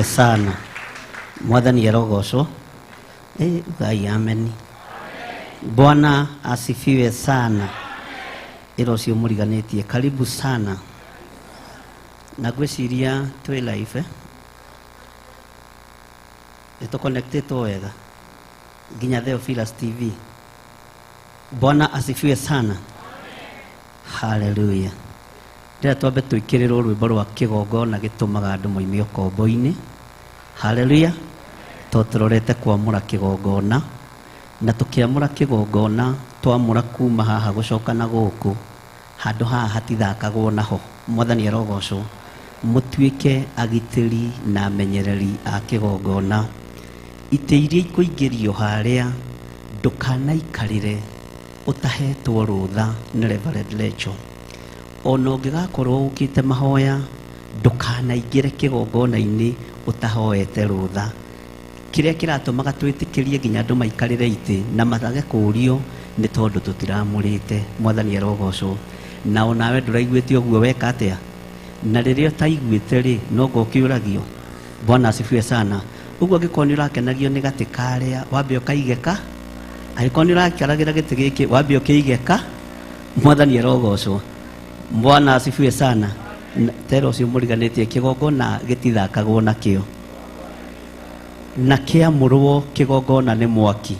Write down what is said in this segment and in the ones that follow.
sana. Mwathani arogocwo. Ugai ameni. Bwana asifiwe sana. Iro cio muriganitie. Karibu sana. Na gwiciria twi live ito connected wega nginya Theophilus TV. Bwana asifiwe sana. Hallelujah. Ndira twambe twikirirwo rwimbo rwa kigongona gitumaga andu moime ukombo-ini. Hallelujah. Totororete kwamura kigongona na tukiamura kigongona twamura kuma haha gucoka na guku handu haha hatithakagwo naho. Mwathani arogocwo. Mutuike agitiri na amenyereri a kigongona. Ite iria ikuingirio haria ndukanaikarire utahetwo rutha ni Reverend Rachael. Ona ungigakorwo ukite mahoya ndukanaingire kigongona-ini utahoete rutha. Kiria kiratumaga twitikirie nginya andu maikarire ite na matage kurio ni tondu tutiramurite. Mwathani arogocwo. Na onawe nduraiguite uguo weka atia na riria utaiguite ri no ngokiuragio. Bwana asifiwe sana. Uguo ngikoni urakenagio ni gati karia wambe ukaigeka aikoni urakaragira giti giki wambe ukiigeka. Mwathani arogocwo. Bwana asifiwe sana. Tero cio muriganitie kigongona gitithakagwo nakio na kiamurwo. Kigongona ni mwaki.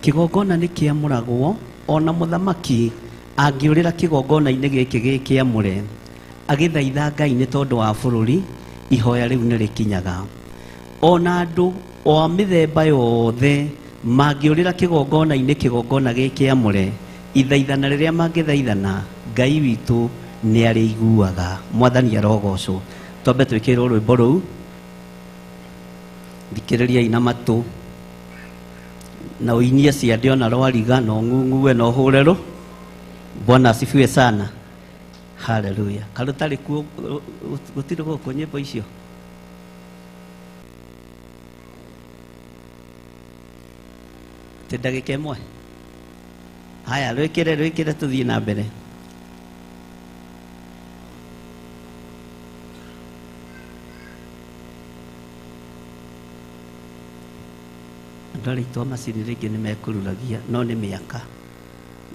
Kigongona ni kiamuragwo. Ona muthamaki angiurira kigongona-ini giki gikiamure agithaitha Ngai ni tondu wa bururi, ihoya riu ni rikinyaga. Ona andu o mithemba yothe mangiurira kigongona-ini kigongona gikiamure, ithaithana riria mangithaithana Ngai witu ni ariguaga. Mwathani arogocwo. Twambe twikirwo rwimbo ruu. Thikiriria ina matu na uinie ciande ona rwariga no ng'ung'ue no hurero. Bwana asifiwe sana. Hallelujah. Karutari ku gutire guku nyimbo icio. Tindagika imwe. Haya rwikire tuthie na mbere. Ndari to macini ringi ni mekururagia no ni miaka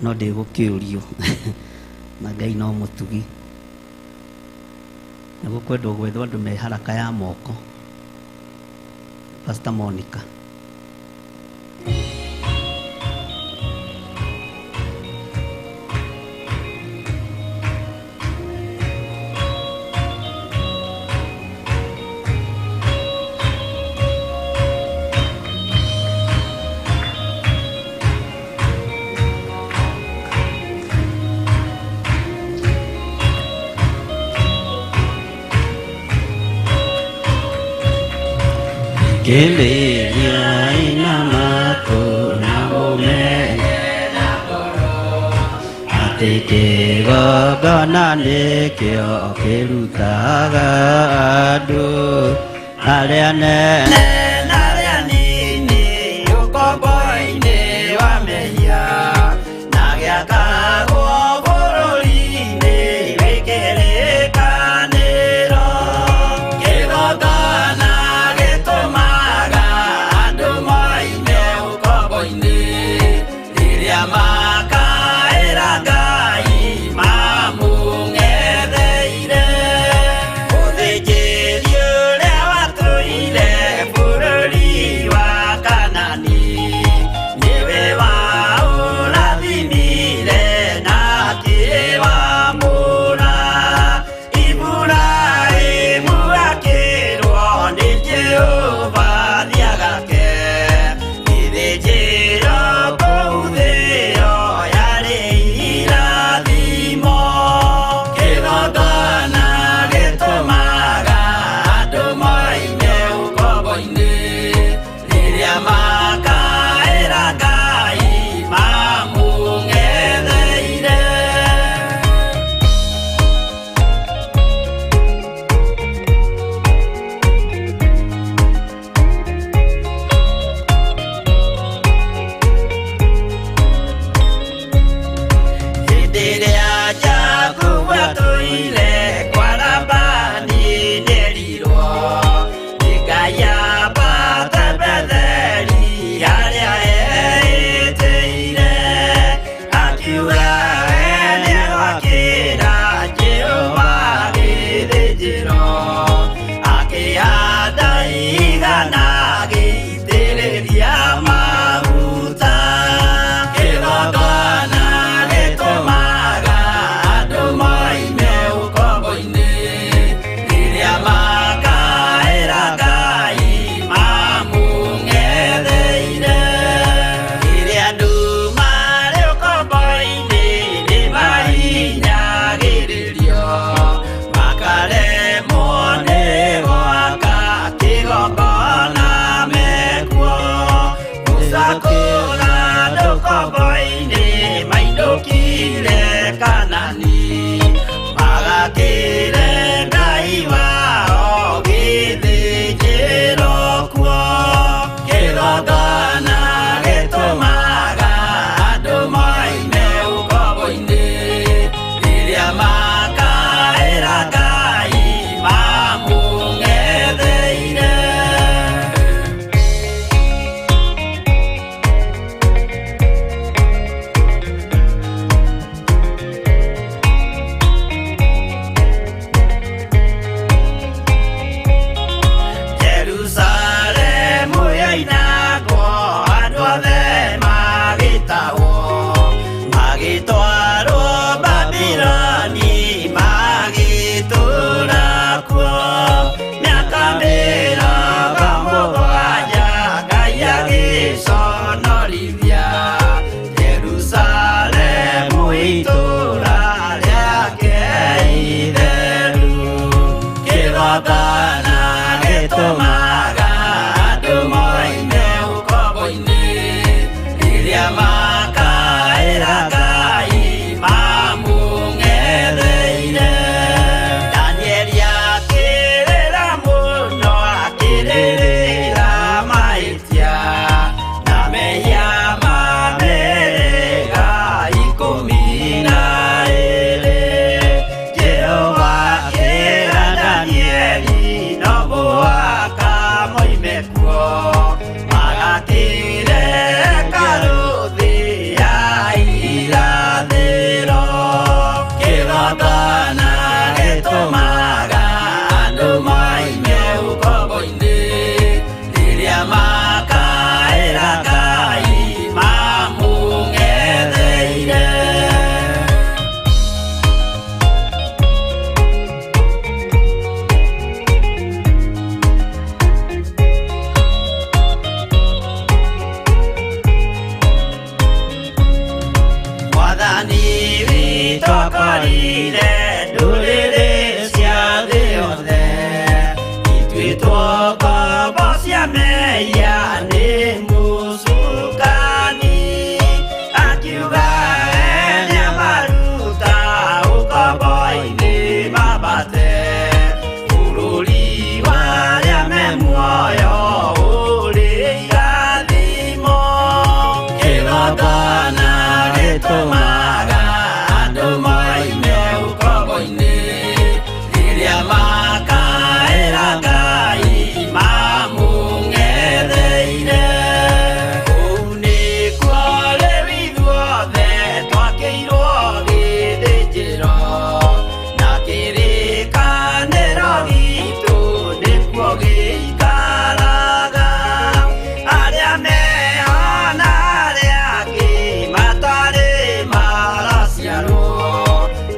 no ndigukiurio na Ngai no mutugi na gukwenda gwethwo andu me haraka ya moko. Pastor Monica. Keleria ina matu na mumenye na koro ati kigongona nikio kirutaga andu aria nene na aria nini ukombo-ini wa mehia na giakagwo bururi-ini wikirikaniro. Kigongona makaira Ngai mamung'etheire uthinjiri uria watuire bũrũri Kĩgongona gĩtũmaga andũ moime ũkombo-inĩ rĩrĩa makaĩra Ngai mamũng'etheire. Danieli akĩrĩra mũno akĩrĩrĩra mahĩtia na mehia ma mĩhĩrĩga 12. Jehova akĩra Danieli no mũhaka moime kuo magakĩre hekarũ-thĩ ya irathĩro. Kĩgongona gĩtũmaga andũ moime ũkombo-inĩ rĩrĩa makaĩra Ngai mamũng'etheire. Mwathani witũ akorire ndũrĩrĩ cia thĩ yothe ituĩtwo ngombo cia mehia nĩ mũcukani, akiuga nĩamaruta ũkombo-inĩ mambate bũrũri wa arĩa me muoyo ũrĩ irathimo. Kĩgongona gĩtũmaga andũ moime ũkombo-inĩ rĩrĩa makaĩra Ngai mamũng'etheire. Kũu nĩkuo Levi ithuothe twakĩirwo gĩthĩnjĩro na kĩrĩkanĩro gitũ nĩkuo gĩikaraga. Arĩa meho na arĩa angĩ matarĩ maraciarwo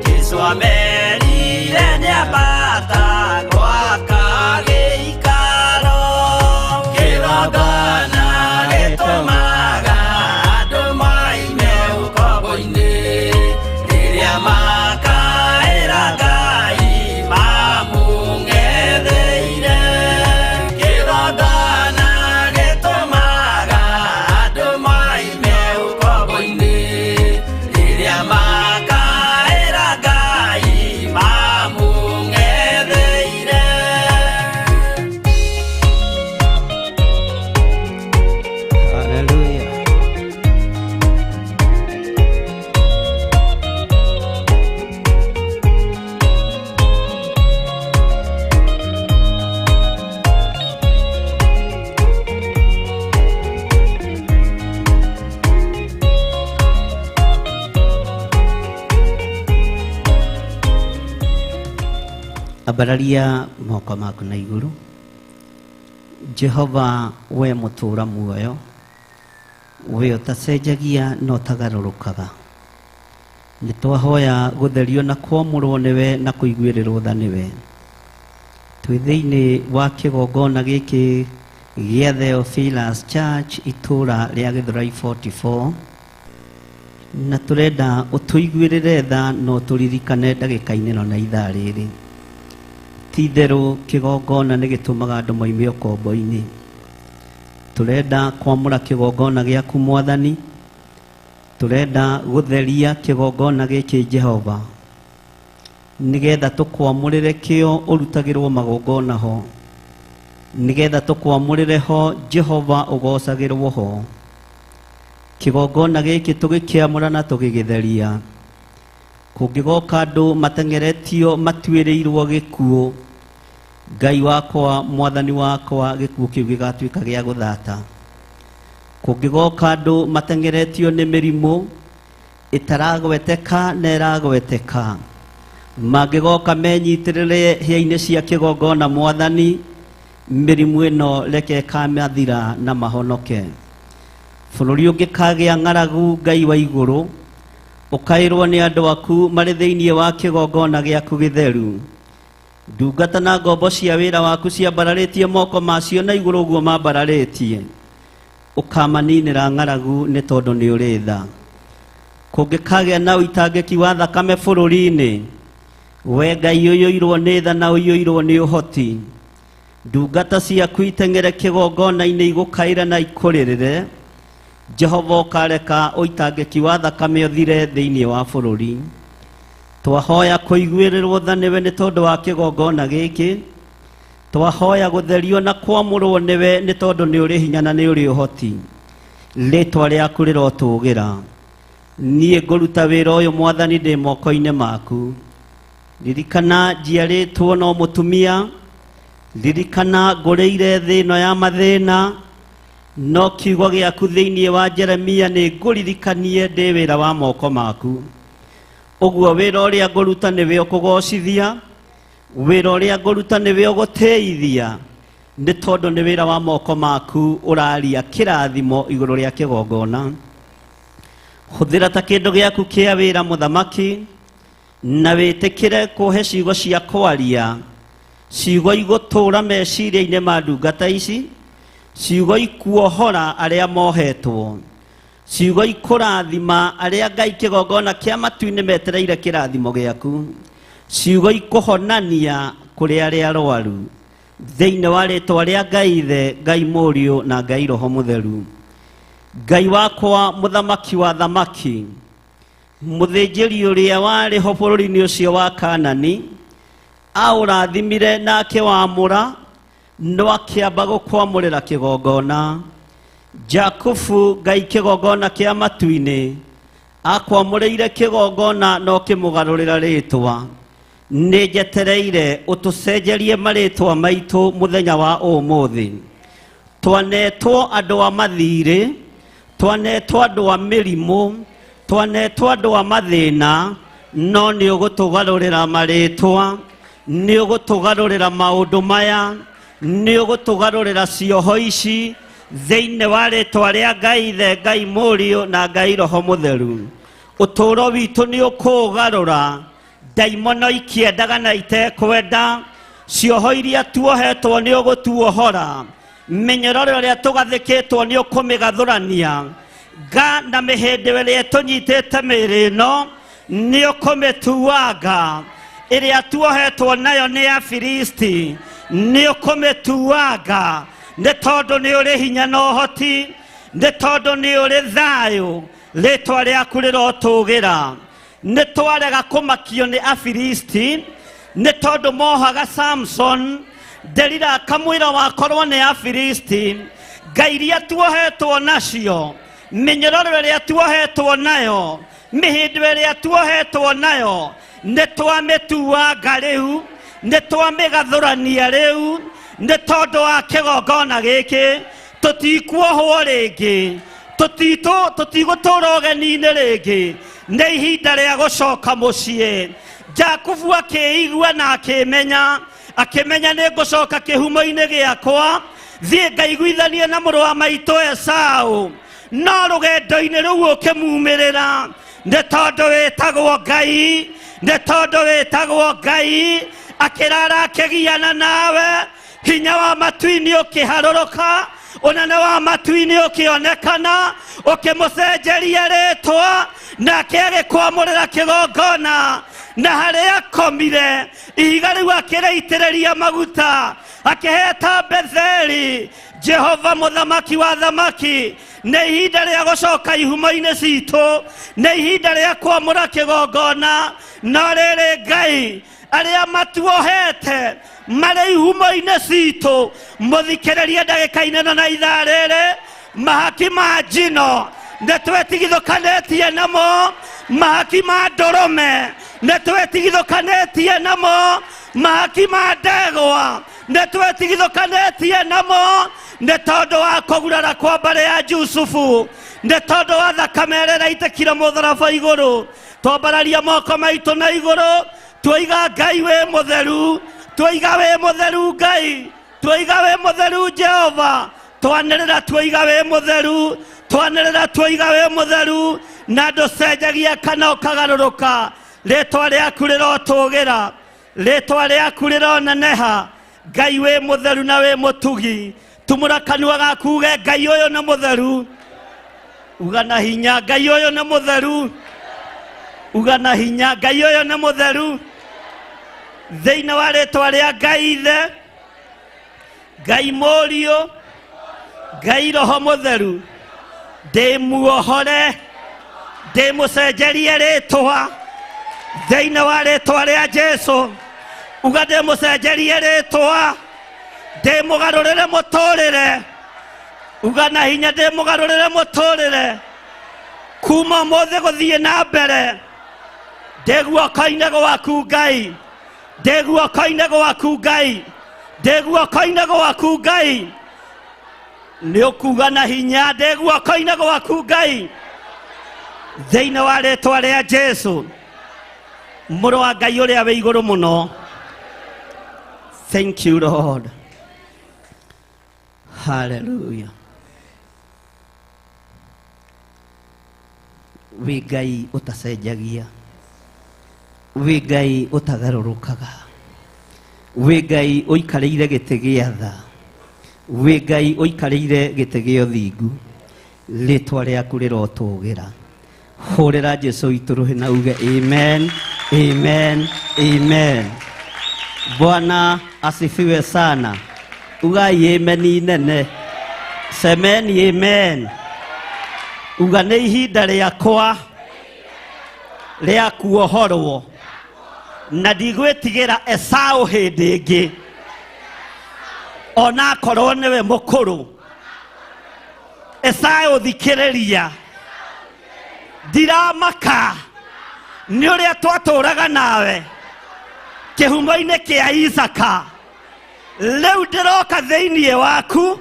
Jesũ amerire nĩambata gwaka gĩikaro. Kĩgongona gĩtũmaga andũ moime ũkombo-inĩ rĩrĩa makaĩra Ngai mamũng'etheire. Kĩgongona gĩtũmaga andũ moime ũkombo-inĩ rĩrĩa makaĩra Ngai mamũng'etheire. Hallelujah. Ambararia moko maku na iguru. Jehova we mũtũra muoyo, we ũtacenjagia na ũtagarũrũkaga. Nĩtwahoya gũtherio na kwamũrwo nĩwe na kũiguĩrĩrwo tha nĩwe. Twĩ thĩinĩ wa kĩgongona gĩkĩ gĩa Theophilus Church itũra rĩa Githurai 44 na tũrenda ũtũiguĩrĩre tha na ũtũririkane ndagĩka-inĩ ĩno na ithaa rĩrĩ. Ti-itherũ kĩgongona nĩgĩtũmaga andũ moime ũkombo-inĩ. Tũrenda kwamũra kĩgongona gĩaku Mwathani, tũrenda gũtheria kĩgongona gĩkĩ Jehova, nĩgetha tũkwamũrĩre kĩo ũrutagĩrwo magongona ho, nĩgetha tũkwamũrĩre ho Jehova ũgocagĩrwo ho. Kĩgongona gĩkĩ tũgĩkĩamũra na tũgĩgĩtheria, kũngĩgoka andũ mateng'eretio matuĩrĩirwo gĩkuũ, Ngai wakwa Mwathani wakwa gĩkuũ kĩu gĩgatuĩka gĩa gũthata. Kũngĩgoka andũ mateng'eretio nĩ mĩrimũ ĩtaragweteka na ĩragweteka, mangĩgoka menyitĩrĩre hĩa-inĩ cia kĩgongona Mwathani, mĩrimũ ĩno reke ĩkamathira na mahonoke. Bũrũri ũngĩkagĩa ng'aragu Ngai wa igũrũ, ũkaĩrwo nĩ andũ aku marĩ thĩinĩ wa kĩgongona gĩaku gĩtheru. Ndungata na ngombo cia wĩra waku ciambararĩtie moko macio na igũrũ ũguo mambararĩtie, ũkamaninĩra ng'aragu nĩ tondũ nĩ ũrĩ tha. Kũngĩkagĩa na ũitangĩki wa thakame bũrũri-inĩ, we Ngai ũiyũirwo nĩ tha na ũiyũirwo nĩ ũhoti, ndungata ciaku iteng'ere kĩgongona-inĩ igũkaĩre na ikũrĩrĩre. Jehova ũkareka ũitangĩki wa thakame ũthire thĩinĩ wa bũrũri. Twahoya kũiguĩrĩrwo tha nĩwe nĩ tondũ wa kĩgongona gĩkĩ. Twahoya gũtherio na kwamũrwo nĩwe nĩ tondũ nĩ ũrĩ hinya na nĩ ũrĩ ũhoti. Rĩĩtwa rĩaku rĩrotũũgĩra. Niĩ ngũruta wĩra ũyũ Mwathani ndĩ moko-inĩ maku. Ririkana njiarĩtwo no mũtumia. Ririkana ngũrĩire thĩ ĩno ya mathĩna. No kiugo gĩaku thĩinĩ wa Jeremia nĩ ngũririkanie ndĩ wĩra wa moko maku. Ũguo wĩra ũrĩa ngũruta nĩwe ũkũgocithia. Wĩra ũrĩa ngũruta nĩwe ũgũteithia. Nĩ tondũ nĩ wĩra wa moko maku ũraria kĩrathimo igũrũ rĩa kĩgongona. Hũthĩra ta kĩndũ gĩaku kĩa wĩra mũthamaki. Na wĩtĩkĩre kũhe ciugo cia kwaria. Ciugo igũtũũra meciria-inĩ ma ndungata ici. Ciugo ikuohora arĩa mohetwo. Ciugo ikũrathima arĩa Ngai kĩgongona kĩa matu-inĩ metereire kĩrathimo gĩaku. Ciugo ikũhonania kũrĩ arĩa arwaru. Thĩinĩ wa rĩĩtwa rĩa Ngai Ithe, Ngai Mũriũ na Ngai Roho Mũtheru. Ngai wakwa mũthamaki wa thamaki. Mũthĩnjĩri ũrĩa warĩ ho bũrũri-inĩ ũcio wa Kaanani. Aũrathimire na akĩwamũra. No akĩamba gũkwamũrĩra kĩgongona. Jakubu Ngai kĩgongona kĩa matu-inĩ. Akwamũrĩire kĩgongona no kĩmũgarũrĩra rĩĩtwa. Nĩ njetereire ũtũcenjerie marĩĩtwa maitũ mũthenya wa ũmũthĩ. Twanetwo andũ a mathirĩ. Twanetwo andũ a mĩrimũ. Twanetwo andũ a mathĩna. No nĩ ũgũtũgarũrĩra marĩĩtwa. Nĩ ũgũtũgarũrĩra maũndũ maya. Nĩ ũgũtũgarũrĩra cioho ici. Thĩinĩ wa rĩĩtwa rĩa Ngai Ithe, Ngai Mũriũ na Ngai Roho Mũtheru. Ũtũũro witũ nĩ ũkũũgarũra. Ndaimono ikĩendaga na itekwenda. Cioho iria tuohetwo nĩ ũgũtuohora. Mĩnyororo ĩrĩa tũgathĩkĩtwo nĩ ũkũmĩgathũrania. Nga na mĩhĩndĩ ĩrĩa tũnyitĩte mĩĩrĩ ĩno nĩ ũkũmĩtuanga. Ĩrĩa tuohetwo nayo nĩ Afilisti nĩ ũkũmĩtuanga. Nĩ tondũ nĩ ũrĩ hinya na ũhoti. Nĩ tondũ nĩ ũrĩ thayũ. Rĩĩtwa rĩaku rĩrotũũgĩra. Nĩ twarega kũmakio nĩ Afilisti. Nĩ tondũ mohaga Samson. Delila akamwĩra wakorwo nĩ Afilisti. Ngai iria tuohetwo nacio. Mĩnyororo ĩrĩa tuohetwo nayo. Mĩhĩndĩ ĩrĩa tuohetwo nayo. Nĩ twamĩtuanga rĩu. Nĩ twamĩgathũrania rĩu. Nĩ tondũ wa kĩgongona gĩkĩ. Tũtikuohwo rĩngĩ. Tũtigũtũũra ũgeni-inĩ rĩngĩ. Nĩ ihinda rĩa gũcoka mũciĩ. Jakubu akĩigua na akĩmenya. Akĩmenya nĩ ngũcoka kĩhumo-inĩ gĩakwa. Thiĩ ngaiguithanie na mũrũ wa maitũ Esaũ. No rũgendo-inĩ rũu ũkĩmumĩrĩra. Nĩ tondũ wĩtagwo Ngai. Nĩ tondũ wĩtagwo Ngai. Akĩrara akĩgiana nawe. Hinya wa matu-inĩ ũkĩharũrũka. Ũnene wa matu-inĩ ũkĩonekana. Ũkĩmũcenjeria rĩĩtwa. Nake agĩkwamũrĩra kĩgongona. Na harĩa akomire. Ihiga rĩu akĩrĩitĩrĩria maguta. Akĩheta Betheli. Jehova mũthamaki wa thamaki. Nĩ ihinda rĩa gũcoka ihumo-inĩ citũ. Nĩ ihinda rĩa kwamũra kĩgongona. No rĩrĩ Ngai arĩa matuohete marĩ ihumo-inĩ citũ. Mũthikĩrĩrie ndagĩka-inĩ na ithaa rĩrĩ. Mahaki ma njino nĩ twĩtigithũkanĩtie namo. Mahaki ma ndũrũme nĩ twĩtigithũkanĩtie namo. Mahaki ma ndegwa nĩ twĩtigithũkanĩtie namo. Nĩ tondũ wa kũgurara kwa mbarĩ ya Jusufu. Nĩ tondũ wa thakame ĩrĩa ĩraitĩkire mũtharaba igũrũ. Twambararia moko maitũ na igũrũ. Twoiga Ngai wĩ mũtheru. Twoiga wĩ mũtheru Ngai. Twoiga wĩ mũtheru Jehova. Twanĩrĩra twoiga wĩ mũtheru. Twanĩrĩra twoiga wĩ mũtheru. Na ndũcenjagia kana ũkagarũrũka. Rĩĩtwa rĩaku rĩrotũũgĩra. Rĩĩtwa rĩaku rĩroneneha. Ngai wĩ mũtheru na wĩ mũtugi. Tumũra kanua gaku uge Ngai ũyũ nĩ mũtheru. Uga na hinya Ngai ũyũ nĩ mũtheru. Uga na hinya Ngai ũyũ nĩ mũtheru. Thĩinĩ wa rĩĩtwa rĩa Ngai Ithe, Ngai Mũriũ, Ngai Roho Mũtheru, ndĩmuohore, ndĩmũcenjerie rĩtwa thĩinĩ wa rĩtwa rĩa Jesũ. Uga ndĩmũcenjerie rĩtwa, ndĩmũgarũrĩre mũtũrĩre. Uga na hinya ndĩmũgarũrĩre mũtũrĩre. Kuma ũmũthĩ gũthiĩ na mbere, ndĩ guoko-inĩ gwaku Ngai, ndĩ guoko-inĩ gwaku Ngai, ndĩ guoko-inĩ gwaku Ngai. Nĩ ũkuga na hinya ndĩ guoko-inĩ gwaku Ngai, thĩinĩ wa rĩtwa rĩa Jesũ, Mũrũ wa Ngai ũrĩa wĩ igũrũ mũno. Thank you, Lord. Hallelujah. Wĩ Ngai ũtacenjagia, wĩ Ngai ũtagarũrũkaga, wĩ Ngai ũikarĩire gĩtĩ gĩa tha, wĩ Ngai ũikarĩire gĩtĩ gĩa ũthingu. Rĩtwa rĩaku rĩrotũgĩra. Hũrĩra Jesũ witũ rũhĩ na uge amen, amen, amen. Bwana asifiwe sana. Ugai amen nene. Semeni amen. Uga nĩ ihinda rĩakwa rĩa kuohorwo, na ndigwĩtigĩra Esaũ hĩndĩ ĩngĩ, ona akorwo nĩwe mũkũrũ. Esaũ thikĩrĩria, ndiramaka nĩ ũrĩa twatũũraga nawe kĩhumo-inĩ kĩa Isaka. Rĩu ndĩroka thĩinĩ waku,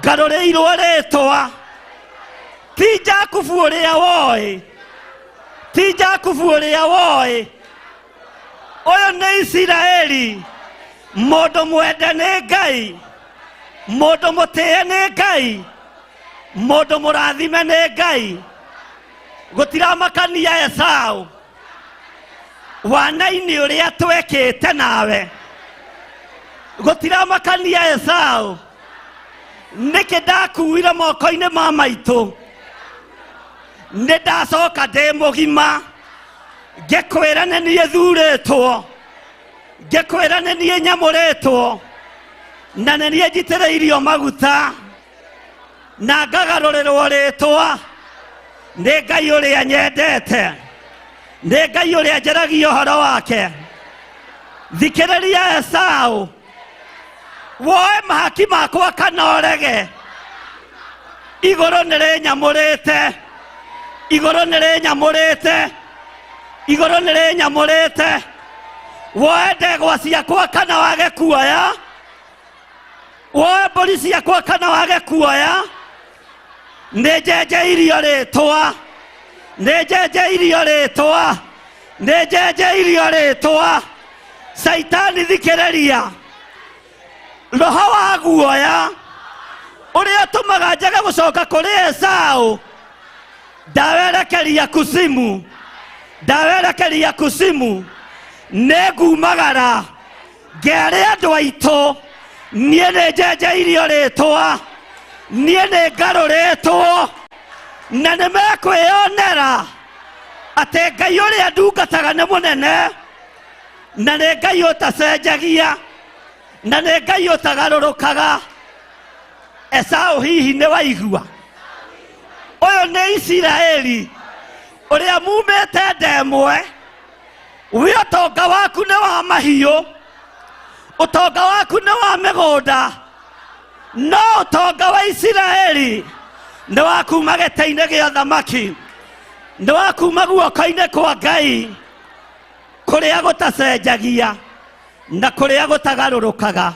ngarũrĩirwo rĩtwa. Ti Jakubu ũrĩa woĩ, ti Jakubu ũrĩa woĩ, ũyũ nĩ Isiraeli. Mũndũ mwende nĩ Ngai, mũndũ mũtĩe nĩ Ngai, mũndũ mũrathime nĩ Ngai. Gũtiramakania Esaũ, wana-inĩ ũrĩa twekĩte nawe. Gũtiramakania Esaũ, nĩkĩ ndakuire moko-inĩ ma maitũ. Nĩ ndacoka ndĩ mũgima, ngĩkwĩra nĩ niĩ thurĩtwo, ngĩkwĩra nĩ niĩ nyamũrĩtwo, na nĩ niĩ njitĩrĩirio maguta, na ngagarũrĩrwo rĩtwa. Nĩ Ngai ũrĩa nyendete, nĩ Ngai ũrĩa njaragia ũhoro wake. Thikĩrĩria Esaũ, woe mahaki makwa kana ũrege. Igũrũ nĩ rĩnyamũrĩte, igũrũ nĩ rĩnyamũrĩte, igũrũ nĩ rĩnyamũrĩte. Woe ndegwa ciakwa kana wage kuoya, woe mbũri ciakwa kana wage kuoya. Nĩ njenjeirio rĩtwa, nĩ njenjeirio rĩtwa, nĩ njenjeirio rĩtwa. Saitani thikĩrĩria, roho wa guoya ũrĩa ũtũmaga njage gũcoka kũrĩ Esaũ, ndawerekeria kuzimu, ndawerekeria kuzimu. Nĩ ngumagara ngere andũ aitũ, niĩ nĩ njenjeirio rĩtwa, niĩ nĩ ngarũrĩtwo, na nĩ mekwĩyonera atĩ Ngai ũrĩa ndungataga nĩ mũnene, na nĩ Ngai ũtacenjagia, na nĩ Ngai ũtagarũrũkaga. Esaũ hihi nĩ waigua? Ũyũ nĩ Isiraeli ũrĩa mumĩte ndemwe. Wĩ ũtonga waku nĩ wa mahiũ, ũtonga waku nĩ wa mĩgũnda, no ũtonga wa Isiraeli nĩ wa kuma gĩtĩ-inĩ gĩa ũthamaki, nĩ wa kuma guoko-inĩ kwa Ngai, kũrĩa gũtacenjagia na kũrĩa gũtagarũrũkaga.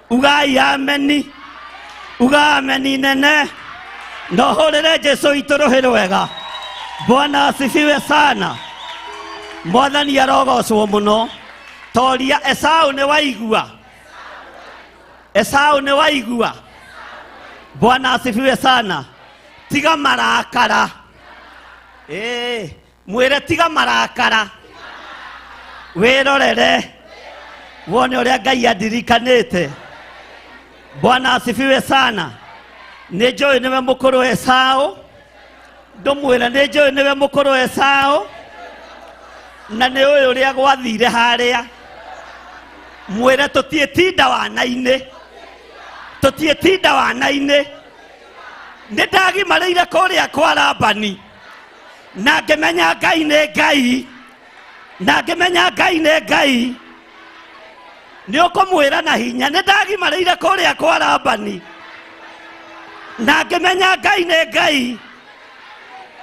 Ugai ameni, uga ameni nene. No hũrĩre Jesũ witũ rũhĩ rwega. Bwana asifiwe sana. Mwathani arogocwo mũno. Toria Esaũ nĩ waigua, Esaũ nĩ waigua. Bwana asifiwe sana. Tiga marakara, mwĩre tiga marakara, wĩrorere wone ũrĩa Ngai andirikanĩte. Bwana asifiwe sana. Nĩ njũĩ nĩwe mũkũrũ Esaũ, ndũmwĩre nĩ njũĩ nĩwe mũkũrũ Esaũ, na nĩ ũyũ ũrĩa gwathire harĩa. Mwĩre tũtiĩtinda wana-inĩ, tutietinda wana-ini nindagimarĩire kũrĩa kwa Labani na ngĩmenya Ngai nĩ Ngai na ngĩmenya Ngai nĩ Ngai nĩ ũkũmwĩra na hinya nindagimarĩire kũrĩa kwa Labani na ngĩmenya Ngai nĩ Ngai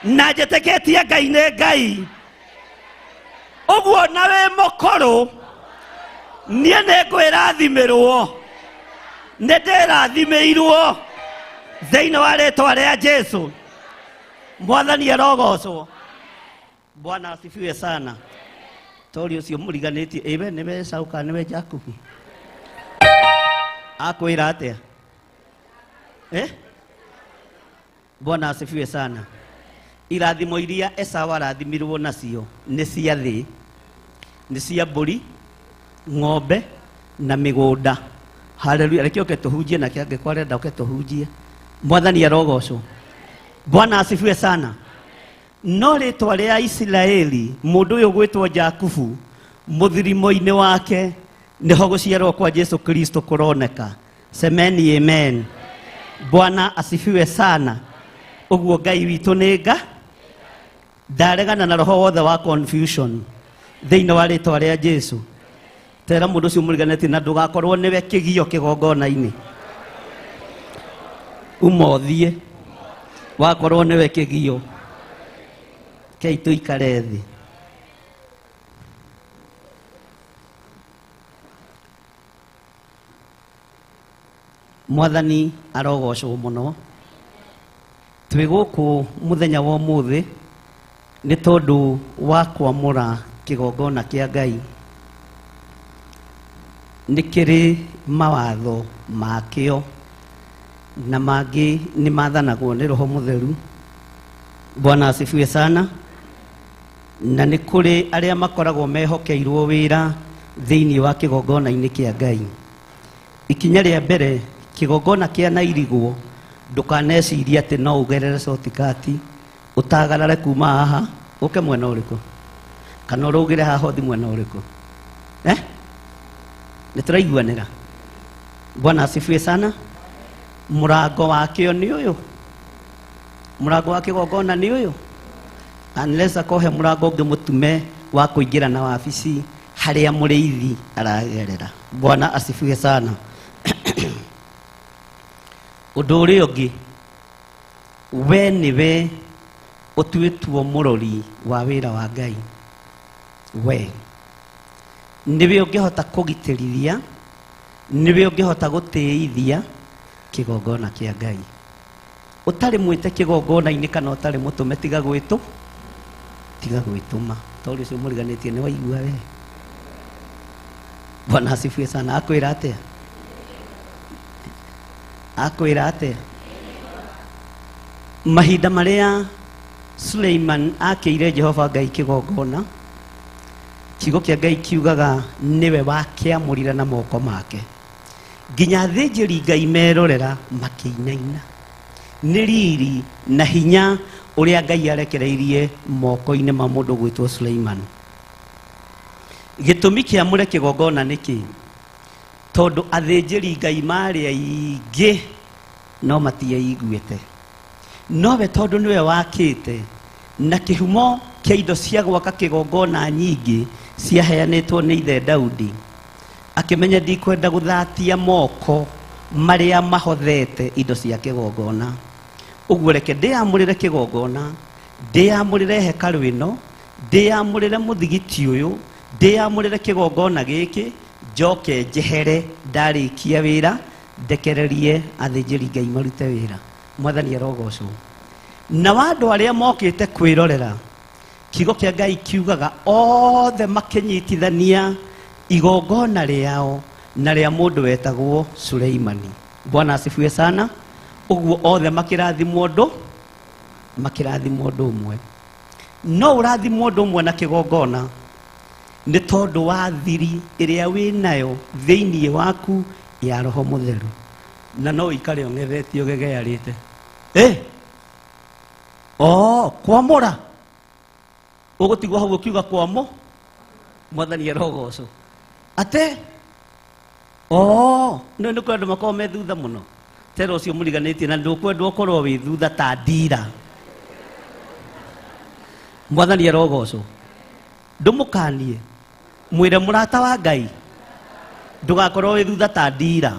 na njĩtĩkĩtie Ngai nĩ Ngai ũguo na wĩ mũkũrũ niĩ nĩngwĩrathimĩrwo nĩndĩrathimĩirwo thĩinĩ wa rĩtwa rĩa Jesu. Mwathani arogocwo. Bwana asifiwe sana. Tori ũcio mũriganĩtie ĩwe nĩwe Esau nĩwe Jakubu akwĩra atĩa? Bwana asifiwe sana. Irathimo iria Esau arathimirwo nacio nĩ cia thĩ, nĩ cia mbũri, ng'ombe na mĩgũnda. Haleluya. Reke oke tuhunjie na kĩangĩ kwarenda oke tuhunjie. Mwathani arogocwo. Bwana asifiwe sana. No rĩtwa rĩa Isiraeli mũndũ ũyũ gwĩtwo Jakubu mũthirimo-inĩ wake nĩho gũciarwo kwa Jesu Kristo kũroneka. Semeni amen. Bwana asifiwe sana. Ũguo Ngai witũ nĩ Nga ndaregana na roho wothe wa confusion thĩinĩ wa rĩtwa rĩa Jesu. Tera mũndũ ũcio mũriganĩtie na ndũgakorwo nĩwe kĩgio kĩgongona-inĩ. Ũmothiĩ wakorwo nĩwe kĩgio. Kei tũikare thĩ. Mwathani arogocwo mũno. Twĩ gũkũ mũthenya wa ũmũthĩ nĩ tondũ wa kwamũra kĩgongona kĩa Ngai. Nĩ kĩrĩ mawatho makĩo na mangĩ nĩ mathanagwo nĩ Roho Mũtheru. Bwana asifiwe sana. Na nĩ kũrĩ arĩa makoragwo mehokeirwo wĩra thĩinĩ wa kĩgongona-inĩ kĩa Ngai. Ikinya rĩa mbere, kĩgongona kĩa nairigwo ndũkaneciria atĩ no ũgerere shortcut ũtagarare kuma haha ũke mwena ũrĩkũ kana ũrũgĩre haha ũthi mwena ũrĩkũ. Nĩtũraiguanĩra. Bwana asifiwe sana. Mũrango wakĩo nĩ ũyũ. Mũrango wa kĩgongona nĩ ũyũ. Unless akohe mũrango ũngĩ mũtume wa kũingĩra na wabici harĩa mũrĩithi aragerera. Bwana asifiwe sana. Ũndũ ũrĩa ũngĩ, we nĩwe ũtuĩtwo mũrori wa wĩra wa Ngai. We nĩwe ũngĩhota kũgitĩrithia, nĩwe ũngĩhota gũtĩithia kĩgongona kĩa Ngai. Ũtarĩ mwĩte kĩgongona-inĩ kana ũtarĩ mũtũme tiga gwĩtũma. Tori ũcio mũriganĩtie nĩ waigua we. Bwana asifiwe sana. Akwĩra atĩa? Akwĩra atĩa? Mahinda marĩa Suleiman akĩire Jehova Ngai kĩgongona, kiugo kĩa Ngai kiugaga nĩwe wakĩamũrire na moko make. Nginya athĩnjĩri Ngai merorera makĩinaina nĩ riri na hinya ũrĩa Ngai arekereirie moko-inĩ ma mũndũ gwĩtwo Suleiman. Gĩtũmi kĩamũre kĩgongona nĩkĩ? Tondũ athĩnjĩri Ngai marĩ aingĩ no matiaiguĩte. Nowe tondũ nĩwe wakĩte na kĩhumo kĩa indo cia gwaka kĩgongona nyingĩ ciaheanĩtwo nĩ ithe Daudi, akĩmenya ndikwenda gũthatia moko marĩa mahothete indo cia kĩgongona. Ũguo reke ndĩamũrĩre kĩgongona, ndĩamũrĩre hekarũ ĩno, ndĩamũrĩre mũthigiti ũyũ, ndĩamũrĩre kĩgongona gĩkĩ, njoke njehere ndarĩkia wĩra, ndekererie athĩnjĩri Ngai marute wĩra. Mwathani arogocwo. Na andũ arĩa mokĩte kwĩrorera, kiugo kĩa Ngai kiugaga othe makĩnyitithania igongona rĩao na rĩa mũndũ wetagwo Suleimani. Bwana asifiwe sana. Ũguo othe makĩrathimwo ũndũ ũmwe. No ũrathimwo ũndũ ũmwe na kĩgongona nĩ tondũ wa thiri ĩrĩa wĩnayo thĩinĩ waku ya Roho Mũtheru. Na no ikare ong'ethetio gegearĩte. Kwamũra. Ũgũtigwo hau ũkiuga kwamo. Mwathani arogocwo. Ate no nä kwä andå makorwo me thutha må no tera å cio må riganä tie na ndå kwendwo korwo wä thutha ta ndira mwathani arogocwo ndå må kanie mwä re må rata wa Ngai ndå gakorwo wä thutha ta ndira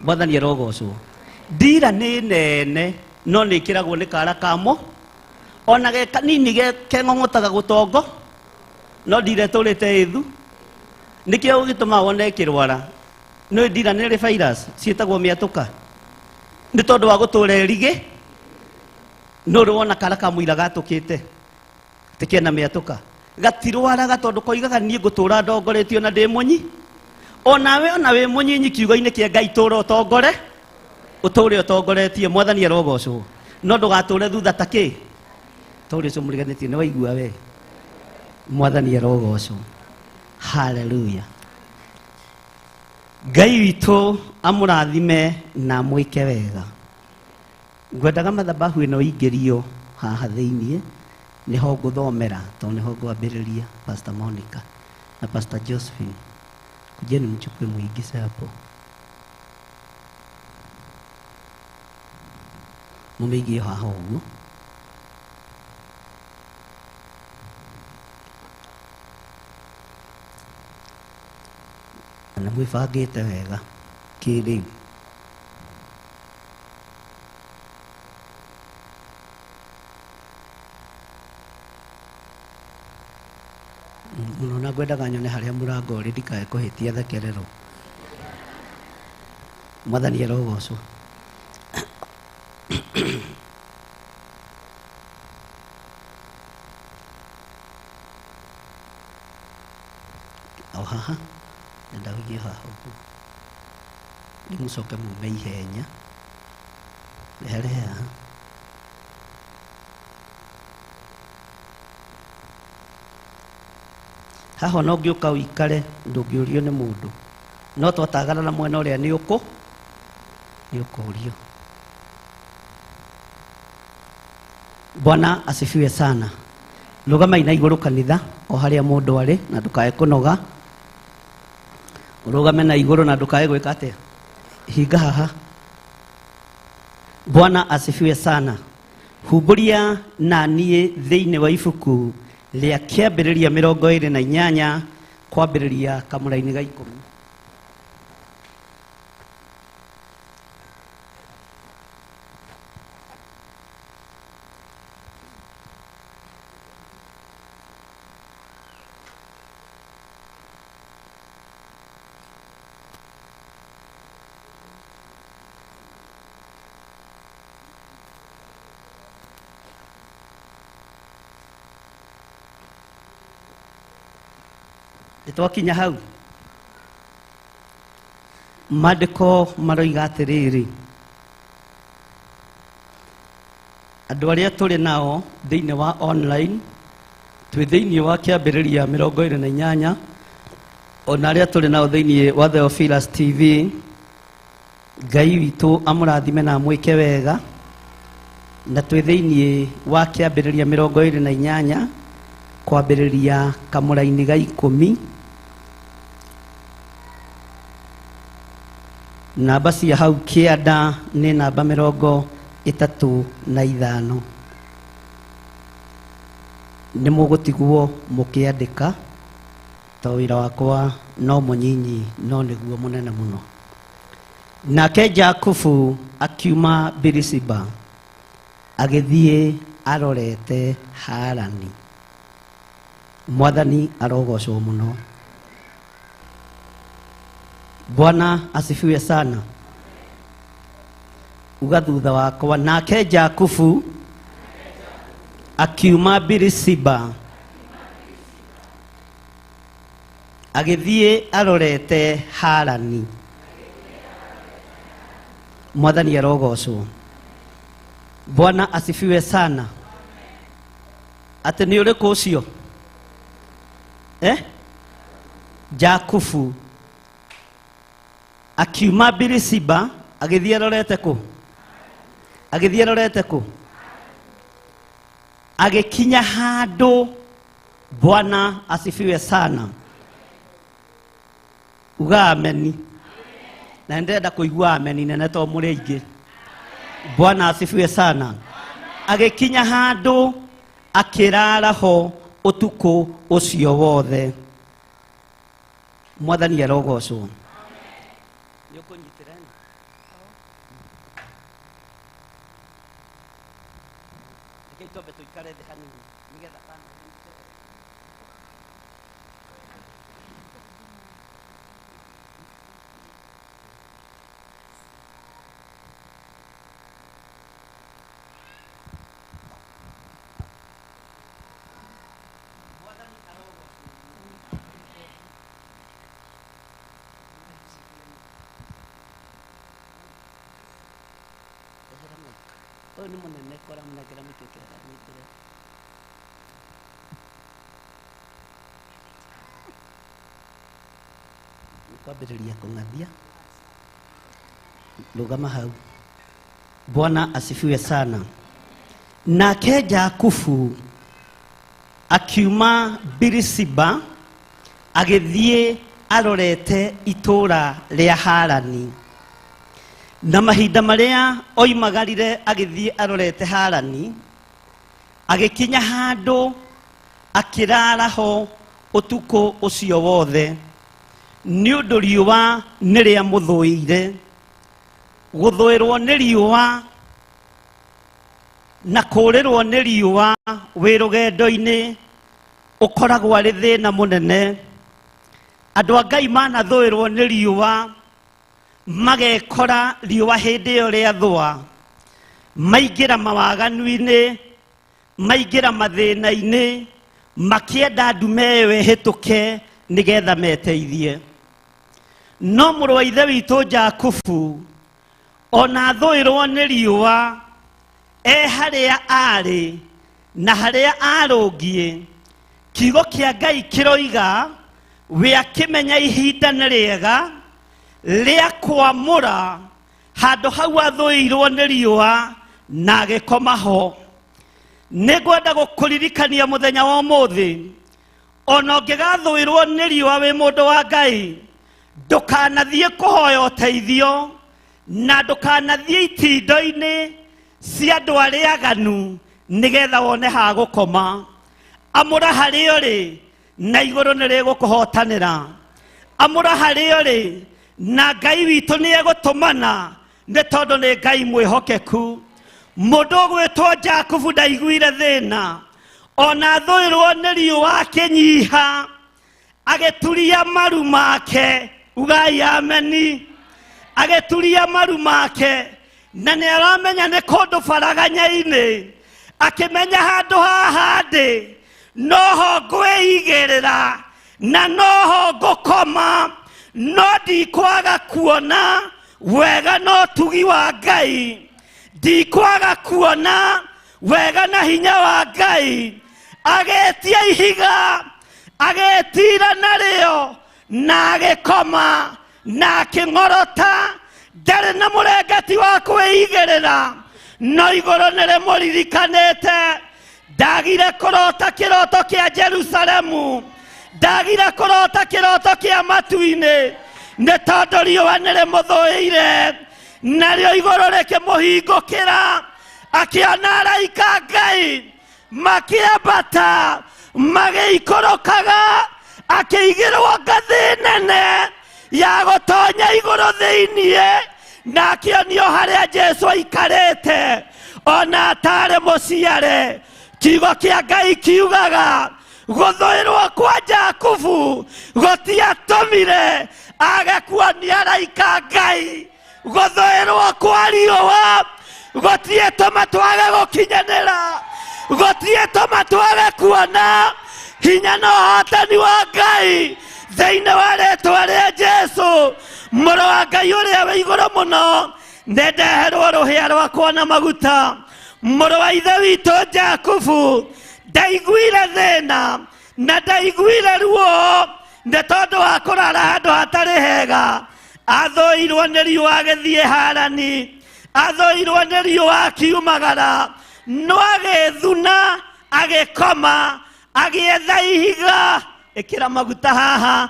mwathani arogocwo ndira nä nene no nä kä ragwo nä kara kamo ona ge kanini keng'ong'otaga gå tongo no ndira tå rä te ä thu nä kä o gä tå ma wone kä rwara no ndira nä rä virus ciätagwo mä atå ka nä tondå wa gå tå ra erigä no rä wona kara kamå ira gatå kä te tä kena mä atå ka gatirwaraga tondå koigaga niä ngå tå ra ndongoretio na ndä må nyi onawe ona wä må nyinyi kiugo-inä kä Ngai tå ra å tongore å tå re å tongoretie mwathani arogocwo no ndå gatå re thutha ta kä tå rä co må riganä tie nä waigua we mwathani arogocwo haleluya Ngai witå amå rathime na mwä ke wega ngwendaga mathabahu ä no ingä rio haha thä iniä nä ho ngå thomera tondå nä ho ngå ambä rä ria Pastor Monica na Pastor Josephine kujeni mchukue muingize hapo mumeigie haha ũguo na mwĩbangĩte wega kĩrĩu mũno na ngwendaga nyone harĩa mũrango ũrĩ ndikae kũhĩtia thekerero mwathani arogocwo o haha nenda wĩgie haha ũguo nĩ mũcoke mume ihenya ehere haha haha no ngĩũka ũikare ndũngĩũrio nĩ mũndũ no twatagana na mwena ũrĩa nĩ ũkũũrio Bwana asifiwe sana rũgamai na igũrũ kanitha o harĩa mũndũ arĩ na ndũkae kũnoga rũgame na igũrũ na ndũkae gwĩka atĩa hinga haha Bwana asifiwe sana humbũria na niĩ thĩinĩ wa ibuku rĩa kĩambĩrĩria 28 kwambĩrĩria kamũra-inĩ ga 10 twakinya hau maandĩko maroiga atĩrĩrĩ andũ arĩa tũrĩ nao thĩinĩ wa online twĩ thĩinĩ wa kĩambĩrĩria 28 ona arĩa tũrĩ nao thĩinĩ wa Theophilus TV Ngai witũ amũrathime na mwĩke wega na twĩ thĩinĩ wa kĩambĩrĩria 28 kwambĩrĩria kamũra-inĩ ga 10 namba cia hau kĩanda nĩ namba 35 nĩ mũgũtigwo mũkĩandĩka to wĩra wakwa no mũnyinyi no nĩguo mũnene mũno nake Jakubu akiuma Birisiba agĩthiĩ arorete Harani mwathani arogocwo mũno Bwana asifiwe sana uga thutha wakwa nake Jakubu akiuma Birisiba agĩthiĩ arorete Harani mwathani arogocwo Bwana asifiwe sana atĩ nĩ ũrĩkũ ũcio Jakubu akiuma Birisiba agĩthiĩ arorete kũ agĩkinya handũ Bwana asifiwe sana uga ameni na ndenda kuigua ameni nene to muri aingi Bwana asifiwe sana agikinya handu akirara ho utuku ucio wothe mwathani arogocwo ni munene kora munagera mikekera mitire nikabiriria kungathia lugama hau Bwana asifiwe sana nake Jakubu akiuma Birisiba agithie arorete itura ria Harani na mahinda maria oimagarire agithie arorete Harani agikinya handu akirara ho utuku ucio wothe ni undu riua ni ria muthuire guthuirwo ni riua na kurirwo ni riua wi rugendo-ini ukoragwo ari thina munene andu a Ngai manathuirwo ni riua magekora riua hindi yo ria thua maingira mawaganu-ini maingira mathina-ini makienda ndume yo ihituke nigetha meteithie no muru wa ithe witu Jakubu ona thuirwo ni riua haria ari na haria arungie kiugo kia Ngai kiroiga we akimenya ihinda ni riega ria kwamura handu hau athuirwo ni riua na agikoma ho nigwenda gukuririkania muthenya wa umuthi ona ungigathuirwo ni riua wi mundu wa Ngai ndukanathie kuhoya uteithio na ndukanathie itindo-ini cia andu aria aganu nigetha wone ha gukoma amura haria uri na iguru ni rigukuhotanira amura haria uri na Ngai witu ni egutumana ni tondu ni Ngai mwihokeku mundu gwitwo Jakubu ndaiguire thina ona thuirwo ni riua akinyiha agituria maru make ugai ameni agituria maru make na ni aramenya ni kundu faraganya-ini akimenya handu haha ndi noho ngwigirira na noho ngukoma no ndikwaga kuona wega no tugi wa Ngai ndikwaga kuona wega na hinya wa Ngai agetia ihiga agetira nario na agikoma na aking'orota ndari na murengeti wa kwigirira no iguru nirimuririkanite ndagire kurota kiroto kia Jerusalemu ndagire kurota kiroto kia matu-ini ni tondu riua nirimuthuire nario iguru rikimuhingukira akiona araika Ngai makiambata magiikorokaga akiigirwo ngathi nene ya gutonya iguru thiinie na akionio haria Jesu aikarite ona atari muciare kiugo kia Ngai kiugaga guthuirwo kwa Jakubu gutiatumire agakua ni araika Ngai guthuirwo kwa riua gutietuma twage gukinyanira gutietuma twage kuona hinya no hotani wa Ngai thiini wa ritwa ria Jesu muru wa Ngai uria wi iguru muno ndendeherwo ruhia rwakwa na maguta muru wa ithe witu Jakubu ndaiguire thina na ndaiguire ruo ni tondu wa kurara handu hatari hega athuirwo ni riua agithie Harani athuirwo ni riua akiumagara no agithuna agikoma agietha ihiga ikira maguta haha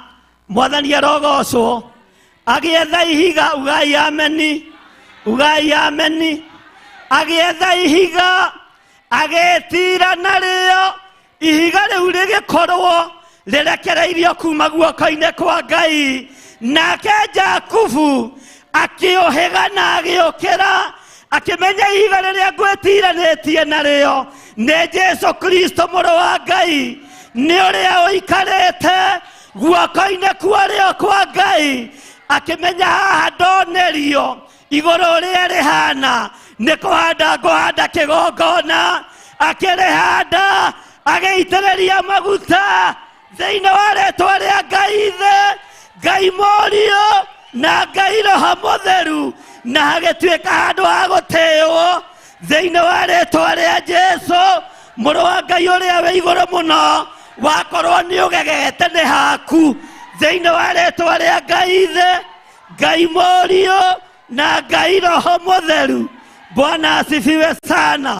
Mwathani arogocwo. Agietha ihiga, ugai ameni. Ugai ameni. Agietha ihiga, agetira nario. Ihiga riu rigikorwo rirekereirio kuma guoko-ini kwa Ngai. Nake Jakubu akiohega na agiokera, akimenya ihiga riria ngwitiranetie nario ni Jesu Kristo mũrũ wa Ngai, ni uria uikarite guoko-ini kwario kwa Ngai, akimenya haha ndonerio igũrũ rĩa rĩhana nĩ kũhanda ngũhanda kĩgongona, akĩrĩhanda agĩitĩrĩria maguta thĩinĩ wa rĩĩtwa rĩa Ngai Ithe, Ngai Mũriũ na Ngai Roho Mũtheru, na hagĩtuĩka handũ ha gũtĩĩo thĩinĩ wa rĩĩtwa rĩa Jesu mũrũ wa Ngai ũrĩa wĩ igũrũ mũno, wakorwo nĩ ũgegete nĩ haku thĩinĩ wa rĩĩtwa rĩa Ngai Ithe, Ngai Mũriũ na Ngai Roho Mũtheru. Bwana asifiwe sana.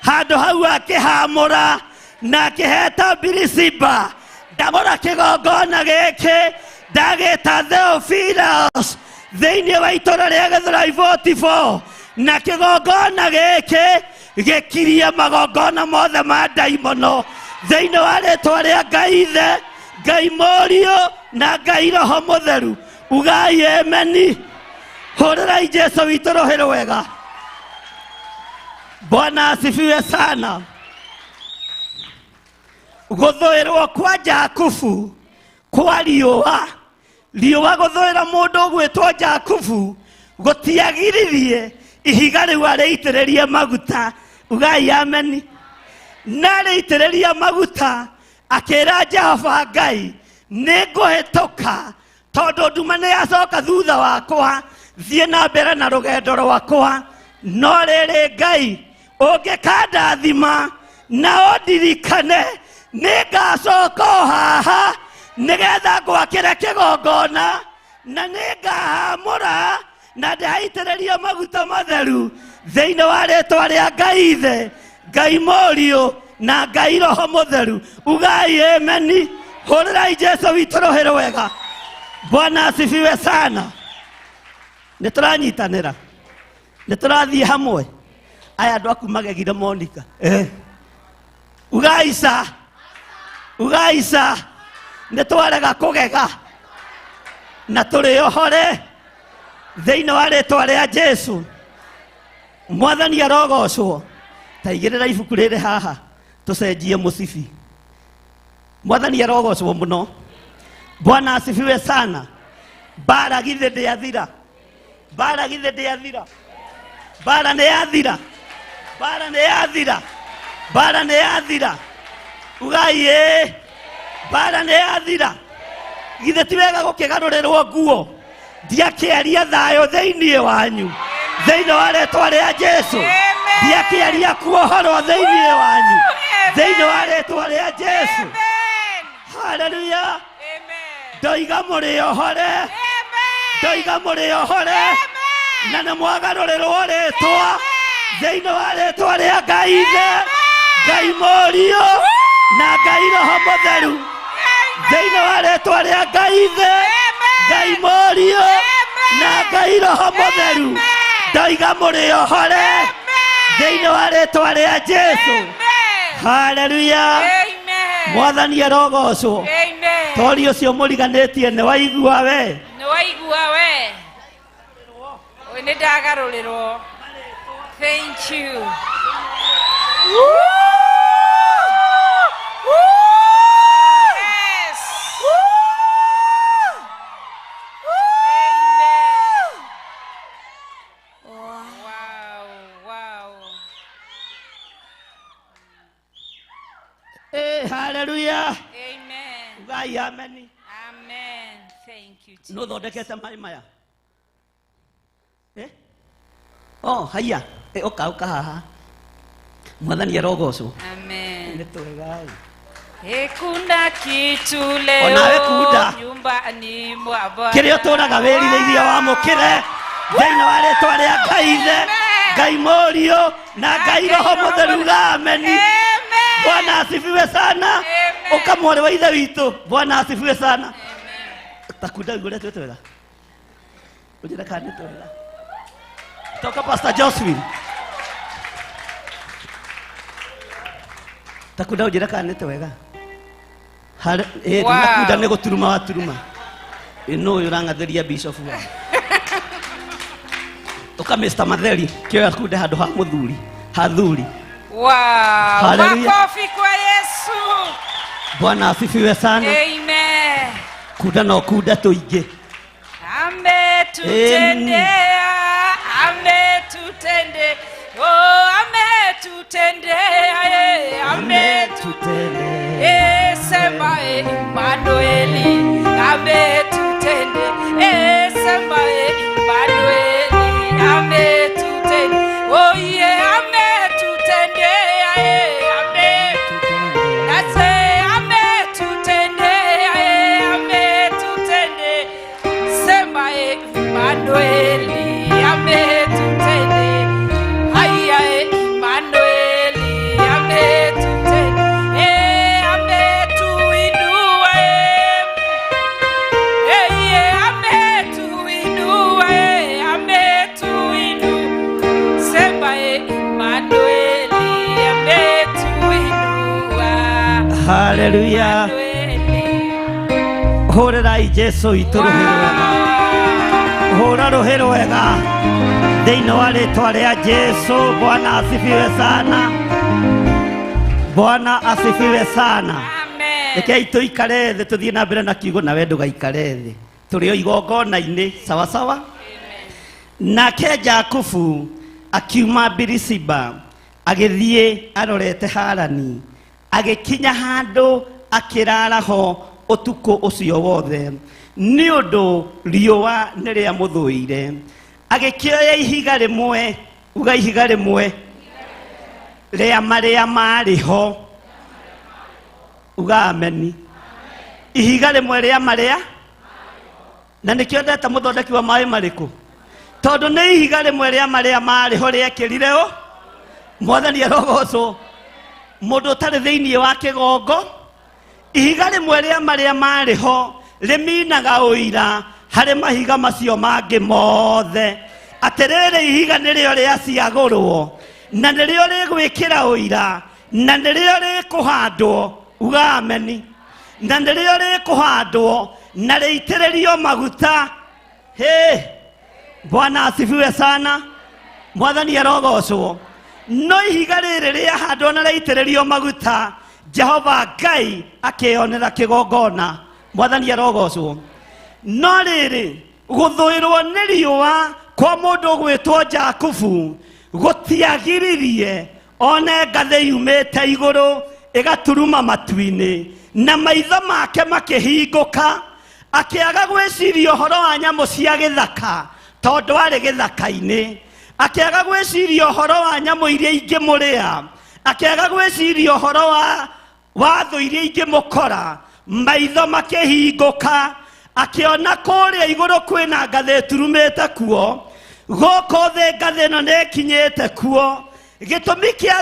Handũ hau akĩhamũra na akĩheta Birisiba, ndamũra kĩgongona gĩkĩ ndagĩta Theophilus thĩinĩ wa itũũra rĩa Githurai 44, na kĩgongona gĩkĩ gĩkirie magongona mothe ma ndaimono thĩinĩ wa rĩĩtwa rĩa Ngai Ithe, Ngai Mũriũ na Ngai Roho Mũtheru. Ugai ameni. Hũrĩrai Jesu witũ rũhĩ rwega. Bwana asifiwe sana. Gũthũĩrwo kwa Jakubu kwa riũa, riũa gũthũĩra mũndũ gwĩtwo Jakubu gũtiagiririe ihiga rĩu arĩitĩrĩrie maguta. Ugai ameni. Na arĩitĩrĩria maguta akĩra Jehova Ngai, nĩ ngũhĩtũka tondũ nduma nĩ yacoka thutha wakwa, thiĩ na mbere na rũgendo rwakwa. No rĩrĩ Ngai ũngĩkandathima na ũndirikane, nĩ ngacoka haha nĩgetha ngwakĩre kĩgongona, na nĩ ngahamũra na ndĩhaitĩrĩria maguta matheru thĩinĩ wa rĩĩtwa rĩa Ngai Ithe, Ngai Mũriũ na Ngai Roho Mũtheru. Ugai ameni. Hũrĩrai Jesu witũ rũhĩ rwega. Bwana asifiwe sana. Nĩtũranyitanĩra, nĩtũrathiĩ hamwe. Aya andũ aku magegire Monica. Ugai sa, ugai sa. Nĩtwarega kũgega na tũrĩohore thĩinĩ wa rĩĩtwa rĩa Jesu. Mwathani arogocwo. Ta igĩrĩra ibuku rĩrĩ haha tũcenjie mũcibi. Mwathani arogocwo mũno. Bwana asifiwe sana. Bara githĩ ndĩathira. Bara githĩ ndĩathira. Bara nĩ yathira. Bara nĩ yathira. Bara nĩ yathira. Ugai ĩ. Bara nĩ yathira. Githĩ ti wega gũkĩgarũrĩrwo nguo, ndiakĩaria thayũ thĩinĩ wanyu thĩinĩ wa rĩĩtwa rĩa Jesu. Ndiakĩaria kuohorwo thĩinĩ wanyu thĩinĩ wa rĩĩtwa rĩa Jesu. Haleluya. Ndoiga mũrĩohore, ndoiga mũrĩohore, na nĩ mwagarũrĩrwo rĩĩtwa thĩinĩ wa rĩĩtwa rĩa Ngai Ithe, Ngai Mũriũ na Ngai Roho Mũtheru. Thĩinĩ wa rĩĩtwa rĩa Ngai Ithe, Ngai Mũriũ na Ngai Roho Mũtheru. Ndoiga mũrĩohore thĩinĩ wa rĩĩtwa rĩa Jesu. Haleluya. Mwathani arogocwo. Tori ũcio mũriganĩtie nĩ waigua we. Nĩ waigua we. Nĩ ndagarũrĩrwo. Thank you. Yes. Wow, wow. Haleluya. Amen. Ugai ameni. Amen. Thank you, Jesus. No thondekete mai maya. Oh, haya. Oka haha. Mwathani arogocwo. Amen. Nĩ twega. Ekunda kitu leo. Onawe kunda. Nyumbani mwa Bwana. Kĩrĩa ũtũũraga wĩrirĩirie wamũkĩre thĩinĩ wa rĩĩtwa rĩa Ngai Ithe, Ngai Mũriũ na Ngai Roho Mũtheru. Ameni. Bwana asifiwe sana. Ukamwore wa Ithe witũ. Bwana asifiwe sana. Takuda gure twetwega. Ujira kane twega. Toka Pastor Josephine. Takuda ujira kane twega. Hare takuda nego turuma wa turuma. Ino yuranga theria bishop wa. Toka Mr. Matheri kio akude hado ha muthuri. Hathuri. Wow. Makofi kwa Yesu. Bwana asifiwe sana. Amen. Kuda no kuda tuige. Ametutendea, ametutendea, oh ametutendea, ametutendea, sema Emmanueli, ametutendea, sema Emmanueli, ametutendea, oh yeah, ametutendea, ametutendea, that's it, ametutendea, ametutendea, sema Emmanueli, ametutendea, haya Emmanueli, ametutendea, ametuinua, ametuinua, ametuinua, sema Emmanueli, ametuinua. Hallelujah. Horerai Jesu ituruhirwega. Hora rohero wega. Deino wale twarea Jesu. Bwana asifiwe sana. Bwana asifiwe sana. Amen. Rekei tuikare thĩ tuthie na mbere na kiugo na wendo gaikare thĩ. Tũrĩ o igongona-inĩ sawa sawa. Nake Jakubu akiuma Birisiba agĩthiĩ arorete Harani agĩkinya handũ akĩrara ho ũtukũ ũcio wothe nĩ ũndũ riũa nĩ rĩa mũthũire agĩkĩoya ihiga rĩmwe uga ihiga rĩmwe rĩa marĩa marĩ ho uga ameni ihiga rĩmwe rĩa marĩa na nĩkĩo ndeta mũthondeki wa maĩ marĩkũ tondũ nĩ ihiga rĩmwe rĩa marĩa marĩ ho rĩekĩrire ũ mwathani arogocwo mũndũ ũtarĩ thĩinĩ wa kĩgongo ihiga rĩmwe rĩa marĩa marĩ ho rĩminaga ũira harĩ mahiga macio mangĩ mothe atĩrĩrĩ ihiga nĩrĩo rĩaciagũrwo na nĩrĩo rĩgwĩkĩra ũira na nĩrĩo rĩkũhandwo uga ameni na nĩrĩo rĩkũhandwo na rĩitĩrĩrio maguta Bwana asifiwe sana mwathani arogocwo no ihiga rĩrĩ rĩahandwo na rĩitĩrĩrio maguta Jehova Ngai akĩonera kĩgongona mwathani arogocwo no rĩrĩ gũthũĩrwo nĩ riũa kwa mũndũ gwĩtwo Jakubu gũtiagiririe one ngathĩ yumĩte igũrũ ĩgaturuma matu-inĩ na maitho make makĩhingũka akĩaga gwĩciria ũhoro wa nyamũ cia gĩthaka tondũ arĩ gĩthaka-inĩ akĩaga gwĩciria ũhoro wa nyamũ iria ingĩmũrĩa akĩaga gwĩciria ũhoro wa thũ iria ingĩmũkora maitho makĩhingũka akĩona kũrĩa igũrũ kwĩna ngathĩ ĩturumĩte kuo gũkũ thĩ ngathĩ ĩno nĩĩkinyĩte kuo gĩtũmi kĩa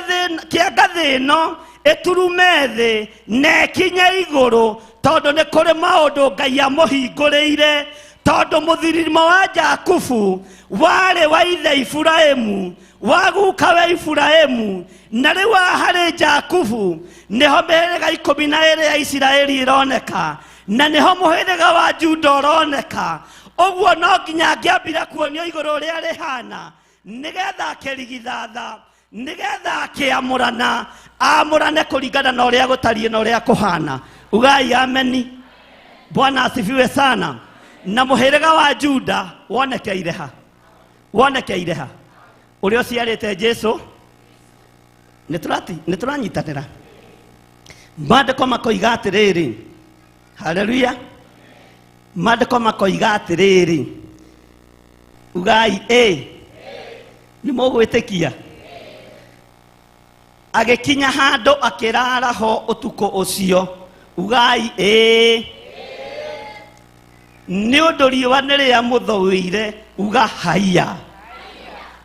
ngathĩ ĩno ĩturume thĩ na ĩkinye igũrũ tondũ nĩ kũrĩ maũndũ Ngai amũhingũrĩire tondũ mũthirimo wa Jakubu warĩ wa ithe Iburahĩmu wa guka wa Iburahĩmu na rĩu harĩ Jakubu nĩho mĩhĩrĩga 12 ya Isiraeli ĩroneka na nĩho mũhĩrĩga wa Juda ũroneka ũguo no nginya angĩambire kuonio igũrũ rĩa rĩhana nĩgetha akĩrigithatha nĩgetha akĩamũrana amũrane kũringana na ũrĩa gũtariĩ na ũrĩa kũhana ugai ameni Bwana asifiwe sana na mũhĩrĩga wa Juda wonekeire ha ũrĩa ũciarĩte Jesu nĩtũranyitanĩra maandĩko makoiga atĩrĩrĩ haleluya maandĩko makoiga atĩrĩrĩ ugai nĩ mũgwĩtĩkia agĩkinya handũ akĩrara ho ũtukũ ũcio ugai nĩ ũndũ riũa nĩ rĩa mũthũire uga haiya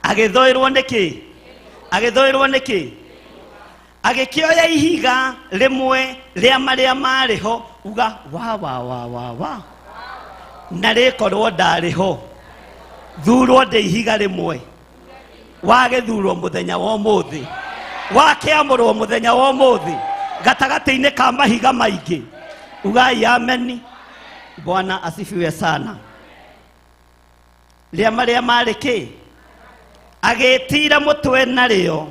agĩthũĩrwo nĩkĩ agĩkĩoya ihiga rĩmwe rĩa marĩa marĩ ho uga wa na rĩkorwo ndarĩho thurwo ndĩ ihiga rĩmwe wage thurwo mũthenya wa ũmũthĩ wakĩamũrwo mũthenya wa ũmũthĩ gatagatĩ-inĩ ka mahiga maingĩ. Ugai ameni. Bwana asifiwe sana. Rĩa marĩa marĩ kĩ agĩtira mũtwe narĩo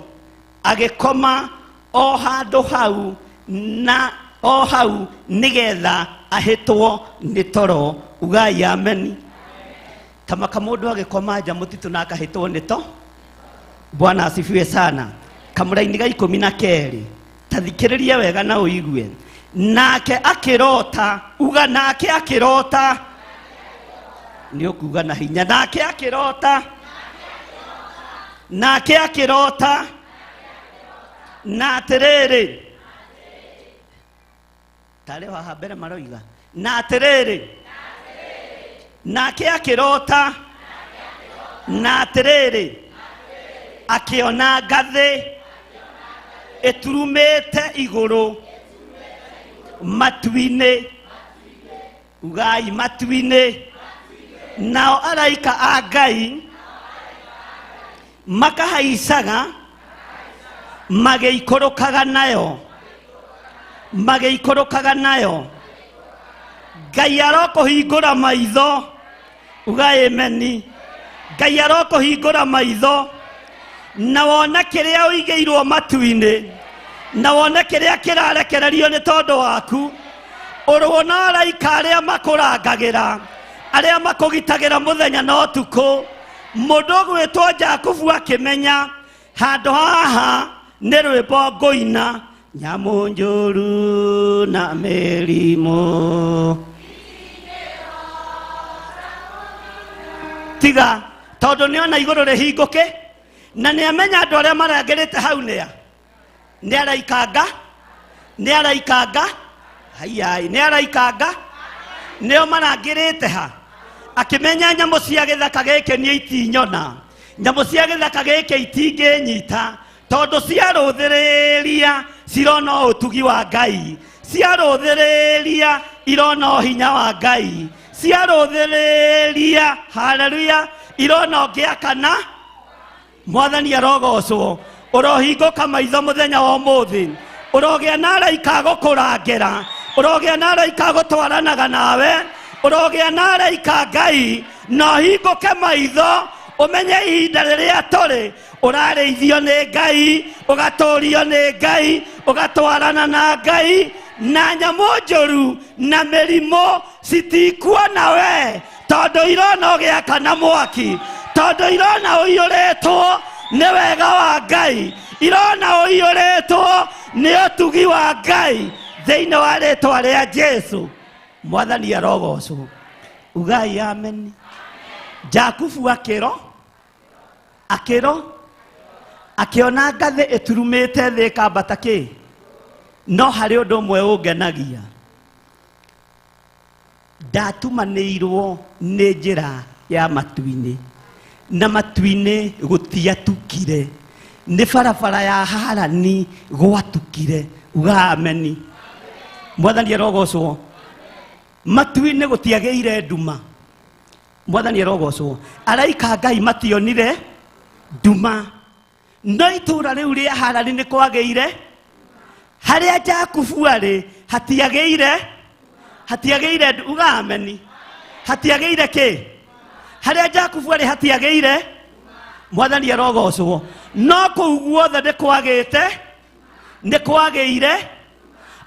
agĩkoma o handũ hau na o hau nĩgetha ahĩtwo nĩ toro. Ugai ameni. Kama mũndũ agĩkoma nja mũtitũ na akahĩtwo nĩ to. Bwana asifiwe sana. Kamũra-inĩ ga 12 tathikĩrĩria wega na ũigue. Nake akĩrota. Uga nake akĩrota. Nĩ ũkuga na hinya. Nake akĩrota. Nake akĩrota. Na atĩrĩrĩ. Tarĩ haha mbere maroiga. Na atĩrĩrĩ. Nake akĩrota. Na atĩrĩrĩ. Akĩona ngathĩ ĩturumĩte igũrũ matu-inĩ. Ugai matu-inĩ. Nao araika a Ngai makahaicaga magĩikũrũkaga nayo. Magĩikũrũkaga nayo. Ngai arokũhingũra maitho. Ugai ameni. Ngai arokũhingũra maitho na wona kĩrĩa ũigĩirwo matu-inĩ na wona kĩrĩa kĩrarekererio nĩ tondũ waku. Ũrwona araika arĩa makũrangagĩra arĩa makũgitagĩra mũthenya na ũtukũ. Mũndũ ũgwĩtwo Jakubu akĩmenya handũ haha nĩ rwĩmbo ngũina. Nyamũ njũru na mĩrimũ tiga tondũ nĩona igũrũ rĩhingũke na nĩamenya andũ arĩa marangĩrĩte hau nĩ araikanga. Nĩ araikanga. Hayai nĩ araikanga. Nĩo marangĩrĩte ha. Akĩmenya nyamũ cia gĩthaka gĩkĩ nĩ itinyona. Nyamũ cia gĩthaka gĩkĩ itingĩnyita tondũ ciarũthĩrĩria cirona ũtugi wa Ngai. Ciarũthĩrĩria irona hinya wa Ngai. Ciarũthĩrĩria haleluya irona ngĩakana. Mwathani arogocwo. Ũrohingũka maitho mũthenya wa ũmũthĩ. Ũrogĩa na araika gũkũrangĩra. Ũrogĩa na araika gũtwaranaga nawe. Ũrogĩa na araika Ngai na ũhingũke maitho. Ũmenye ihinda rĩrĩa tũrĩ. Ũrarĩithio nĩ Ngai. Ũgatũũrio nĩ Ngai. Ũgatwarana na Ngai. Na nyamũ njũru na mĩrimũ citikuona we tondũ irona ũgĩakana mwaki. Tondũ irona ũiyũrĩtwo nĩ wega wa Ngai. Irona ũiyũrĩtwo nĩ ũtugi wa Ngai thĩinĩ wa rĩĩtwa rĩa Jesu. Mwathani arogocwo. Ugai ameni. Jakubu akĩona ngathĩ ĩturumĩte thĩ ĩkambata kĩ. No harĩ ũndũ ũmwe ũngenagia. Ndatumanĩirwo nĩ njĩra ya matu-inĩ. Na matu-inĩ gũtiatukire. Nĩ barabara ya Harani gwatukire. Uga ameni. Mwathani arogocwo. Matu-inĩ gũtiagĩire nduma. Mwathani arogocwo. Araika Ngai mationire nduma. No itũũra rĩu rĩa Harani nĩ kwagĩire. Harĩa Jakubu arĩ hatiagĩire. Uga ameni. Hatiagĩire kĩ? Harĩa Jakubu arĩ hatiagĩire. Mwathani arogocwo. No kũu guothe nĩ kwagĩire.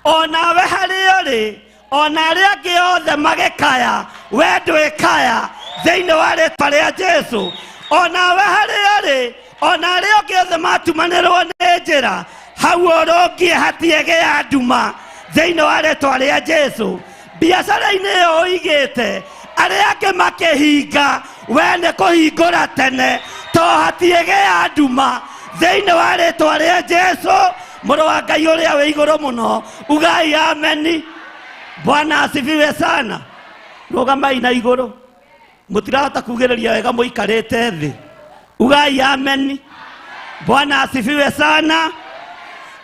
Onawe harĩa ũrĩ ona arĩa angĩ othe magĩkaya we ndwĩkaya thĩinĩ wa rĩĩtwa rĩa Jesu. Onawe harĩa ũrĩ ona arĩa angĩ othe matumanĩrwo nĩ njĩra hau ũrũngiĩ hatiagĩa nduma thĩinĩ wa rĩĩtwa rĩa Jesu. Biacara-inĩ ĩyo ũigĩte arĩa angĩ makĩhinga we nĩ kũhingũra tene to hatiagĩa nduma thĩinĩ wa rĩĩtwa rĩa Jesu. Mũrũ wa Ngai ũrĩa wĩ igũrũ mũno. Ugai ameni. Bwana asifiwe sana. Rũgamai na igũrũ. Mũtirahota kugĩrĩria wega mũikarĩte thĩ. Ugai ameni. Bwana asifiwe sana.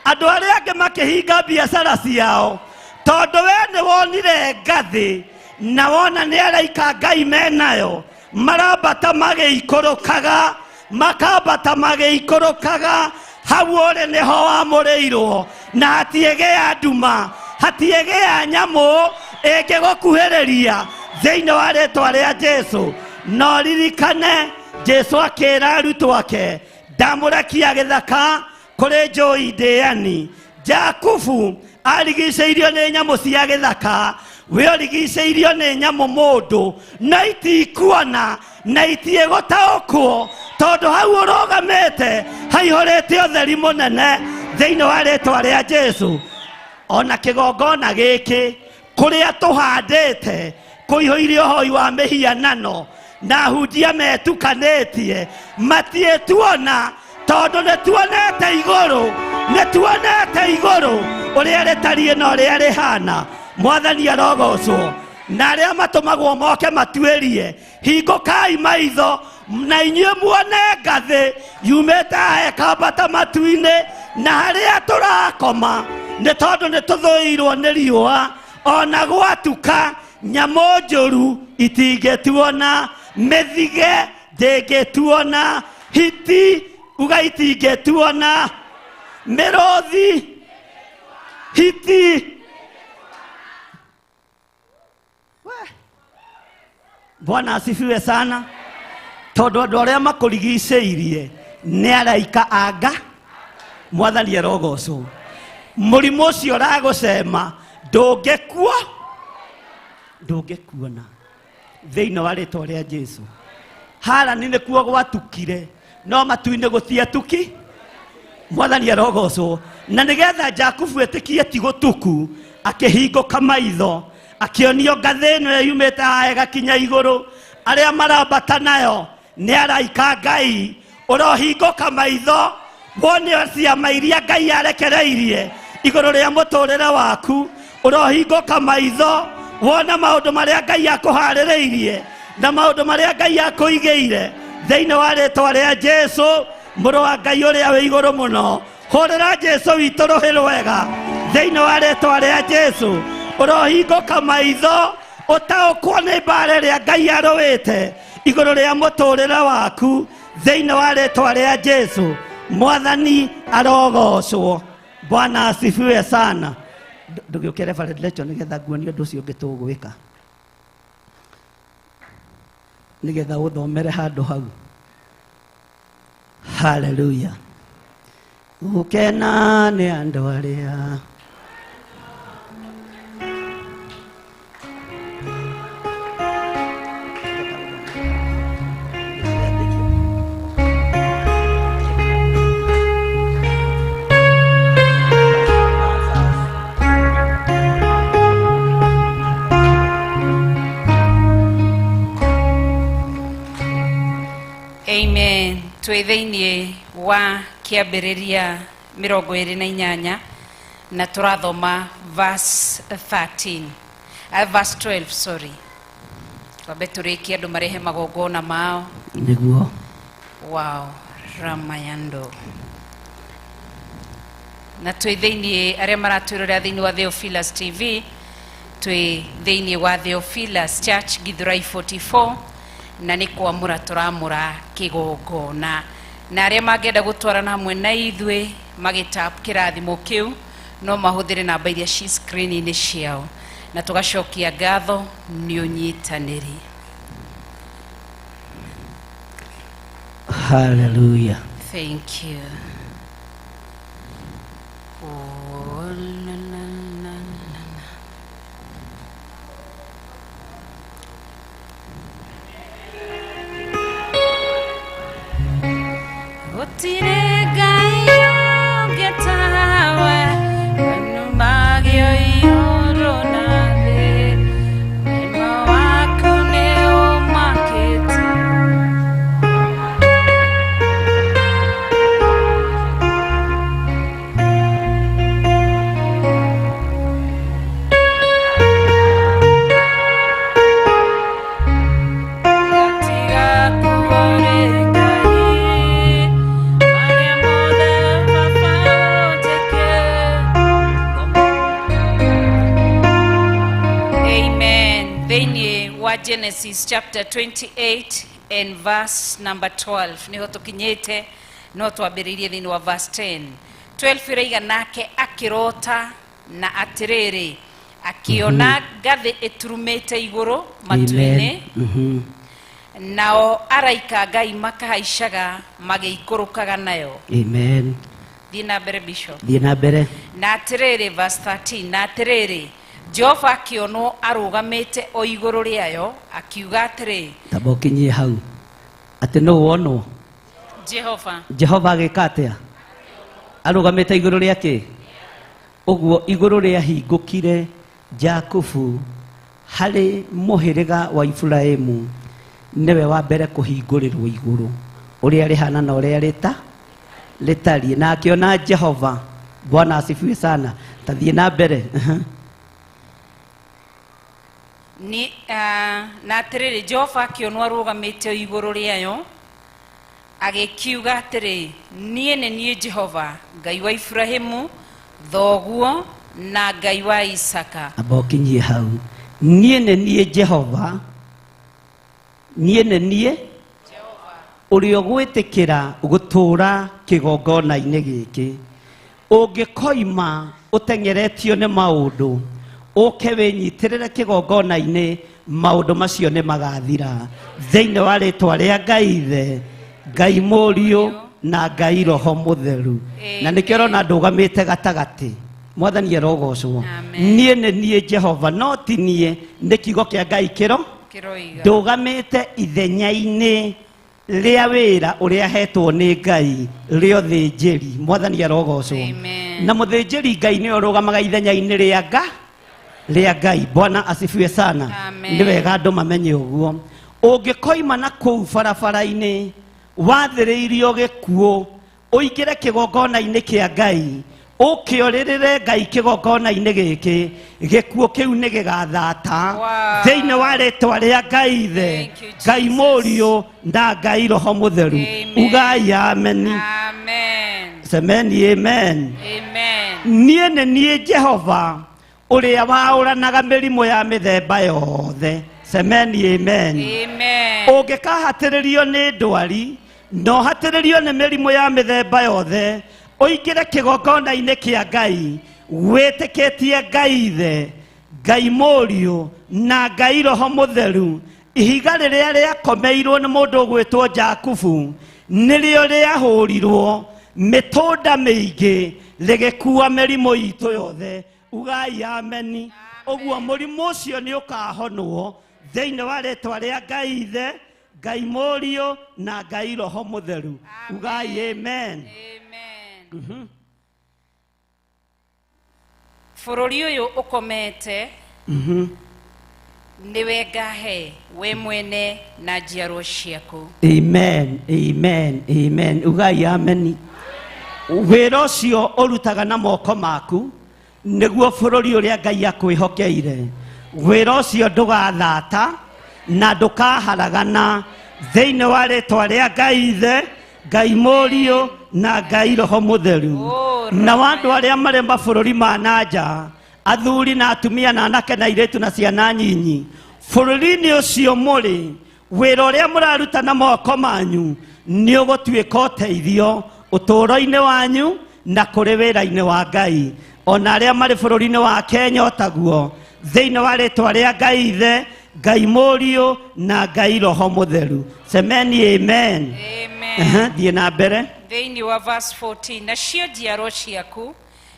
Andũ arĩa angĩ makĩhinga biacara ciao tondũ we nĩ wonire ngathĩ na wona nĩ araika Ngai menayo marambata magĩikũrũkaga makambata magĩikũrũkaga hau ũrĩ nĩho wamũrĩirwo na hatiĩgĩa nduma hatiĩgĩa nyamũ ĩngĩgũkuhĩrĩria thĩinĩ wa rĩĩtwa rĩa Jesũ. No ririkane Jesũ akĩra arutwo ake ndamũrekia gĩthaka kũrĩ njũi ndĩani. Jakubu arigicĩirio nĩ nyamũ cia gĩthaka, we ũrigicĩirio nĩ nyamũ mũndũ, na itikuona na itiĩgũtaũkwo tondũ hau ũrũgamĩte haihũrĩte ũtheri mũnene thĩinĩ wa rĩĩtwa rĩa Jesũ. Ona kĩgongona gĩkĩ kũrĩa tũhandĩte kũihũire ũhoi wa mĩhianano na hunjia metukanĩtie matiĩtuona tondũ nĩtuonete igũrũ ũrĩa rĩtariĩ na ũrĩa rĩhana. Mwathani arogocwo. Na arĩa matũmagwo moke matuĩrie hingũkai maitho na inyuĩ muone ngathĩ yumĩte haha ĩkambata matu-inĩ na harĩa tũrakoma nĩ tondũ nĩtũthũirwo nĩ riũa ona gwatuka nyamũ njũru itingĩtuona, mĩthige ndĩngĩtuona, hiti uga itingĩtuona, mĩrũthi hiti. Bwana asifiwe sana. Tondũ andũ arĩa makũrigicĩirie nĩ araika a Ngai. Mwathani arogocwo. Mũrimũ ũcio ũragũcema ndũngĩkuona thĩinĩ wa rĩĩtwa rĩa Jesũ. Harani nĩkuo gwatukire no matu-inĩ gũtiatuki. Mwathani arogocwo. Na nĩgetha Jakubu etĩkie ti gũtuku akĩhingũka maitho akĩonio ngathĩ ĩno yumĩte haha ĩgakinya igũrũ, arĩa marambata nayo nĩ araika Ngai. Ũrohingũka maitho wone ciama iria Ngai arekereirie igũrũ rĩa mũtũrĩre waku. Ũrohingũka maitho wona maũndũ marĩa Ngai akũharĩrĩirie na maũndũ marĩa Ngai akũigĩire thĩinĩ wa rĩĩtwa rĩa Jesũ, mũrũ wa Ngai ũrĩa wĩ igũrũ mũno. Hũrĩra Jesũ witũ rũhĩ rwega thĩinĩ wa rĩĩtwa rĩa Jesũ. Ũrohingũka maitho ũtaũkwo nĩ mbara ĩrĩa Ngai arũĩte igũrũ rĩa mũtũrĩre waku thĩinĩ wa rĩĩtwa rĩa Jesũ. Mwathani arogocwo. Bwana asifiwe sana. Ndũgĩũke reverend lecture nĩgetha nguonio ũndũ ũcio ũngĩ tũgwĩka, nĩgetha ũthomere handũ hau. Haleluya. Gũkena nĩ andũ arĩa Amen. Twĩ thĩinĩ wa kĩambĩrĩria 28 na tũrathoma verse 12 sorry. Twambe tũrĩkie andũ marehe magongona mao nĩguo. Wow, ramayando. Na twĩ thĩinĩ arĩa maratwĩrorera thĩinĩ wa Theophilus TV, twĩ thĩinĩ wa Theophilus Church Githurai 44 na nĩ kwamũra tũramũra kĩgongona. Na arĩa mangĩenda gũtwarana hamwe na ithuĩ magĩtap kĩrathimo kĩu no mahũthĩre namba iria ci screen-inĩ ciao, na tũgacokia ngatho nĩ ũnyitanĩri. Hallelujah. Thank you. Oh, la, la, la, la. Otire gayo getawa numagyo yoro nave ema wakone o maketi Tiga kuore gai Mariamo Genesis chapter 28 and verse number 12 niho tukinyite no twambiririe thini wa verse 10. 12 iraiga nake akirota na atiriri akiona gathi iturumite iguru matu-ini nao araika Ngai makahaishaga magiikurukaga nayo. Amen. Thina bere Bishop. Thina bere. Na atiriri verse 13 na atiriri Jehova akionwo arugamite o iguru riayo akiuga atiri tabokinyie hau ati no wonwo Jehova agikatia arugamite iguru riake uguo iguru ria hingukire Jakubu hari muhiriga wa Efraimu niwe wa mbere kuhingurirwo iguru uria rihana na uria ritari na akiona Jehova. Bwana asifiwe sana. Tathie na mbere. Ni na atiriri Jehova akionwo arugamite iguru riayo agikiuga atiri nie ne nie Jehova Ngai wa Ibrahimu thoguo na Ngai wa Isaka. Abokinyie hau nie ne nie Jehova nie ne nie Jehova urio gwitikira gutura kigongona-ini giki ungikoima utengeretio ni maundu uke winyitirire kigongona-ini maundu macio ni magathira thiini wa ritwa ria Ngai Ithe Ngai Murio na Ngai Roho Mutheru. Na nikio rona ndugamite gatagati mwathani arogocwo nie ne nie Jehova no ti nie ni kiugo kia Ngai kiroiga ndugamite ithenya-ini ria wira uria hetwo ni Ngai rio thinjiri. Mwathani arogocwo na muthinjiri Ngai ni urugamaga ithenya-ini ria Ngai. Bwana asifiwe sana. Ni wega andu mamenye uguo ungikoima na kuu barabara-ini wathiriirio gikuo uingire kigongona-ini kia Ngai ukioririre Ngai kigongona-ini giki gikuo kiu ni gigathata thiini wa ritwa ria Ngai Ithe Ngai Murio na Ngai Roho Mutheru. Ugai amen. Semeni amen. Nie ne nie Jehova uria wauranaga mirimo ya mithemba yothe. Semeni amen. Ungikahatiririo ni ndwari no hatiririo ni mirimo ya mithemba yothe uingire kigongona-ini kia Ngai witikitie Ngai Ithe Ngai Murio na Ngai Roho Mutheru. Ihiga riria riakomeirwo ni mundu gwitwo Jakubu nirio riahurirwo mitunda miingi rigikua mirimo itu yothe. Ugai ameni. Uguo murimu ucio ni ukahonwo thiini wa ritwa ria Ngai Ithe Ngai Murio na Ngai Roho Mutheru. Ugai amen. Bururi uyu ukomete niwe ngahe we mwene na njiarwa ciaku. Amen. Ugai ameni. Wira ucio urutaga na moko maku niguo bururi uria Ngai akwihokeire. Wira ucio ndugathata na ndukaharagana thiini wa ritwa ria Ngai Ithe Ngai Murio na Ngai Roho Mutheru. Na wandu aria mari mabururi ma nanja athuri na atumia na anake na iretu na ciana nyinyi bururi-ini ucio muri wira uria muraruta na moko manyu ni ugutuika uteithio uturo-ini wanyu na kuri wira-ini wa Ngai. Ona aria mari bururi-ini wa Kenya otaguo thiini wa ritwa ria Ngai Ithe Ngai Murio na Ngai Roho Mutheru. Semeni amen. Thie na mbere thiini wa verse 14 nacio njiarwa ciaku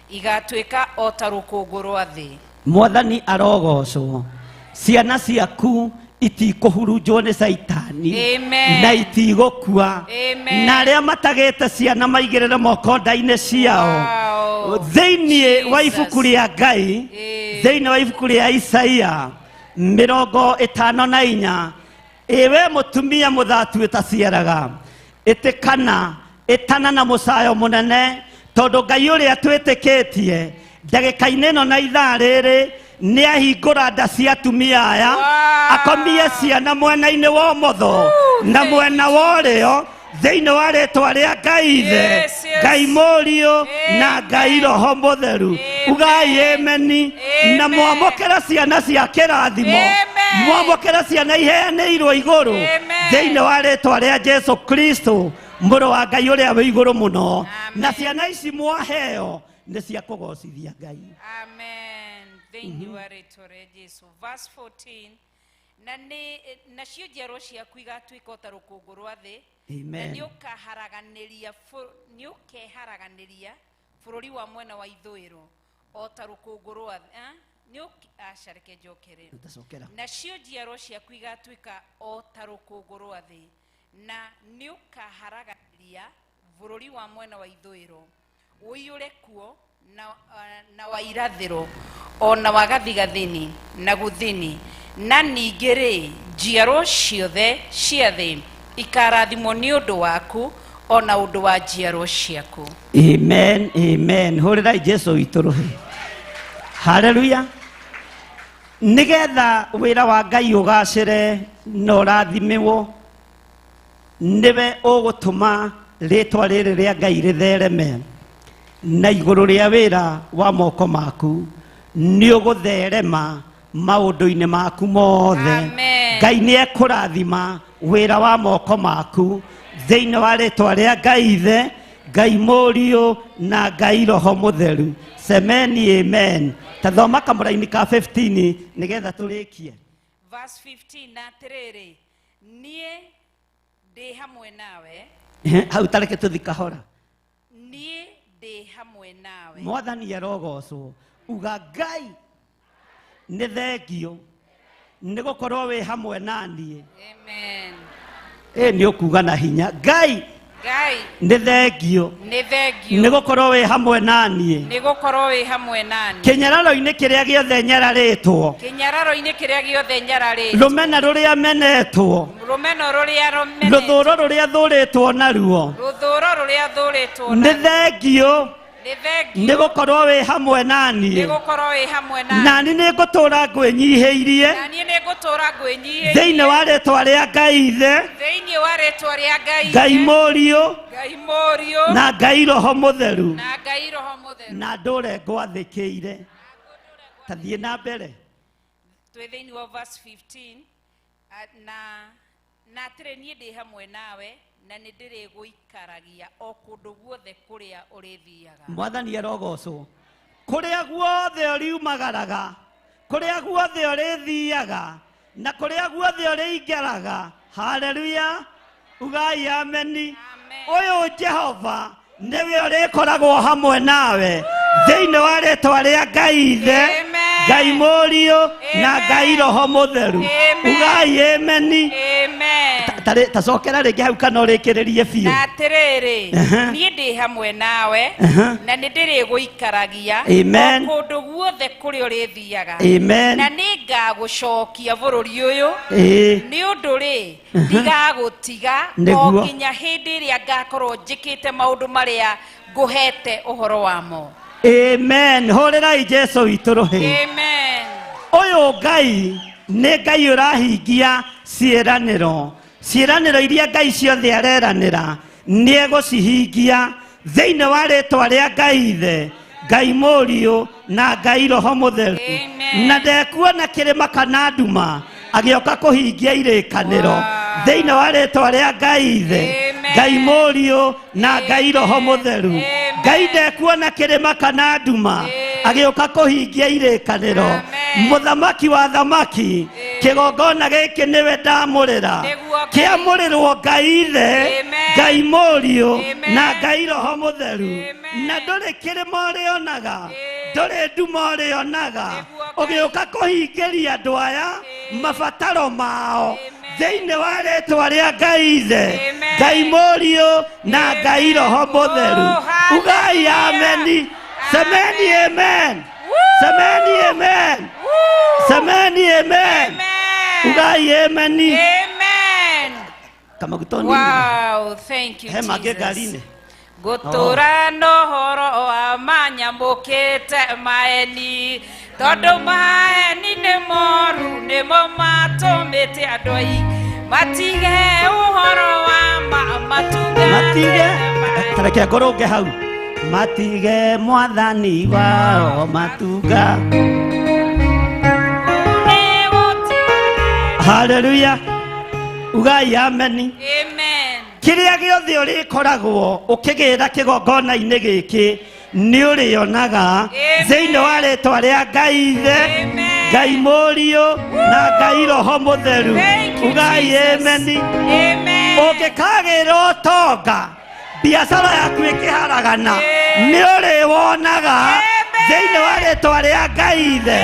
igatuika o ta rukungu rwa thi. Mwathani arogocwo ciana ciaku itikuhurunjwo ni Saitani na itigukua na aria matagite ciana maigirire moko nda-ini ciao thiini wa ibuku ria Ngai thiini wa ibuku ria Isaia 54 ewe mutumia muthatu itaciaraga itikana itana na musayo munene tondu Ngai uria twitikitie ndagika-ini ino na ithaa riri ni ahingura nda cia atumia aya akomie ciana mwena-ini wa umotho na mwena wa urio thiini wa ritwa ria Ngai Ithe Ngai Murio na Ngai Roho Mutheru. Ugai ameni na mwamukira ciana cia kirathimo mwamũkĩra ciana iheanĩirwo igũrũ thĩinĩ wa rĩĩtwa rĩa Jesu Kristo mũrũ wa Ngai ũrĩa wĩ igũrũ mũno, na ciana ici mwaheo nĩ cia kũgocithia Ngai. Amen. Thĩinĩ wa rĩĩtwa rĩa Jesu. Verse 14, nacio njiaro ciaku igatuĩka o ta rũkũngũ rwa thĩ, na nĩũkeharaganĩria bũrũri wa mwena wa ithũĩro o ta rũkũngũ rwa reke njokere. Nacio njiaro ciaku igatuĩka o ta rũkũngũ rwa thĩ, na nĩũkaharaganĩria bũrũri wa mwena wa ithũĩro, ũiyũre kuo na wa irathĩro o na wa gathigathini na gũthini, na ningĩ-rĩ njiaro ciothe cia thĩ ikarathimwo nĩ ũndũ waku o na ũndũ wa njiaro ciaku. Amen, amen. Hũrĩrai Jesu witũ rũhĩ. Hallelujah. Nĩgetha wĩra wa Ngai ũgacĩre na ũrathimĩrwo, nĩwe ũgũtũma rĩĩtwa rĩrĩ rĩa Ngai rĩthereme, na igũrũ rĩa wĩra wa moko maku nĩ ũgũtherema maũndũ-inĩ maku mothe. Ngai nĩ ekũrathima wĩra wa moko maku thĩinĩ wa rĩĩtwa rĩa Ngai Ithe, Ngai Mũriũ na Ngai Roho Mũtheru. Semeni amen. Tathoma kamũra-inĩ ka 15 nĩgetha tũrĩkie. Verse 15, na atĩrĩrĩ, niĩ ndĩ hamwe nawe. Hau tareke tũthi kahora. Niĩ ndĩ hamwe nawe. Mwathani arogocwo. Uga Ngai nĩ thengio nĩ gũkorwo wĩ hamwe naniĩ. Amen. Nĩ ũkuga na hinya. Ngai nĩ thengio nĩ gũkorwo wĩ hamwe naniĩ. Kĩnyararo-inĩ kĩrĩa gĩothe nyararĩtwo, rũmena rũrĩa menetwo, rũthũũro rũrĩa thũrĩtwo naruo, nĩ thengio nĩ gũkorwo wĩ hamwe naniĩ. Nani nĩ ngũtũũra ngwĩnyihĩirie thĩinĩ wa rĩĩtwa rĩa Ngai Ithe, Ngai Mũriũ na Ngai Roho Mũtheru, na ndũre ngwathĩkĩire. Tathiĩ na mbere. Twĩ thĩinĩ wa verse 15, na atĩrĩ niĩ ndĩ hamwe nawe na nĩ ndĩrĩgũikaragia o kũndũ guothe kũrĩa ũrĩthiaga. Mwathani arogocwo. Kũrĩa guothe ũriumagaraga, kũrĩa guothe ũrĩthiaga, na kũrĩa guothe ũrĩingĩraga. Haleluya. Ugai ameni. Ũyũ Jehova nĩwe ũrĩkoragwo hamwe nawe thĩinĩ wa rĩĩtwa rĩa Ngai Ithe, Ngai Mũriũ na Ngai Roho Mũtheru. Ugai ameni. Tacokera rĩngĩ hau kana ũrĩkĩrĩrie biũ. Na atĩrĩrĩ, niĩ ndĩ hamwe nawe na nĩ ndĩrĩgũikaragia o kũndũ guothe kũrĩa ũrĩthiaga, na nĩ ngagũcokia bũrũri ũyũ nĩ ũndũ-rĩ ndigagũtiga o nginya hĩndĩ ĩrĩa ngakorwo njĩkĩte maũndũ marĩa ngũhete ũhoro wamo. Amen. Hũrĩrai Jesu witũ rũhĩ. Amen. Ũyũ Ngai nĩ Ngai ũrahingia ciĩranĩro. Ciĩranĩro iria Ngai ciothe areranĩra nĩ egũcihingia thĩinĩ wa rĩĩtwa rĩa Ngai Ithe, Ngai Mũriũ na Ngai Roho Mũtheru. Na ndekuona kĩrĩma kana nduma agĩoka kũhingia irĩkanĩro thĩinĩ wa rĩĩtwa rĩa Ngai Ithe, Ngai Mũriũ na Ngai Roho Mũtheru. Ngai ndekuona kĩrĩma kana nduma agĩoka kũhingia irĩkanĩro. Mũthamaki wa thamaki, kĩgongona gĩkĩ nĩwe ndamũrĩra, kĩamũrĩrwo Ngai Ithe, Ngai Mũriũ na Ngai Roho Mũtheru. Na ndũrĩ kĩrĩma ũrĩonaga, ndũrĩ nduma ũrĩonaga ũgĩũka kũhingĩria andũ aya mabataro mao thĩinĩ wa rĩĩtwa rĩa Ngai Ithe, Ngai Mũriũ na Ngai Roho Mũtheru. Ugai ameni. Semeni amen. Semeni amen. Semeni amen. Ugai ameni. Amen. Wow, thank you Jesus. Gũtũũra n'ũhoro wa manyamũkĩte maeni, tondũ maeni nĩ moru nĩmo matũmĩte andũ matige ũhoro wa matugate. Tareke ngũrũnge hau. Matige Mwathani wao matuga. Hallelujah. Ugai amen. Amen. Kiria giothe uri koragwo ukigira kigongona-ini giki ni urionaga thiini wa ritwa ria Ngai Ithe, Ngai Mũriũ na Ngai Roho Mũtheru. Ugai amen. Ungikagira utonga biashara yaku ikiharagana ni uriwonaga thiini wa ritwa ria Ngai Ithe,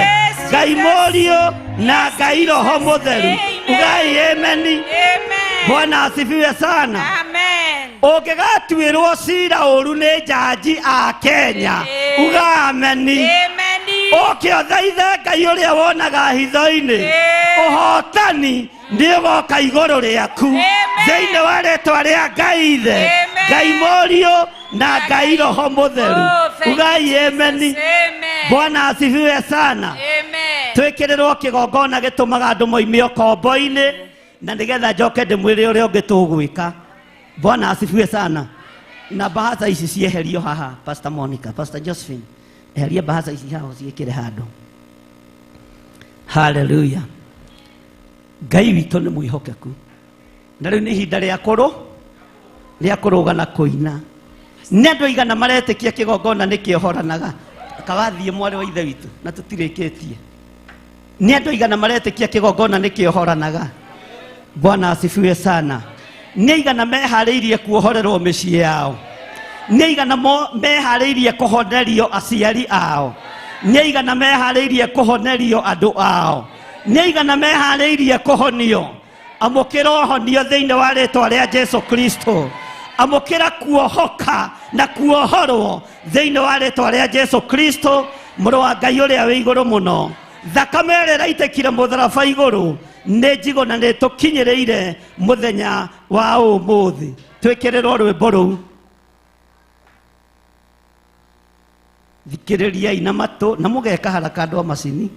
Ngai Mũriũ na Ngai Roho Mũtheru. Ugai amen. Bwana asifiwe sana. Amen. Ungigatuirwo cira uru ni jaji a Kenya. Uga amen. Ukithaitha Ngai uria wonaga hitho-ini, uhotani ni ugoka iguru riaku thiini wa ritwa ria Ngai Ithe, Ngai Mũriũ na Ngai Roho Mũtheru. Ugai amen. Bwana asifiwe sana. Twikirirwo kigongona gitumaga andu moimio kombo-ini na nigetha njoke ndimwire uria ungi tugwika. Bwana asifiwe sana. Na bahasa ici cieherio haha, Pastor Monica, Pastor Josephine, eheria bahasa ici haha ciikire handu. Hallelujah. Ngai witũ nĩ mwĩhokeku. Na rĩu nĩ ihinda rĩa kũrũga na kũina. Nĩ andũ aigana maretĩkia kĩgongona nĩkĩohoranaga. Kawathiĩ mwarĩ wa ithe witũ na tũtirĩkĩtie. Nĩ andũ aigana maretĩkia kĩgongona nĩkĩohoranaga. Bwana asifiwe sana. Nĩ aigana meharĩirie kuohorerwo mĩciĩ yao. Nĩ aigana meharĩirie kũhonerio aciari ao. Nĩ aigana meharĩirie kũhonerio andũ ao. Nĩ aigana meharĩirie kũhonio. Amũkĩra ũhonio thĩinĩ wa rĩtwa rĩa Jesu Kristo. Amũkĩra kuohoka na kuohorwo thĩinĩ wa rĩtwa rĩa Jesu Kristo, mũrũ wa Ngai ũrĩa wĩ igũrũ mũno. Thakame ĩrĩa ĩraitĩkire mũtharaba igũrũ nĩ njigo na nĩ tũkinyĩrĩire mũthenya wa ũmũthĩ. Twĩkĩrĩrwo rwĩmbo rũu. Thikĩrĩriai na matũ na mũgeka haraka andũ a macini.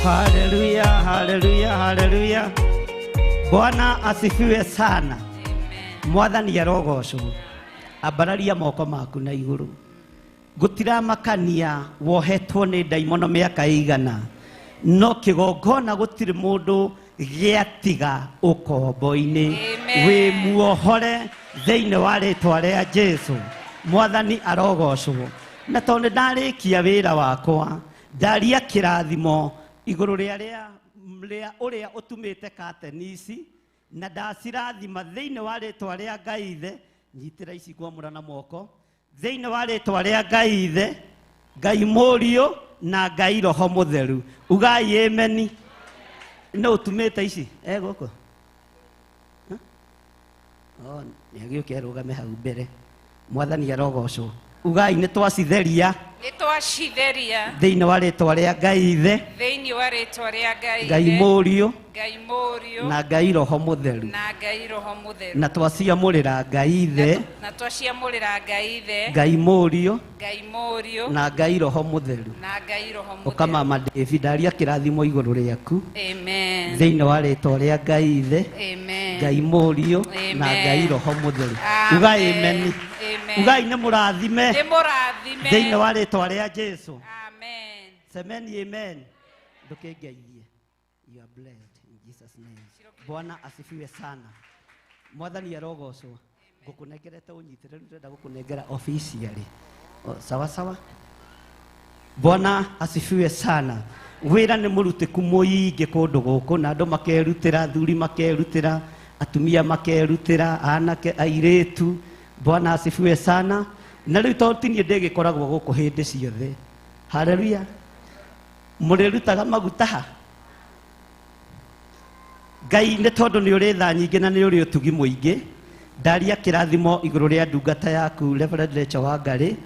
Haleluya, haleluya, haleluya. Bwana asifiwe sana. Mwathani arogocwo. Ambararia moko maku na iguru. Gutira makania wohetwo ni daimono miaka igana. No kigongona gutiri mundu giatiga ukombo-ini. Wi muohore thiini wa ritwa ria Jesu. Mwathani arogocwo. Na tondu ndarikia wira wakwa, ndaria kirathimo iguru ria uria utumite katenisi na ndacirathima thiini wa ritwa ria Ngai Ithe. Nyitira ici ngwamura na moko. Thiini wa ritwa ria Ngai Ithe, Ngai Mũriũ na Ngai Roho Mũtheru. Ugai ameni. No utumite ici guku ni agiuke arugame hau mbere. Mwathani arogocwo. Ugai ni twacitheria thiini wa ritwa ria Ngai Ithe, Ngai Mũriũ na Ngai Roho Mũtheru. Na twaciamũrĩra Ngai Ithe, Ngai Mũriũ na Ngai Roho Mũtheru. Ukamama David ndaria kirathimo iguru riaku thiini wa ritwa ria Ngai Ithe, Ngai Mũriũ na Ngai Roho Mũtheru. Ugai ameni. Ugai ni murathime thiini wa ritwa ria Jesu. Semeni amen. Ndukingeithie. You are blessed in Jesus name. Bwana asifiwe sana. Mwathani arogocwo. Ngukunengerete unyitirĩru ndĩrenda gukunengera officially. Sawa sawa. Bwana asifiwe sana. Wĩra nĩ mũrutĩku mũingĩ kũndũ gũkũ na andũ makerutĩra, athuri makerutĩra, atumia makerutĩra, anake, airĩtu. Bwana asifiwe sana. Na rĩu tondũ ti niĩ ndĩgĩkoragwo gũkũ hĩndĩ ciothe. Haleluya. Mũrĩrutaga maguta ha? Ngai nĩ tondũ nĩ ũrĩ tha nyingĩ na nĩ ũrĩ ũtugi mũingĩ. Ndaria kĩrathimo igũrũ rĩa ndungata yaku Reverend Rachael wa Ngarĩ.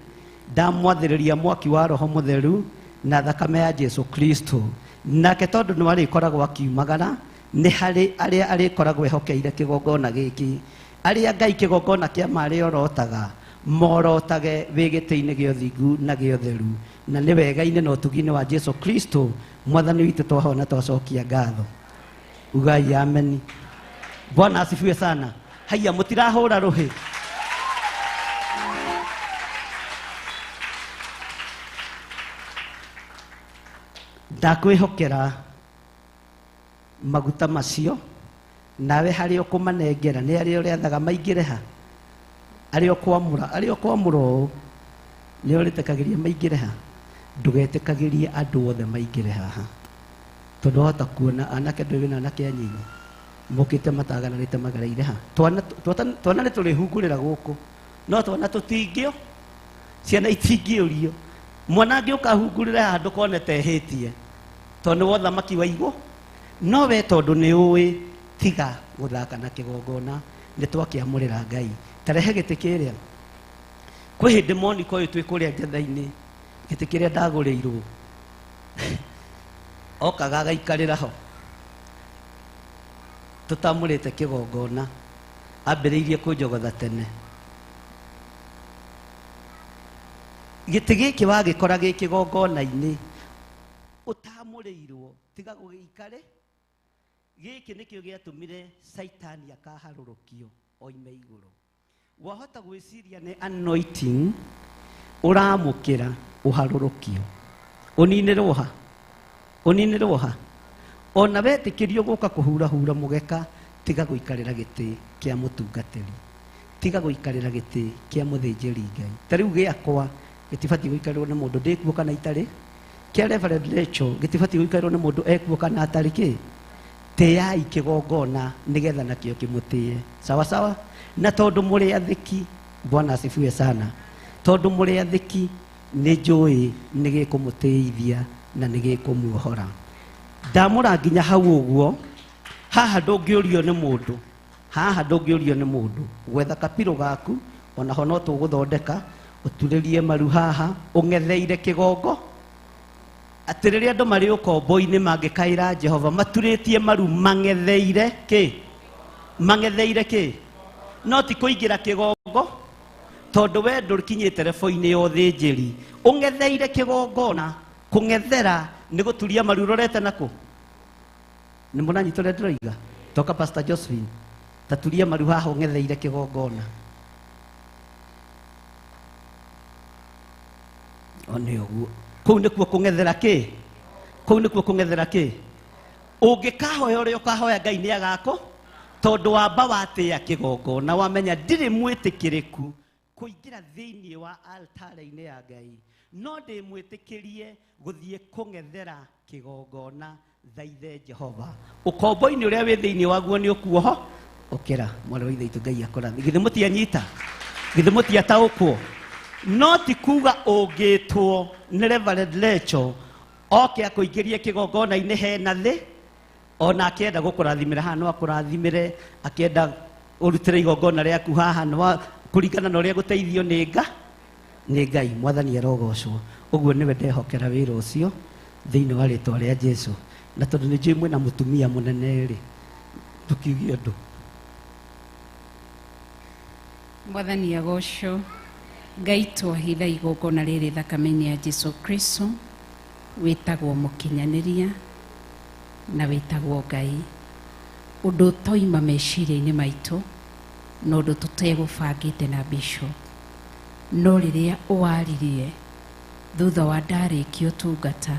Ndamwathĩrĩria mwaki wa Roho Mũtheru na thakame ya Jesu Kristo. Nake tondũ nĩ arĩkoragwo akiumagara, nĩ harĩ arĩa arĩkoragwo ehokeire kĩgongona gĩkĩ. Arĩa Ngai kĩgongona kĩa marĩ orotaga, morotage wĩgĩtĩ-inĩ gĩa ũthingu na gĩa ũtheru. Na nĩ wega-inĩ na ũtugi-inĩ wa Jesu Kristo. Mwathani witũ twahona twacokia ngatho. Ugai ameni. Bwana asifiwe sana. Haya mutirahura ruhi. Ndakwĩhokera maguta macio nawe harĩ ũkũmanengera nĩ arĩ ũrĩathaga maingĩre ha. Arĩ ũkwamũra nĩ ũrĩtĩkagĩria maingĩre ha. Ndũgetĩkagĩrie andũ othe maingĩre haha. Tondũ hota kuona anake ndũĩ na anake anyinyi mokĩte matagananĩte magereire ha. Twana nĩ tũrĩhungũrĩra gũkũ no twana tũtingĩo, ciana itingĩũrio. Mwana angĩũka hungũrĩra handũ konete ehĩtie tondũ nĩ wothamaki wa igũ. No we tondũ nĩ ũĩ tiga gũthaka na kĩgongona, nĩ twakĩamũrĩra Ngai. Tarehe gĩtĩ kĩrĩa kwĩ hĩndĩ Monica ũyũ twĩ kũrĩa Njetha-inĩ, gĩtĩ kĩrĩa ndagũrĩirwo okaga agaikarĩra ho. Tutamũrĩte kĩgongona ambĩrĩirie kũnjogotha tene. Gĩtĩ gĩkĩ wagĩkora gĩ kĩgongona-inĩ ũtamũrĩirwo tiga gũgĩikare. Gĩkĩ nĩkĩo gĩatũmire Saitani akaharũrũkio oime igũrũ. Wahota gwĩciria nĩ anointing ũramũkĩra ũharũrũkio. Ũninĩrwo ha. Ũninĩrwo ha. Ona wetĩkĩrio gũka kũhurahura mũgeka tiga gũikarĩra gĩtĩ kĩa mũtungatĩri. Tiga gũikarĩra gĩtĩ kĩa mũthĩnjĩri Ngai. Ta rĩu gĩakwa gĩtibatiĩ gũikarĩrwo nĩ mũndũ ndĩkuo kana itarĩ. Kĩa Reverend Rachael gĩtibatiĩ gũikarĩrwo nĩ mũndũ ekuo kana atarĩ kĩ. Tĩai kĩgongona nĩgetha nakĩo kĩmũtĩe. Sawa sawa. Na tondũ mũrĩ athĩki, Bwana asifiwe sana. Tondũ mũrĩ athĩki nĩ njũĩ nĩ gĩkũmũtĩithia na nĩ gĩkũmuohora. Ndamũra nginya hau ũguo, haha ndũngĩũrio nĩ mũndũ. Haha ndũngĩũrio nĩ mũndũ. Gwetha kapiro gaku onaho no tũgũthondeka, ũturĩrie maru haha, ũng'etheire kĩgongo. Atĩ rĩrĩa andũ marĩ ũkombo-inĩ mangĩkaĩra Jehova maturĩtie maru mang'etheire kĩ? Mang'etheire kĩ? No ti kũingĩra kĩgongo tondũ we ndũkinyĩte rebo-inĩ ya ũthĩnjĩri. Ũng'etheire kĩgongona, kũng'ethera Nego tulia maru rorete nako. Ni munanyi tore ndiroiga. Toka Pastor Josephine. Tatulia maru haha ngetheire kigongona. One uguo. Kou nikuo kungethera ki? Kou nikuo kungethera ki? Ungikahoya uria ukahoya Ngai ni agako tondu wamba watia kigongona wamenya ndiri mwitikiriku kuingira thiini wa altare-ini ya Ngai no ndi mwitikirie guthie kungethera kigongona thaithe Jehova ukombo-ini uria wi thiini waguo ni ukuoho ukira mwana wa ithe Ngai akorathi githe mutianyita githe mutiataukwo no ti kuga ungitwo ni Reverend Rachael oke akuingirie kigongona-ini hena thi ona akienda gukurathimira haha no akurathimire akienda urutire igongona riaku haha no kuringana na uria guteithio ni Ngai mwathani arogocwo uguo niwe ndehokera wira ucio thiini wa ritwa ria Jesu na tondu ni njui mwina mutumia munene ri tukiugia ndu mwathani agocwo Ngai twahitha igongona riri thakame-ini ya Jesu Kristo witagwo mukinyaniria na witagwo Ngai undu toima meciria-ini maitu no undu tutegubangite na Bishop no riria uwaririe thutha wa ndariki utungata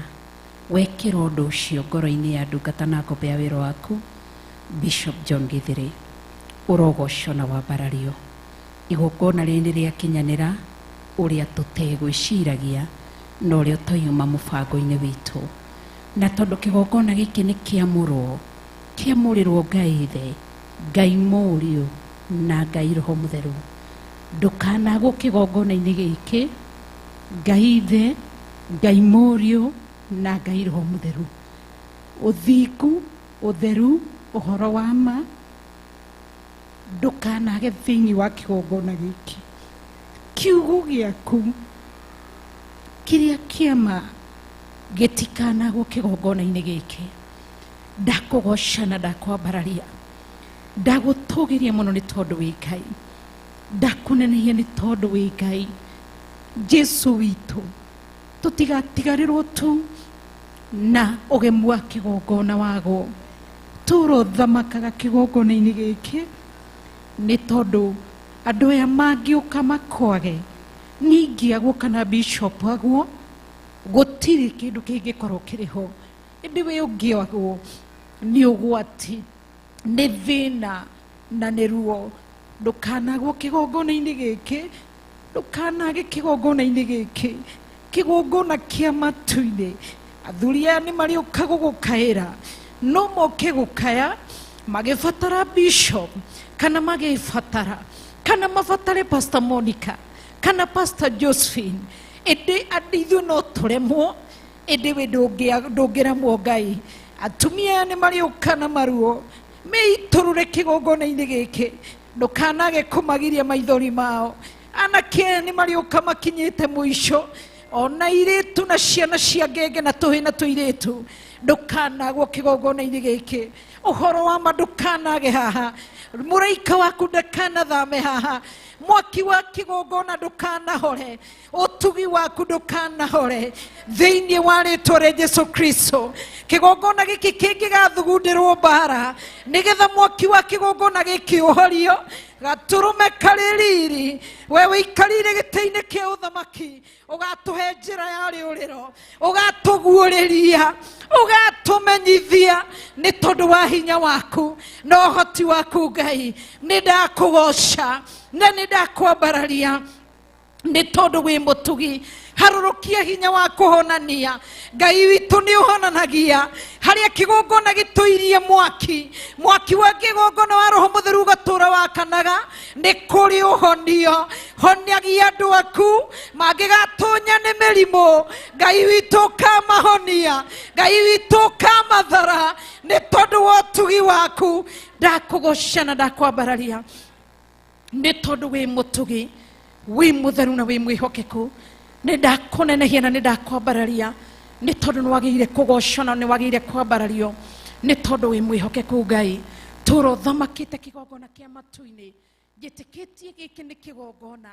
wekira undu ucio ngoro-ini ya ndungata na ngombe ya wira waku Bishop John Githiri urogocwo na wambarario igongona riri riakinyanira uria tutegwiciragia no uria toima mubango-ini witu na tondu kigongona giki ni kiamurirwo Ngai Ithe Ngai Mũriũ na Ngai Roho Mũtheru ndukanagwo kigongona-ini giki Ngai Ithe Ngai Mũriũ na Ngai Roho Mũtheru uthingu utheru uhoro wa ma ndukanage thiini wa kigongona giki kiugo giaku kiria kiama gitikanagwo kigongona-ini giki ndakugoca na ndakwambararia ndagutugiria muno ni tondu wi Ngai ndakunenehia ni tondu wi Ngai Jesu witu tutigatigarirwo tu na ugemu wa kigongona wago turothamakaga kigongona-ini giki ni tondu andu aya mangiuka makwage ningiagwo kana Bishop agwo gutiri kindu kingikorwo kiriho indi we ungiagwo ni ugwati ni thina na ni ruo ndukanagwo kigongona-ini giki ndukanage kigongona-ini giki kigongona kia matu-ini athuri aya ni mariuka gugukaira no moke gukaya magibatara Bishop kana magibatara kana mabatare Pastor Monica kana Pastor Josephine indi andithu no turemwo indi we ndungiramwo Ngai atumia ni mariuka na maruo meiturure kigongona-ini giki ndukanage kumagiria maithori mao anake ni mariuka makinyite muico ona iritu na ciana cia ngenge na tuhina tuiritu ndukanagwo kigongona-ini giki uhoro wa ma ndukanage haha muraika waku ndakanathame haha mwaki wa kigongona ndukanahore utugi waku ndukanahore thiini wa ritwa ria Jesu Kristo kigongona giki kingigathugundirwo mbara nigetha mwaki wa kigongona giki uhorio gaturume kaririri we wikarire giti-ini kia uthamaki ugatuhe njira ya riuriro ugatuguuriria ugatumenyithia ni tondu wa hinya waku na uhoti waku Ngai ni ndakugoca na ni ndakwambararia ni tondu wi mutugi harurukia hinya wa kuhonania Ngai witu ni uhonanagia haria kigongona gituirie mwaki wa kigongona wa Roho Mũtheru gatura wakanaga ni kuri uhonio honiagia andu aku magigatonya ni mirimo Ngai witu kamahonia Ngai witu kamathara ni tondu wa utugi waku ndakugoca na ndakwambararia ni tondu wi mutugi wi mutheru na wi mwihokeku ni ndakunenehia na ni ndakwambararia ni tondu niwagirire kugocwo na niwagirire kwambarario ni tondu wi mwihokeku Ngai turothamakite kigongona kia matu-ini gitikitie giki ni kigongona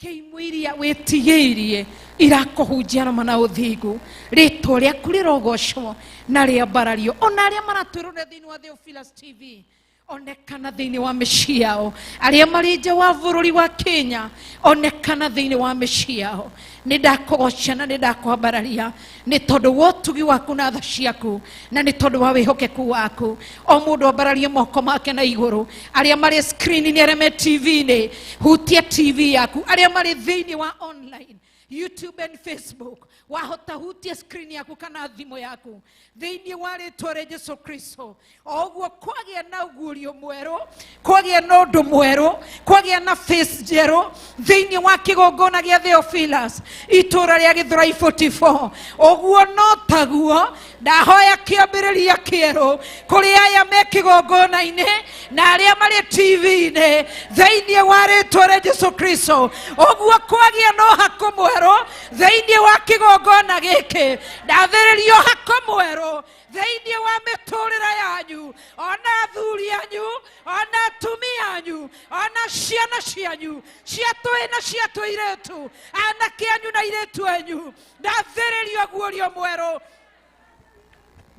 Keimuiria wetigirie irakuhunjia mana uthingu ritwa riaku rirogocwo na riambarario ona aria maratwirora thiini wa Theophilus TV onekana thiini wa mĩciĩ yao aria marĩ nja wa bũrũri wa Kenya onekana thiini wa mĩciĩ yao nĩ ndakũgoca na nĩ ndakwambararia nĩ tondũ wa ũtugi waku na tha ciaku na nĩ tondũ wa wĩhokeku waku o mũndũ ambararie moko make na igũrũ aria marĩ screen-inĩ aria me TV-inĩ hutia TV yaku aria marĩ thiini wa online YouTube and Facebook wahota hutia screen yaku kana thimo yaku thiini wa ritwa rĩa Jesu Kristo oguo kwagia na ugurio mweru kwagia na undu mweru kwagia na face njeru thiini wa kigongona gĩa Theophilus itura rĩa Githurai 44 oguo no taguo ndahoya kĩambĩrĩria kĩerũ kũrĩ aya me kigongona-inĩ na aria marĩ TV-inĩ thiini wa ritwa rĩa Jesu Kristo oguo kwagia no hako mweru thiini wa kigongona gĩkĩ ndathĩrĩrio hako mweru thiini wa mĩtũrĩre yanyu ona athuri anyu ona atumia anyu ona ciana cianyu cia tũĩ na cia tũirĩtu anake anyu na airĩtu anyu ndathĩrĩrio guorio mweru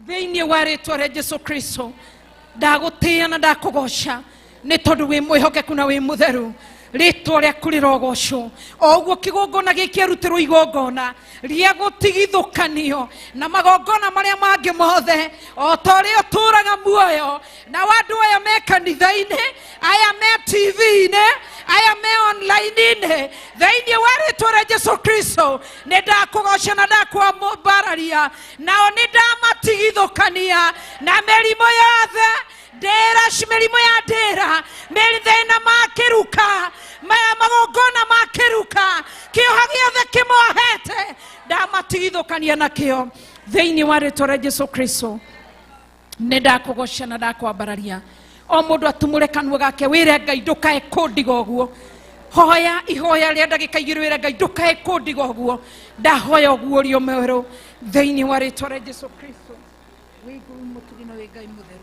thiini wa ritwa rĩa Jesu Kristo ndagũtĩĩa na ndakũgoca nĩ tondũ wĩ mwĩhokeku na wĩ mũtheru ritwa rĩaku rĩrogocwo oguo kĩgongona gĩkĩ arutĩrwo igongona rĩa gũtigithũkanio na magongona marĩa mangĩ mothe o ta ũrĩa ũtũraga muoyo na andũ aya me kanitha-inĩ aya me TV-inĩ aya me online-inĩ thĩinĩ wa ritwa rĩa Jesu Kristo nĩ ndakũgoca na ndakwambararia nao nĩ ndamatigithũkania na mĩrimũ yothe ndĩra mĩrimũ ya ndĩra thĩna makĩruka magongona makĩruka kĩoha gĩothe kĩmohete ndamatigithũkania nakĩo thĩinĩ wa ritwa rĩa Jesu Kristo nĩ ndakũgoca na ndakwambararia o mũndũ atumũre kanua gake wĩre Ngai ndũkae kũndiga ũguo hoya ihoya rĩa ndagĩka igĩrĩ wĩre Ngai ndũkae kũndiga ũguo ndahoya ũguo rio mwerũ thĩinĩ wa ritwa rĩa Jesu Kristo wĩ igũrũ mũtugi na wĩ Ngai mũtheru.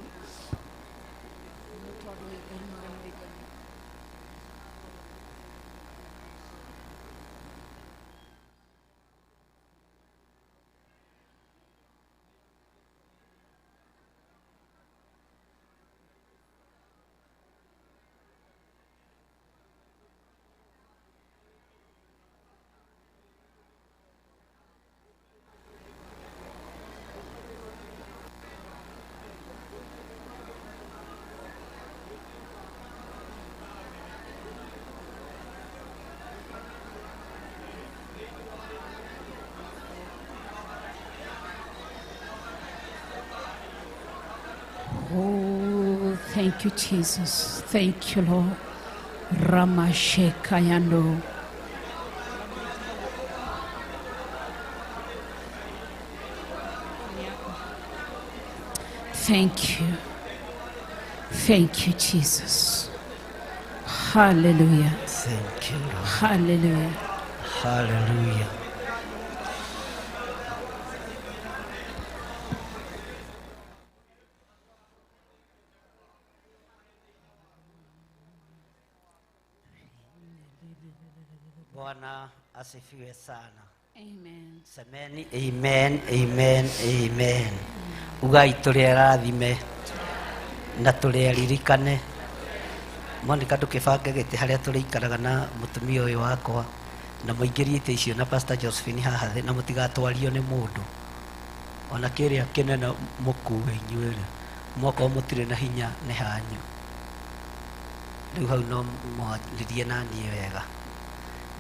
Oh, thank you, Jesus. Thank you, Lord. Ramashekayando. Thank you. Thank you, Jesus. Hallelujah. Thank you, Lord. Hallelujah. Hallelujah. Bwana asifiwe sana. Amen. Semeni amen, amen, amen. Ugai tũrĩa rathime na tũrĩa ririkane. Monika ndũkĩbange gĩtĩ harĩa tũrĩikaraga na mũtumia ũyũ wakwa na mũingĩrie itĩ icio na Pastor Josephine haha thĩ na mũtigatwario nĩ mũndũ. Ona kĩrĩa kĩnene mũkuwe inyuĩ mwako mũtirĩ na hinya nĩ hanyu. Rĩu hau no mwaririe na niĩ wega.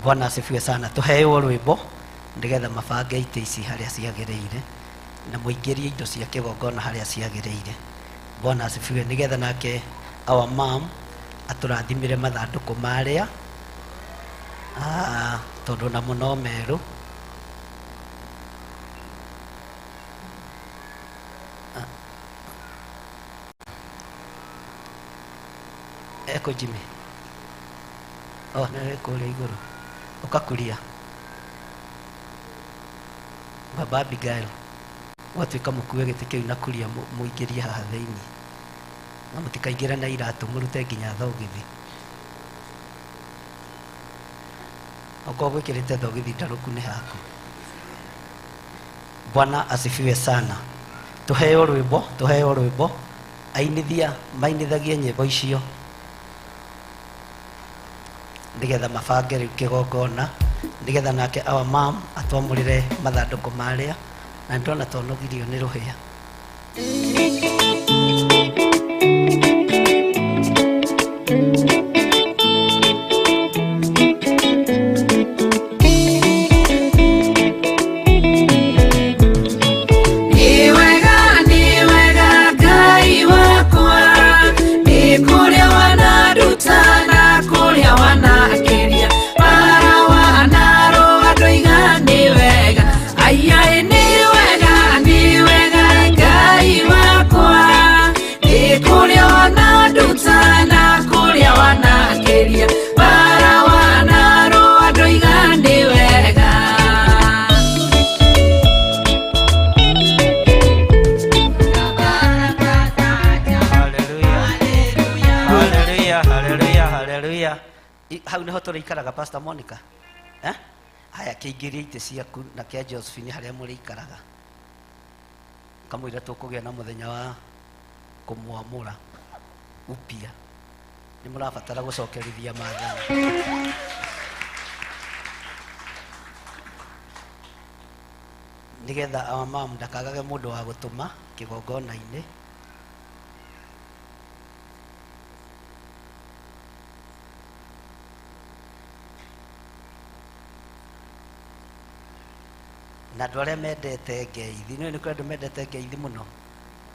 Bwana asifiwe sana. Tuheo rwĩmbo nĩgetha mabange itĩ ici harĩa ciagĩrĩire na mũingĩrie indo cia kĩgongona harĩa ciagĩrĩire. Bwana asifiwe. Nĩgetha nake our mom atũrathimire mathandũkũ marĩa tondũ na mũno merũ. Eko Jimmy. Oh, nĩ kũrĩa igũrũ. Ũka Kuria. Baba Abigail. Watuĩka mũkuue gĩtĩ kĩu na Kuria mũingĩrie haha thĩinĩ. Na mũtikaingĩra na iratũ mũrute nginya thogithi. Oko gwikirite thogithi ndaruku ni haku. Bwana asifiwe sana. Tuheo rwimbo ainithia mainithagie nyimbo icio nigetha mabange riu kigongona nigetha nake our mom atwamurire mathanduku maria na ndona tonogirio ni ruhia. Hau niho tũrĩikaraga Pastor Monica haya kĩingĩria itĩ ciaku na kĩa Josephine harĩa mũrĩikaraga kamũira tũkũgĩa na mũthenya wa kũmwamũra upia nĩ mũrabatara gũcokerithia maathani nigetha our mom ndakagage mũndũ wa gũtũma kĩgongona-inĩ. Na andå arä a mendete ngeithi nä kå andå mendete ngeithi må no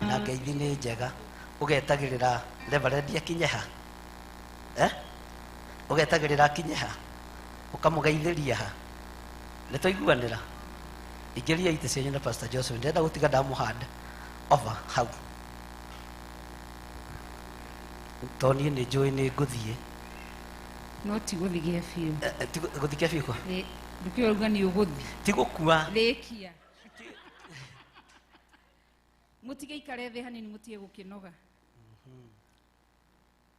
na ngeithi nä njega å getagä rä ra reverendi akinye ha å getagä rä ra akinye ha å kamå geithä ria ha nä twaiguanä ra ingä ria itä cianyu na Pastor Joseph ndenda gå tiga ndamå handa over hau to niä nä njå ä nä ngå thiä no ti gå thigia biå gå thikia biå Ndukiuga ni uguthi ti gukua rikia mutige ikare thi hanini mutige gukinoga.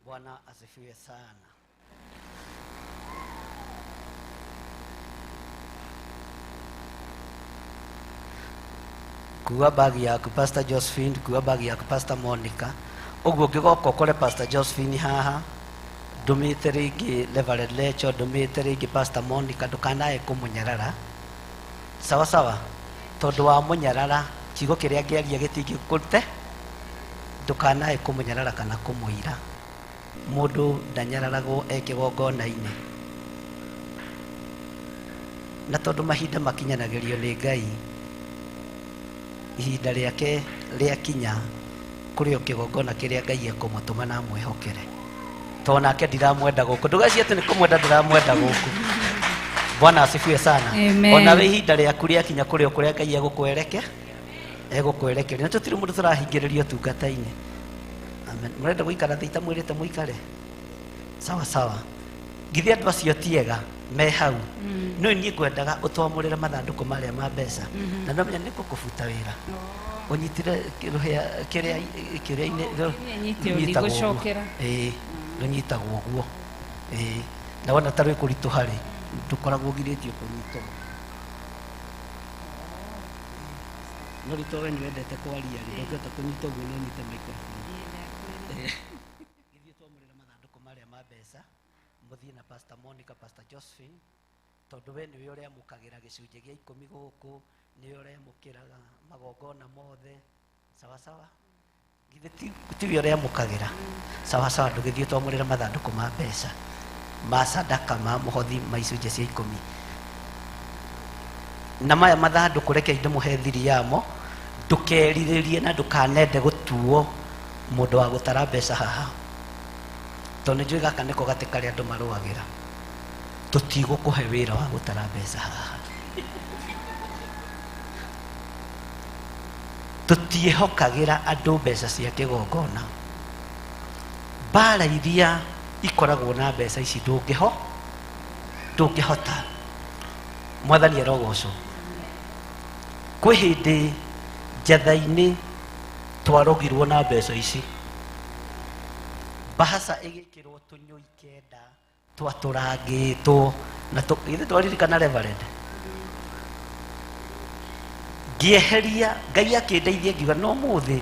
Bwana asifiwe sana. Kuwa bagi yaku Pastor Josephine, kuwa bagi yaku Pastor Monica. Uguo ngigoko kore Pastor Josephine haha ndumite ringi Reverend Lecho, ndumite ringi Pastor Monica, ndukanae kumunyarara sawa sawa tondu wa munyarara kiugo kiria ngiaria gitingikute ndukanae kumunyarara kana kumuira. Mundu ndanyararagwo ekigongona-ini na tondu mahinda makinyanagirio ni Ngai ihinda riake riakinya kuri o kigongona kiria Ngai ekumutuma na mwihokere tona ke ndiramwenda guku ndugaci ati ni kumwenda ndiramwenda guku. Bwana asifiwe sana. Ona we ihinda riaku riakinya kuri o kuria Ngai egukwerekeria na tutiri mundu turahingiririo tungata-ini. Amen. Murenda guikara thita mwirite muikare sawa sawa githi andu acio tiega me hau no ni ngwendaga utwamurira mathanduku maria ma mbeca na nomenya ni kukubuta wira unyitire kiria ini nyitio gucokera runyitagwo guo na wona tarwe kuritu hari tukoragwo giritio kunyitwo no ritowe ni wendete kwaria ri ndoketa kunyitwo guo no nyite microphone githi twamurira mathanduku maria ma mbeca muthie na Pastor Monica, Pastor Josephine tondu we niwe uria mukagira gicunje gia 10 guku niwe uria mukiraga magongona mothe sawa sawa githi tiwe uria mukagira sawa sawa ndugithie twamurira mathanduku ma mbeca ma sadaka ma muhothi ma icunje cia 10 na maya mathanduku reke inde muhethiri yamo ndukeriririe na ndukanende gutuo mundu wa gutara mbeca haha tondu njui gaka niko gati karia andu maruagira tutigukuhe wira wa gutara mbeca haha tutiehokagira andu mbeca cia kigongona mbara iria ikoragwo na mbeca ici ndungihota mwathani arogocwo kwi hindi njatha-ini twarogirwo na mbeca ici bahasa igikirwo tunyui kenda twaturangitwo na ithe twaririkana Reverend ngieheria Ngai akindeithia ngiuga no muthi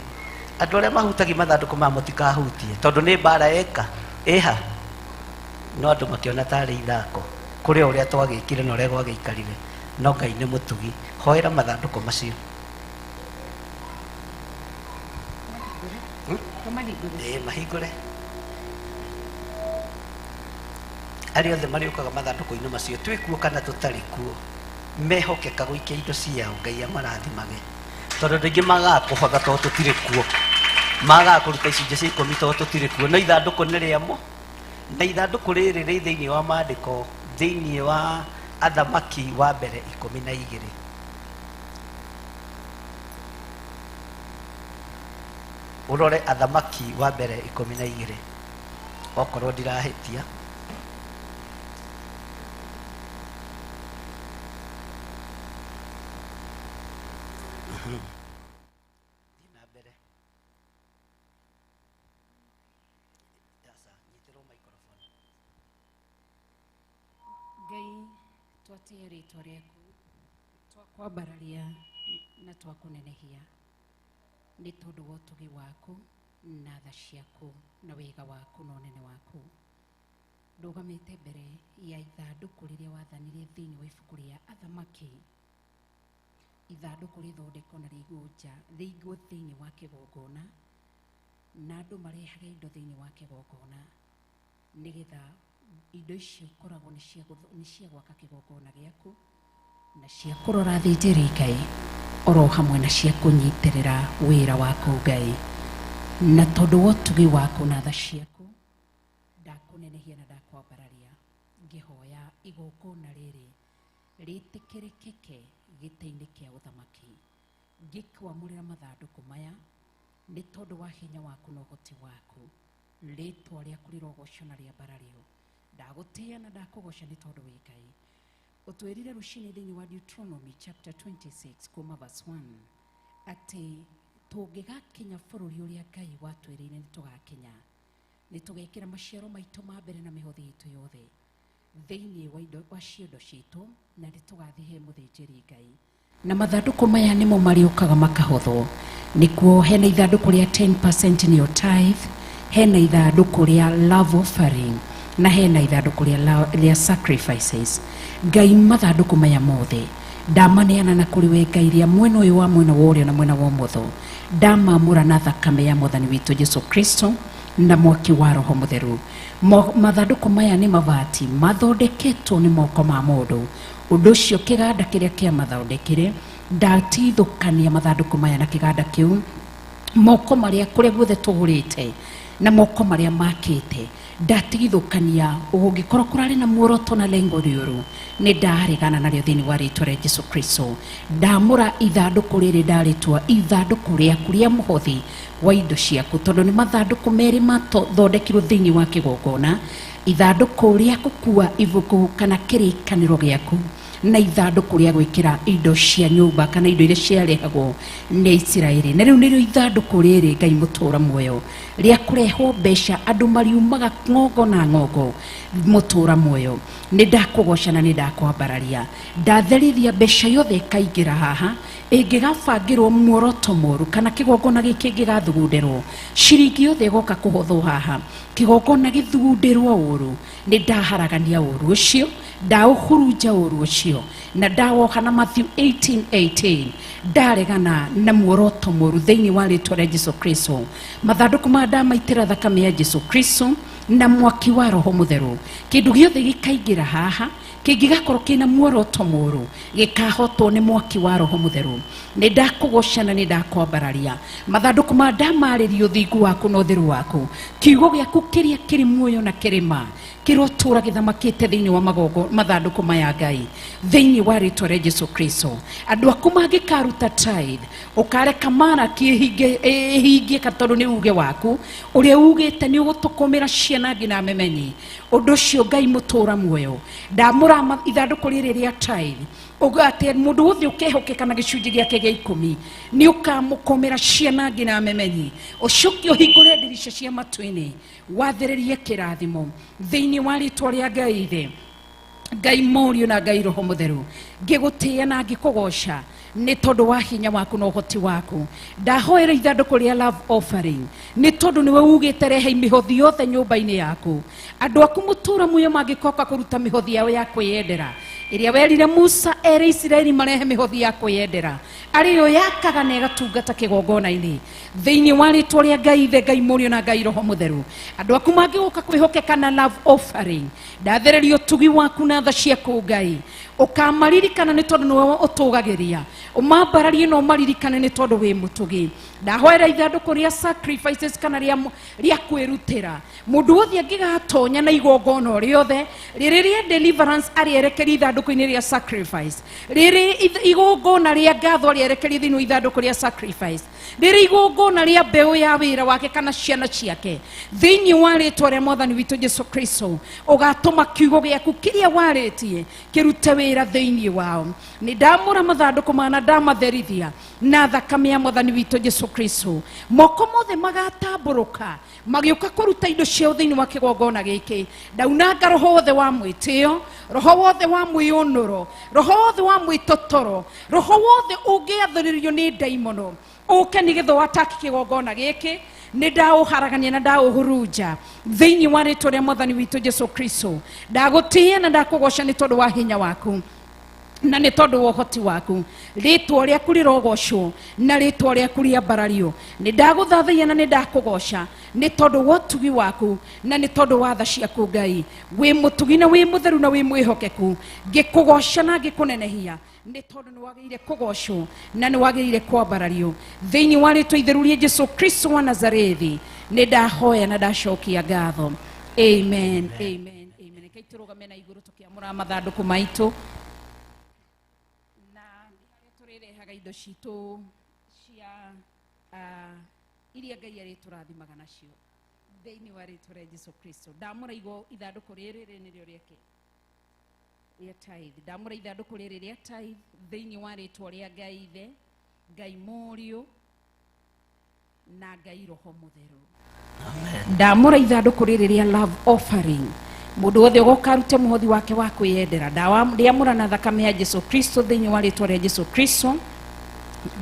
andu aria mahutagia mathanduku ma mutikahutie tondu ni mbara eka eha no andu makiona tari ithako kuri uria twagikire na uria gwagiikarire no Ngai ni mutugi hoera mathanduku macio mahingure aria othe mariukaga mathanduku-ini macio twikuo kana tutari kuo mehokeka guikia indo ciao Ngai amarathimage tondu ndingi magakubaga tondu tutire kuo magakuruta icunjĩ cia 10 tondu tutire kuo na ithanduku ni riamo na ithanduku riri ri thiini wa maandiko thiini wa Athamaki wa mbere 12 urore Athamaki wa mbere 12 okorwo ndirahitia Ngai twatia ritwa rĩaku twakwambararia na twakunenehia nĩ tondũ wa ũtugi waku na tha ciaku na wega waku na ũnene waku ndũgamĩte mbere ya ithandũkũ rĩrĩa wathanire thĩinĩ wa ibuku rĩa Athamaki ithandũkũ rĩthondekwo na rĩigwo thĩinĩ wa kĩgongona na andũ marehage indo thĩinĩ wa kĩgongona nĩgetha indo icio ikoragwo nĩ cia gwaka kĩgongona gĩaku na cia kũrora thĩnjĩri Ngai oro hamwe na cia kũnyitĩrĩra wĩra waku Ngai na tondũ wa ũtugi waku na tha ciaku ndakunenehia na ndakwambararia ngĩhoya igongona rĩrĩ rĩtĩkĩrĩkĩke gĩtĩ-inĩ kĩa ũthamaki ngĩkwamũrĩra mathandũkũ maya nĩ tondũ wa hinya waku na ũhoti waku rĩtwa rĩaku rĩrogocwo na rĩambarario ndagũtĩĩa na ndakũgoca nĩ tondũ wĩ Ngai ũtwĩrire ruci-ini thĩinĩ wa Deuteronomy chapter 26 kuma verse 1 atĩ tũngĩgakinya bũrũri ũrĩa Ngai watwĩrĩire nĩ tũgakinya nĩ tũgekĩra maciaro maitũ ma mbere na mĩhothi itũ yothe thĩinĩ wa ciondo citũ na nĩ tũgathiĩ he mũthĩnjĩri Ngai na mathandũkũ maya nĩmo marĩũkaga makahothwo nĩkuo hena ithandũkũ rĩa 10% nĩyo tithe hena ithandũkũ rĩa love offering na hena ithandũkũ rĩa sacrifices Ngai mathandũkũ maya mothe ndamaneana na kũrĩ we Ngai rĩa mwena ũyũ wa mwena wa ũrĩo na mwena wa ũmotho ndamamũra na thakame ya Mwathani witũ Jesu Kristo na mwaki wa Roho Mũtheru mathandũkũ maya nĩ mabati mathondeketwo nĩ moko ma mũndũ ũndũ ũcio kĩganda kĩrĩa kĩa mathondekire ndatithũkania mathandũkũ maya na kĩganda kĩu moko marĩa kũrĩa guothe tũgũrĩte na moko marĩa makĩte ndatigithũkania ũngĩkorwo kũrarĩ na muoroto na lengo rĩũru nĩ ndaregana narĩo thĩinĩ wa rĩtwa rĩa Jesu Kristo ndamũra ithandũkũ rĩrĩ ndarĩtwa ithandũkũ rĩaku rĩa mũhothi wa indo ciaku tondũ nĩ mathandũkũ merĩ mathondekirwo thĩinĩ wa kĩgongona ithandũkũ rĩa gũkua ibuku kana kĩrĩkanĩro gĩaku na ithandũkũ rĩa gwĩkĩra indo cia nyũmba kana indo iria ciarehagwo nĩ Isiraeli na rĩu nĩrĩo ithandũkũ rĩrĩ Ngai mũtũra muoyo rĩa kũrehwo mbeca andũ mariumaga ng'ongo na ng'ongo mũtũra muoyo nĩ ndakũgoca na nĩ ndakwambararia ndatherithia mbeca yothe ĩkaingĩra haha ĩngĩgabangĩrwo muoroto mũru kana kĩgongona gĩkĩ gĩgathugundĩrwo ciringi yothe ĩgoka kũhothwo haha kĩgongona gĩthugundĩrwo ũru nĩ ndaharagania ũru ũcio ndaũhurunja ũru ũcio na ndawoha na Matthew 18:18 ndaregana na muoroto mũru thĩinĩ wa rĩtwa rĩa Jesu Kristo mathandũkũ ma ndamaitĩra thakame ya Jesu Kristo na mwaki wa Roho Mũtheru kĩndũ gĩothe gĩkaingĩra haha kĩngĩgakorwo kĩna muoroto mũru gĩkahotwo nĩ mwaki wa Roho Mũtheru nĩ ndakũgoca na nĩ ndakwambararia mathandũkũ ma ndamarĩrio thingu waku na ũtheru waku kiugo gĩaku kĩrĩa kĩrĩ muoyo na kĩrĩma kĩrotũra gĩthamakĩte thĩinĩ wa mathandũkũ maya Ngai thĩinĩ wa rĩtwa rĩa Jesu Kristo andũ aku mangĩkaruta tithe ũkareka Malaki ĩhingie tondũ nĩ uge waku ũrĩa ugĩte nĩ ũgũtũkũmĩra ciana nginya memenyi ũndũ ũcio Ngai mũtũra muoyo ndamũra ithandũkũ rĩrĩ rĩa tithe ugate mundu uthi ukehokeka na gicunji giake gia 10 ni ukamukomera ciana ngina memenyi ucuki uhingure ndirisha cia matwini wathiririe kirathimo thiini wa ritwa ria Ngai Ithe, Ngai Morio na Ngai Roho Mutheru, ngigutia na ngikugoca ni tondu wa hinya waku na uhoti waku. Ndahoera ithanduku ria love offering ni tondu niwe ugite rehe mihothi yothe nyumba-ini yaku. Andu aku mutura muyo magikoka kuruta mihothi yao ya kwiyendera iria werire Musa ere Israeli marehe mihothi ya kwiyendera ariyo yakaga na igatungata kigongona-ini thiini wa ritwa ria Ngai Ithe, Ngai Morio na Ngai Roho Mutheru. Andu aku magikoka kwihokeka na love offering ndathererio tugi waku na tha ciaku Ngai ukamaririkana ni tondu niwe utugagiria umambararie no maririkane ni tondu wi mutugi. Ndahoera ithanduku ria sacrifices kana ria kwirutira mundu uthi angigatonya na igongona riothe riri deliverance arierekeri ithanduku-ini ria sacrifice, riri igongona ria ngatho arierekeri thiini wa ithanduku ria sacrifice, riri igongona ria mbeu ya wira wake kana ciana ciake thiini wa ritwa ria Mwathani witu Jesu Kristo ugatuma kiugo giaku kiria waritie kirute wira thiini wao. Ni ndamura mathanduku mana ndamatherithia na thakame ya Mwathani witu Jesu Kristo, moko mothe magatamburuka magiuka kuruta indo ciao thiini wa kigongona giki. Ndaunanga roho wothe wa mwitio, roho wothe wa mwionoro, roho wothe wa mwitotoro, roho wothe ungiathiririo ni daimono uke nigitho wataki kigongona giki ni ndauharagania na ndauhurunja thiini wa ritwa ria Mwathani witu Jesu Kristo. Ndagutia na ndakugoca ni tondu wa hinya waku na ni tondu wa uhoti waku. Ritwa riaku rirogocwo na ritwa riaku riambarario. Ni ndaguthathia na ni ndakugoca ni tondu wa utugi waku na ni tondu wa tha ciaku Ngai. Wi mutugi na wi mutheru na wi mwihokeku, ngikugoca na ngikunenehia ni tondu ni wagirire kugocwo na ni wagirire kwambarario thiini wa ritwa itheru ria Jesu Kristo wa Nazarethi. Ni ndahoya na ndacokia ngatho. Amen, amen, amen. Kai turugame na iguru tukiamura mathanduku maitu turirehaga indo citu cia iria Ngai ariturathimaga nacio thiini wa ritwa ria Jesu Kristo. Ndamura igo ithanduku riri nirio riake ria tithe. Ndamura ithanduku riri ria tithe thiini wa ritwa ria Ngai Ithe, Ngai Morio na Ngai Roho Mutheru. Amen. Ndamura ithanduku riri ria love offering mundu wothe ugokarute muhothi wake wa kwiyendera. Ndiamura na thakame ya Jesu Kristo thiini wa ritwa ria Jesu Kristo,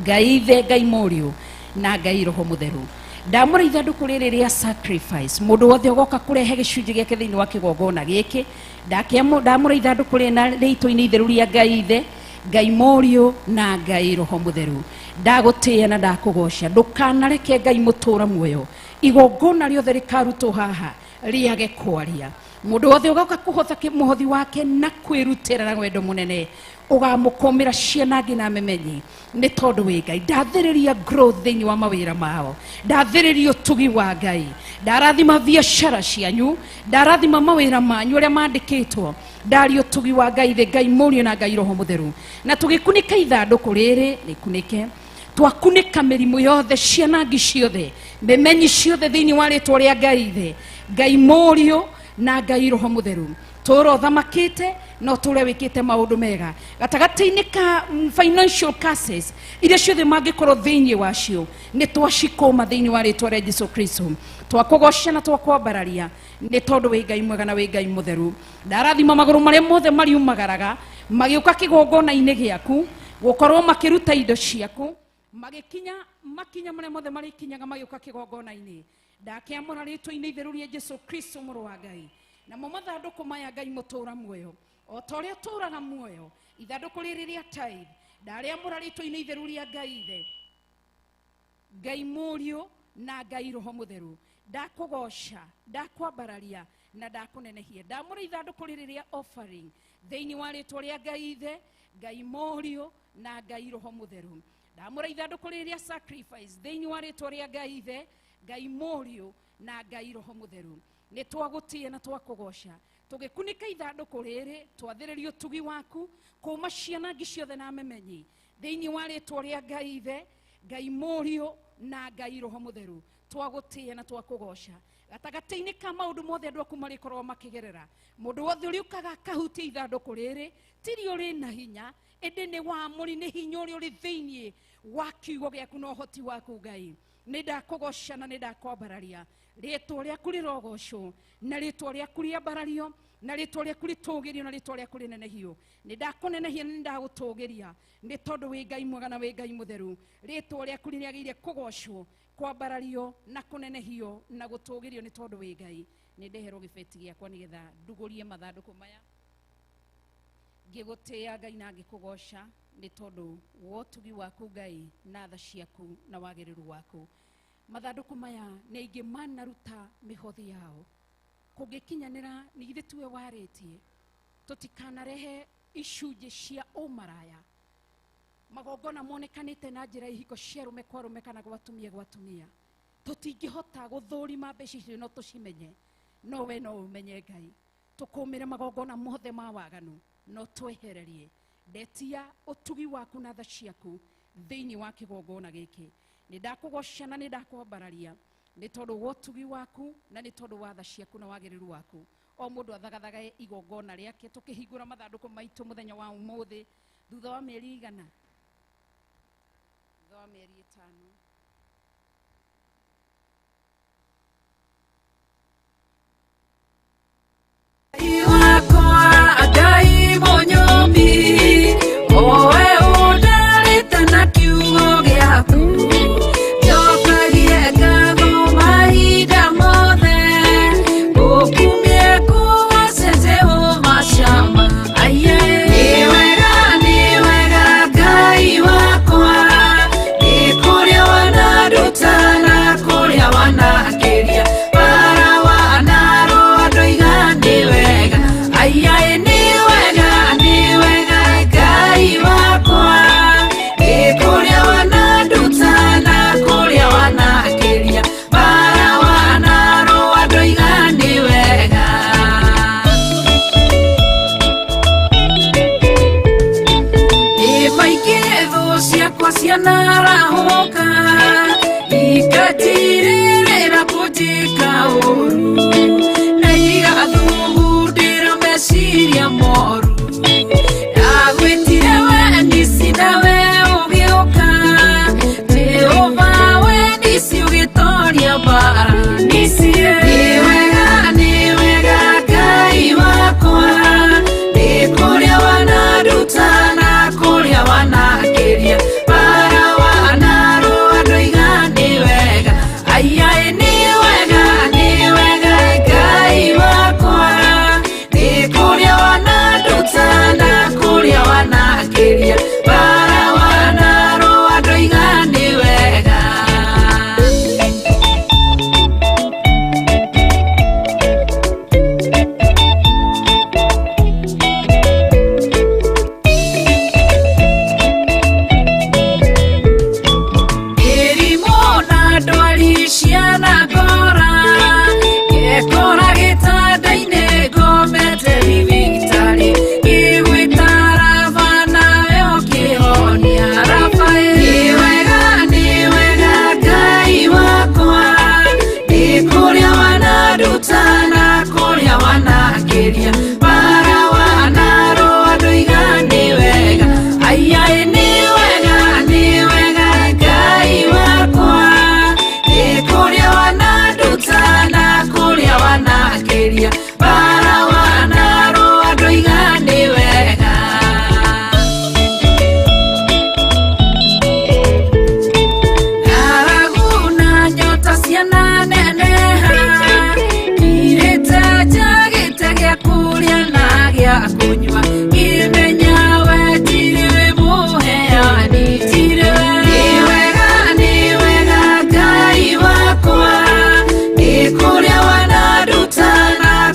Ngai Ithe, Ngai Morio na Ngai Roho Mutheru. Ndamura ithanduku riri ria sacrifice mundu wothe ugoka kurehe gicunji giake thiini wa kigongona giki. Ndamura ithanduku ritwa-ini itheru ria Ngai Ithe, Ngai Morio na Ngai Roho Mutheru. Ndagutia na ndakugoca ndukanareke Ngai mutura muoyo igongona riothe rikarutwo haha riage kwaria. Mundu wothe ugoka kuhotha muhothi wake na kwirutira na wendo munene ugamukomera ciana ngina memenyi ni tondu wi Ngai. Ndathiriria growth thiini wa mawira mao, ndathiriria utugi wa Ngai, ndarathima biacara cianyu, ndarathima mawira manyu aria mandikitwo, ndari utugi wa Ngai Ithe, Ngai Morio na Ngai Roho Mutheru. Na tugikunika ithanduku riri nikunike twakunika mirimu yothe cianangi ciothe memenyi ciothe thiini wa ritwa ria Ngai Ithe, Ngai Morio na Ngai Roho Mutheru. Toro thamakite no tule wikite maundu mega gatagati-ini ka financial curses iria ciothe mangikorwo thiini wacio ni twacikoma thiini wa ritwa ria Jesu Kristo. Twakugoca na twakwambararia ni tondu wi Ngai mwega na wi Ngai mutheru. Ndarathima maguru maria mothe mariumagaraga magiuka kigongona-ini giaku gukorwo makiruta indo ciaku makinya maria mothe marikinyaga magiuka kigongona-ini. Ndakiamura ritwa-ini itheru ria Jesu Kristo muru wa Ngai na mo mathanduku maya Ngai mutura muoyo o ta uria turaga muoyo. Ithanduku riri ria tithe ndariamura ritwa-ini itheru ria Ngai Ithe, Ngai Morio na Ngai Roho Mutheru. Ndakugoca, ndakwambararia na ndakunenehia. Ndamura ithanduku riri ria offering thiini wa ritwa ria Ngai Ithe, Ngai Morio na Ngai Roho Mutheru. Ndamura ithanduku riri ria sacrifice thiini wa ritwa ria Ngai Ithe, Ngai Morio na Ngai Roho Mutheru. Ni twagutia na twakugoca tugikunika ithanduku riri twathiriria utugi waku kuma ciana ngi ciothe na memenyi thiini wa ritwa ria Ngai Ithe, Ngai Morio na Ngai Roho Mutheru twagutia na twakugosha gatagati-ini ka maundu mothe andu aku marikorwo makigerera mundu wothe uriukaga kahutia ithanduku riri tiri uri na hinya indi ni wa muri ni hinya uri uri thiini wa kiugo giaku na uhoti waku Ngai nindakugosha na nindakwambararia ritwa riaku rirogocwo na ritwa riaku riambarario na ritwa riaku ritugirio na ritwa riaku rinenehio nindakunenehia na nindagutugiria ni tondu wi Ngai mwega na wi Ngai mutheru ritwa riaku ririagiire kugocwo kwambarario na kunenehio na gutugirio ni tondu wi Ngai nindeherwo gibeti giakwa nigetha ndugurie mathanduku maya ngigutia Ngai na ngikugosha ni tondu wotugi waku Ngai na tha ciaku na wagiriru waku mathanduku maya ni aingi manaruta mihothi yao kungikinyanira ni githe tuwe waritie tutikanarehe icunji cia umaraya magongona monekanite na njira ihiko cia rume kwa rume kana gwatumia tutingihota guthurima mbeca icio no tucimenye no we no umenye Ngai tukumire magongona mothe ma waganu no twehererie ndetia utugi waku na tha ciaku thiini wa kigongona giki nindakugosha na nindakwambararia ni tondu wotugi waku na ni tondu wa tha ciaku na wagiriru waku o mundu athagathaga igongona riake tukihingura mathanduku maitu muthenya wa umuthi thutha wa mieri igana thutha wa mieri 5 iwakwa Ngai munyumbi owe undarite na kiugo giaku narahoka ikatirira kutika uru na igathugundira meciria moru agwitire we nisinawe ugiuka Jehova we nisi ugitoria bara nisie ni wega Ngai wakwa ni kuria wanaruta na kuria wanakiria Kuria wanaruta na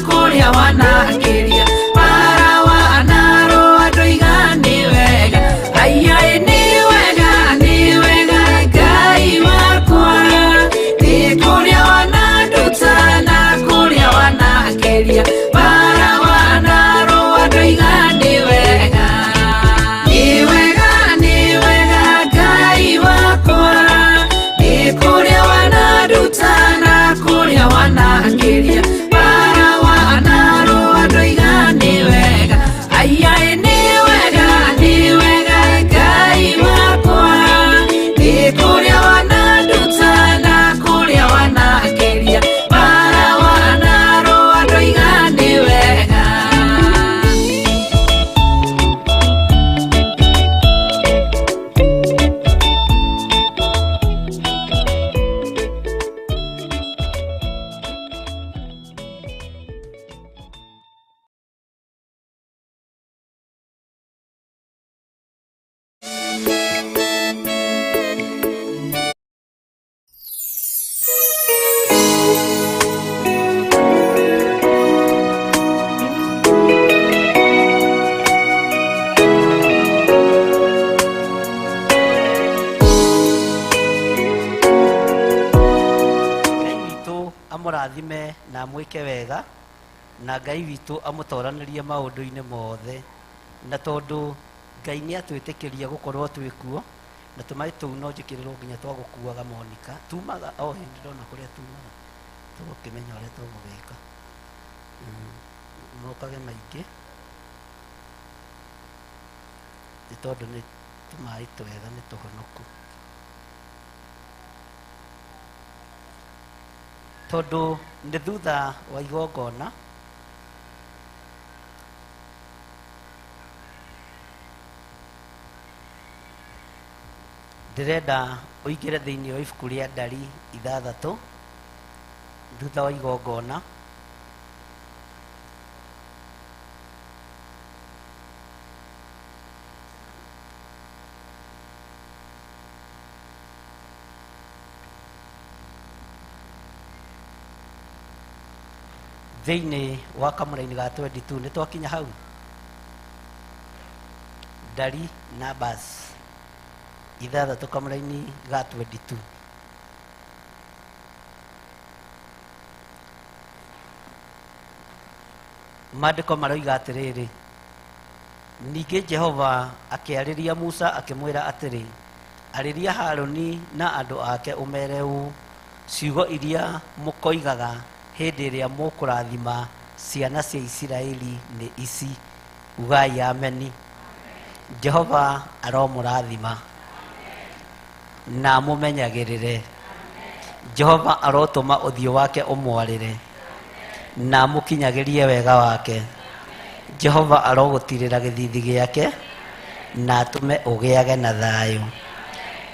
amũrathime na amwĩke wega, na Ngai witũ amũtoranĩrie maũndũ-inĩ mothe, na tondũ Ngai nĩ atwĩtĩkĩria gũkorwo twĩ kuo, na tũmaĩ tũu no njĩkĩrĩrwo nginya twa gũkuaga Monica, tumaga o hĩndĩ ndona kũrĩa tumaga, tũgũkĩmenya ũrĩa tũgũgĩka. Mokage maingĩ nĩ tondũ nĩ tũmaĩ twega, nĩ tũhonoku. Tondũ nĩ thutha wa igongona, ndĩrenda ũingĩre thĩinĩ wa ibuku rĩa Ndari 6 thutha wa igongona, thĩinĩ wa kamũra-inĩ ga 22 nĩ twakinya hau. Ndari Numbers 6 kamũra-inĩ ga 22. Maandĩko maroiga atĩrĩrĩ, ningĩ Jehova akĩarĩria Musa akĩmwĩra atĩrĩ, arĩria Harũni na andũ ake ũmere ũũ, ciugo iria mũkoigaga hĩndĩ ĩrĩa mũkũrathima ciana cia Isiraeli nĩ ici, ugai ameni. Jehova aromũrathima na mũmenyagĩrĩre. Jehova arotũma ũthiũ wake ũmwarĩre na mũkinyagĩrie wega wake. Jehova arogũtirĩra gĩthithi gĩake na atũme ũgĩage na thayũ.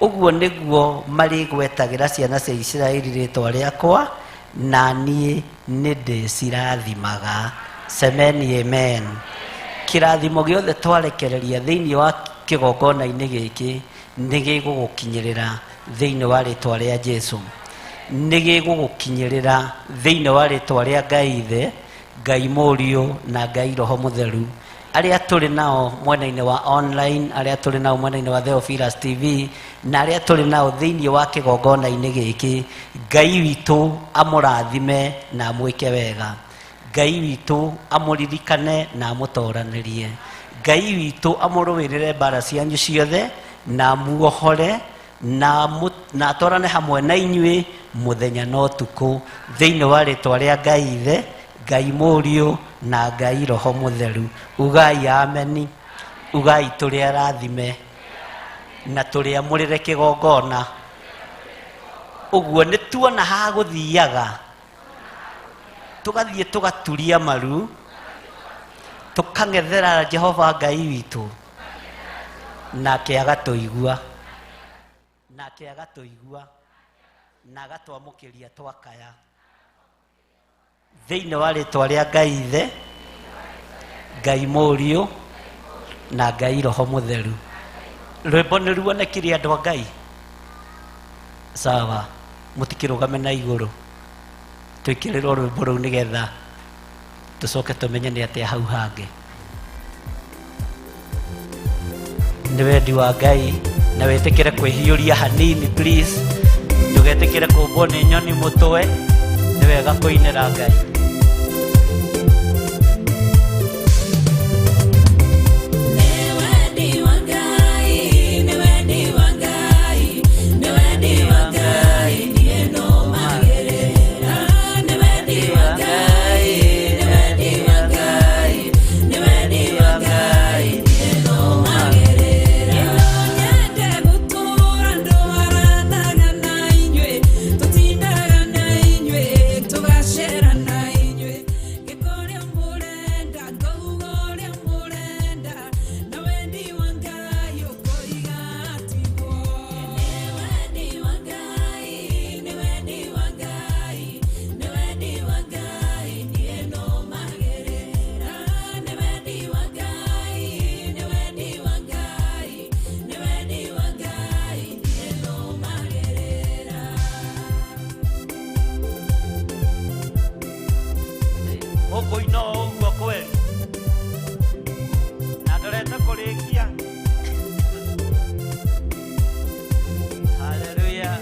Ũguo nĩguo marĩgwetagĩra ciana cia Isiraeli rĩĩtwa rĩakwa, na niĩ nĩ ndĩcirathimaga. Semeni amen. Kĩrathimo gĩothe twarekereria thĩinĩ wa kĩgongona-inĩ gĩkĩ nĩ gĩgũgũkinyĩrĩra thĩinĩ wa rĩĩtwa rĩa Jesũ, nĩ gĩgũgũkinyĩrĩra thĩinĩ wa rĩĩtwa rĩa Ngai Ithe, Ngai Mũriũ na Ngai Roho Mũtheru. Arĩa tũrĩ nao mwena-inĩ wa online, arĩa tũrĩ nao mwena-inĩ wa Theophilus TV, na arĩa tũrĩ nao thĩinĩ wa kĩgongona-inĩ gĩkĩ, Ngai witũ amũrathime na amwĩke wega. Ngai witũ amũririkane na amũtoranĩrie. Ngai witũ amũrũĩrĩre mbara cianyu ciothe na amuohore na atwarane hamwe na inyuĩ mũthenya na ũtukũ thĩinĩ wa rĩĩtwa rĩa Ngai Ithe, Ngai Mũriũ na Ngai Roho Mũtheru. Ugai ameni. Ugai tũrĩ arathime na tũrĩ amũrĩre kĩgongona. Ũguo nĩ tuona ha gũthiaga, tũgathiĩ tũgaturia maru, tũkang'ethera Jehova Ngai witũ, nake agatũigua, nake agatũigua na agatwamũkĩria twakaya thĩinĩ wa rĩĩtwa rĩa Ngai Ithe, Ngai Mũriũ na Ngai Roho Mũtheru. Rwĩmbo nĩ ruonekire andũ a Ngai? Sawa, mũtikĩrũgame na igũrũ, twĩkĩrĩrwo rwĩmbo rũu nĩgetha tũcoke tũmenye nĩ atĩa hau hangĩ. Nĩ wendi wa Ngai na wĩtĩkĩre kwĩhiũria hanini please, ndũgetĩkĩre kũmbwo nĩ nyoni mũtwe. Nĩ wega kũinĩra Ngai. Hallelujah.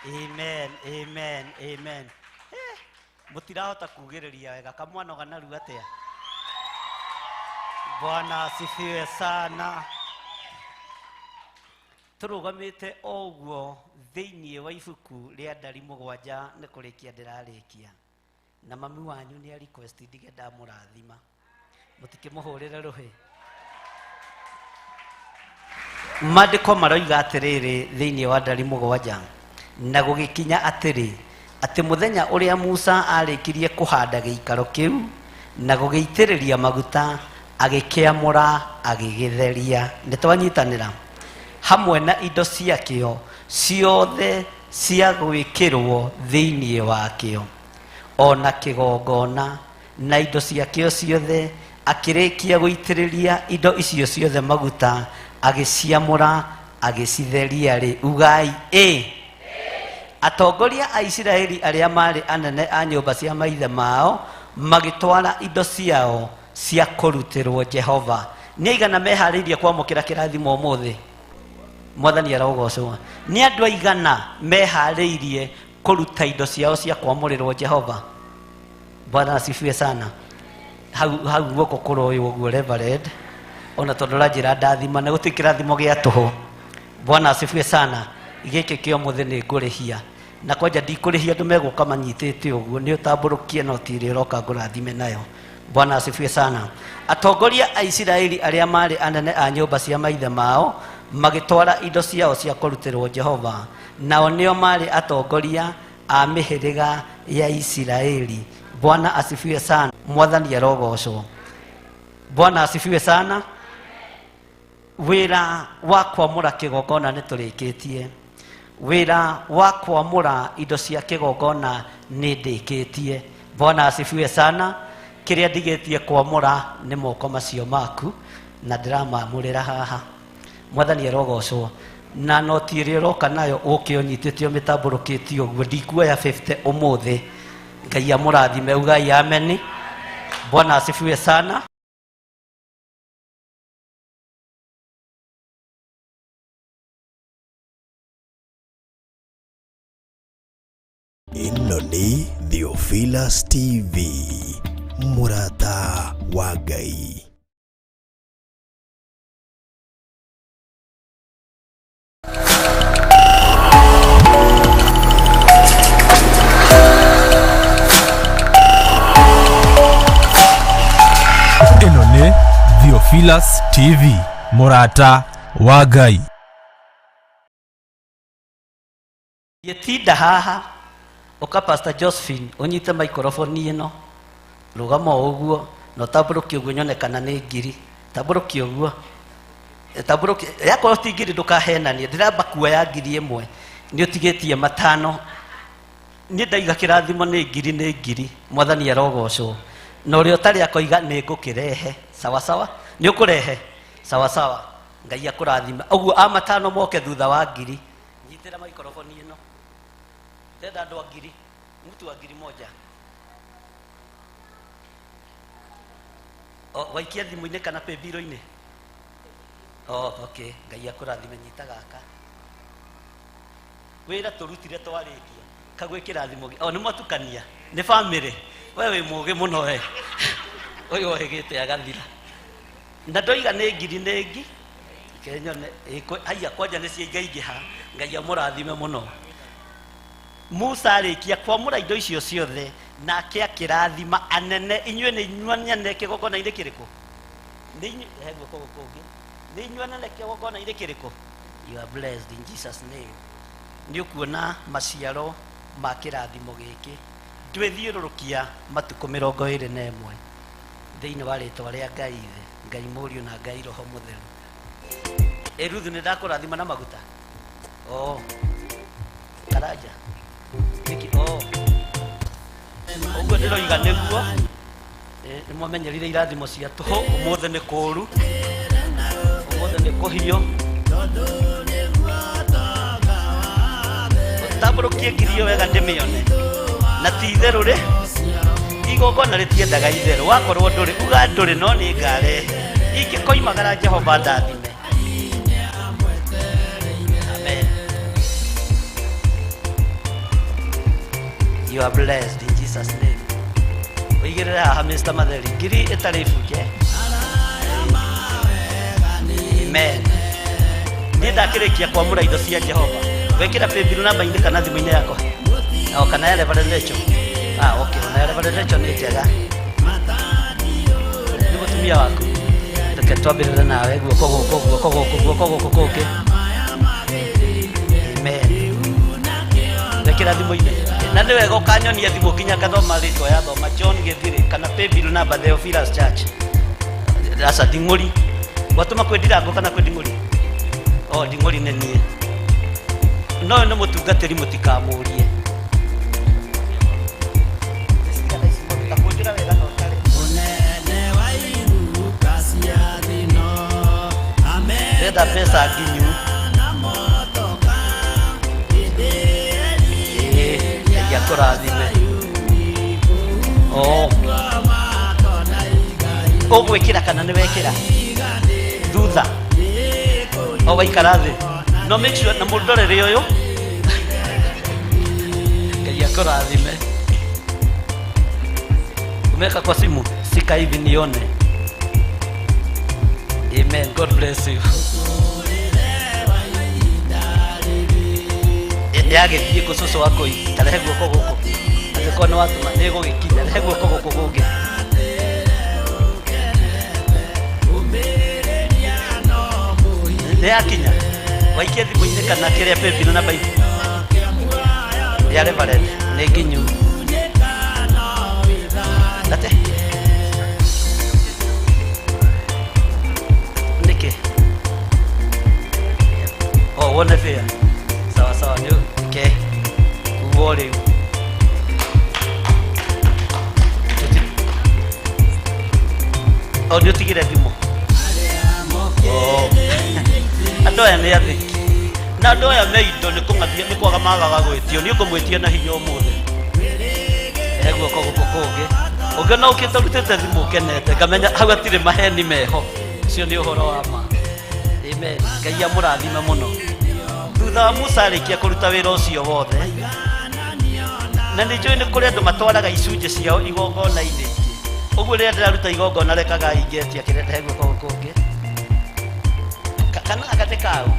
Amen, amen, amen. Mutirahota kugiriria wega kamwana ganaru atia. Bwana asifiwe sana. Turugamite oguo thiini wa ibuku ria ndari mugwanja ni kurikia ndirarikia. Na mami wanyu ni request ndige ndamurathima. Mutikimuhurire ruhi. Mandiko maroiga atiriri thiini wa ndari mugwanja na gugikinya atiri ati muthenya uria Musa arikirie kuhanda giikaro kiu na gugiitiriria maguta agikiamura agigitheria. Nitwanyitanira hamwe na indo ciakio ciothe cia gwikirwo thiini wakio ona kigongona na indo ciakio ciothe akirikia guitiriria indo icio ciothe maguta agiciamura agicitheria ri ugai atongoria a Isiraeli aria mari anene a nyumba cia maithe mao magitwara indo ciao cia kurutirwo Jehova. Ni igana mehariirie kwamukira kirathimo umuthi. Mwathani arogocwo. Ni andu aigana mehariirie kuruta indo ciao cia kwamurirwo Jehova. Bwana asifiwe sana. Hau guoko kuroyo uguo Reverend. Ona tondora njira ndathima na gutikira thimo gia tuhu. Bwana asifiwe sana. Igeke kio muthi ni ngurihia na kwanja ndikurihia andu meguka manyitite uguo ni utamburukie no tiri roka ngurathime nayo. Bwana asifiwe sana. Atongoria a Isiraeli aria mari anene a nyumba cia maithe mao magitwara indo ciao cia kurutirwo Jehova. Nao nio mari atongoria a mihiriga ya Isiraeli. Bwana asifiwe sana. Mwathani arogocwo. Bwana asifiwe sana. Wira wa kwamura kigongona niturikitie. Wira wa kwamura indo cia kigongona ni ndikitie. Bwana asifiwe sana. Kiria ndigetie kwamura ni moko macio maku na ndiramamurira haha. Mwathani arogocwo. Na no tiri roka nayo ukionyititio mitamburukitio guo ndikuoya 50 umuthi. Ngai amurathime ugai amen. Bwana asifiwe sana. Ino ni Theophilus TV, murata wa Ngai. Ino ni Theophilus TV, murata wa Ngai. Yetinda haha oka Pastor Josephine onyite microphone ino rugama uguo no taburuki uguo nyonekana ni ngiri taburuki uguo taburuki yako tigiri ndukahenanie ndiramba kuoya ngiri imwe ni utigitie matano ni ndaiga kirathimo ni ngiri Mwathani arogocwo no ri utari akoiga ni ngukirehe sawa sawa ni ukurehe sawa sawa Ngai akurathima uguo a matano moke thutha wa ngiri nyitira microphone ino Dada ndo agiri, mtu agiri moja. Waikia thimu-ini kana pe biro-ini? Okay, Ngai akurathime nyita gaka. Wira turutire twarikia. Kagwikira thimu. Ni matukania. Ni family. Wewe muge muno we. Oyo hegete agathira. Na ndoiga ni ngiri nengi. Kenyone haya kwanja ni ciaigaingiha. Ngai amurathime muno. Musa arikia kwamura indo icio ciothe nake akirathima anene inywe ni nywanane kigongona ire kiriko ni hegwo kogokogi ni nywanane kigongona ire kiriko. You are blessed in Jesus name. Ni ukuona maciaro ma kirathimo giki ndwithiururukia matuko 21 thiini wa ritwa ria Ngai ithe Ngai Mũriũ na Ngai Roho Mũtheru. Eruthu ni ndakurathima na maguta karaja uguo ndiroiga niguo ni mwamenyerire irathimo cia tuhu umuthe ni kuru umuthe ni kuhio taburukie ngirio wega ndimione na ti itheru ri igongona ritiendaga itheru wakorwo nduri uga nduri no ni ngare ingikoimagara Jehova ndathime. Amen. You are blessed in Jesus name. Oigirira haha Mr. Matheri ngiri itari bunje. Amen. Ni ndakirikia kwamura indo cia Jehova. Wekira paybill number indi kana thimu-ini yakwa. O kana ya revelation. Okay, na revelation ni njega. Ni mutumia waku. Reke twambirire nawe guoko gũkũ. Amen. Wekira thimu-ini. Na nĩ wega ũkanyonia thimũ kinya kathoma rĩtwa ya thoma John Githiri kana paybill number Theophilus Church. Asa Ding'ũri. Watũma kwĩ Ndirango kana kwĩ Ding'ũri? Ding'ũri nĩ niĩ. No nĩ mũtungatĩri mũtikamũrie. Ndenda mbeca nginyu. Ya kũrathime. Ũgwĩkĩra kana nĩ wekĩra? Thutha. Waikara thĩ. No make sure na mũndorere ũyũ. Ngai akũrathime. Umeweka kwa simu, sika hivi nione. Amen. God bless you. Yagĩthiĩ kũ cũcũ wako tarehe guoko gũkũ. Angĩkorwo nĩ watũma nĩ gũgĩkinya rehe guoko gũkũ gũngĩ. Nĩ yakinya. Waikia thimũ-inĩ kana kĩrĩa paybill number ya Reverend nĩ nginyu. Ate. Nĩkĩ? Wone fair. Sawa nĩ okay. Ugo rĩu. Nĩ ũtigire thimũ. Andũ aya nĩ athĩki. Na andũ aya me indo nĩ kũng'athia nĩ kwaga magaga gwĩtio. Nĩ ũkũmwĩtia na hinya ũmũthĩ. Ehe guoko gũkũ kũngĩ. Ũngĩona ũkĩte ũrutĩte thimũ ũkenete ngamenya hau hatirĩ maheni meho. Ũcio nĩ ũhoro wa ma. Amen. Ngai amũrathime mũno. Thutha wa Musa arĩkia kũruta wĩra ũcio wothe, na nĩ njũĩ nĩ kũrĩ andũ matwaraga icunjĩ ciao igongona-inĩ. Ũguo rĩrĩa ndĩraruta igongona rekaga ingetia kĩrĩa ndehe guoko gũkũ kũngĩ. Kana aka nĩ kaũ?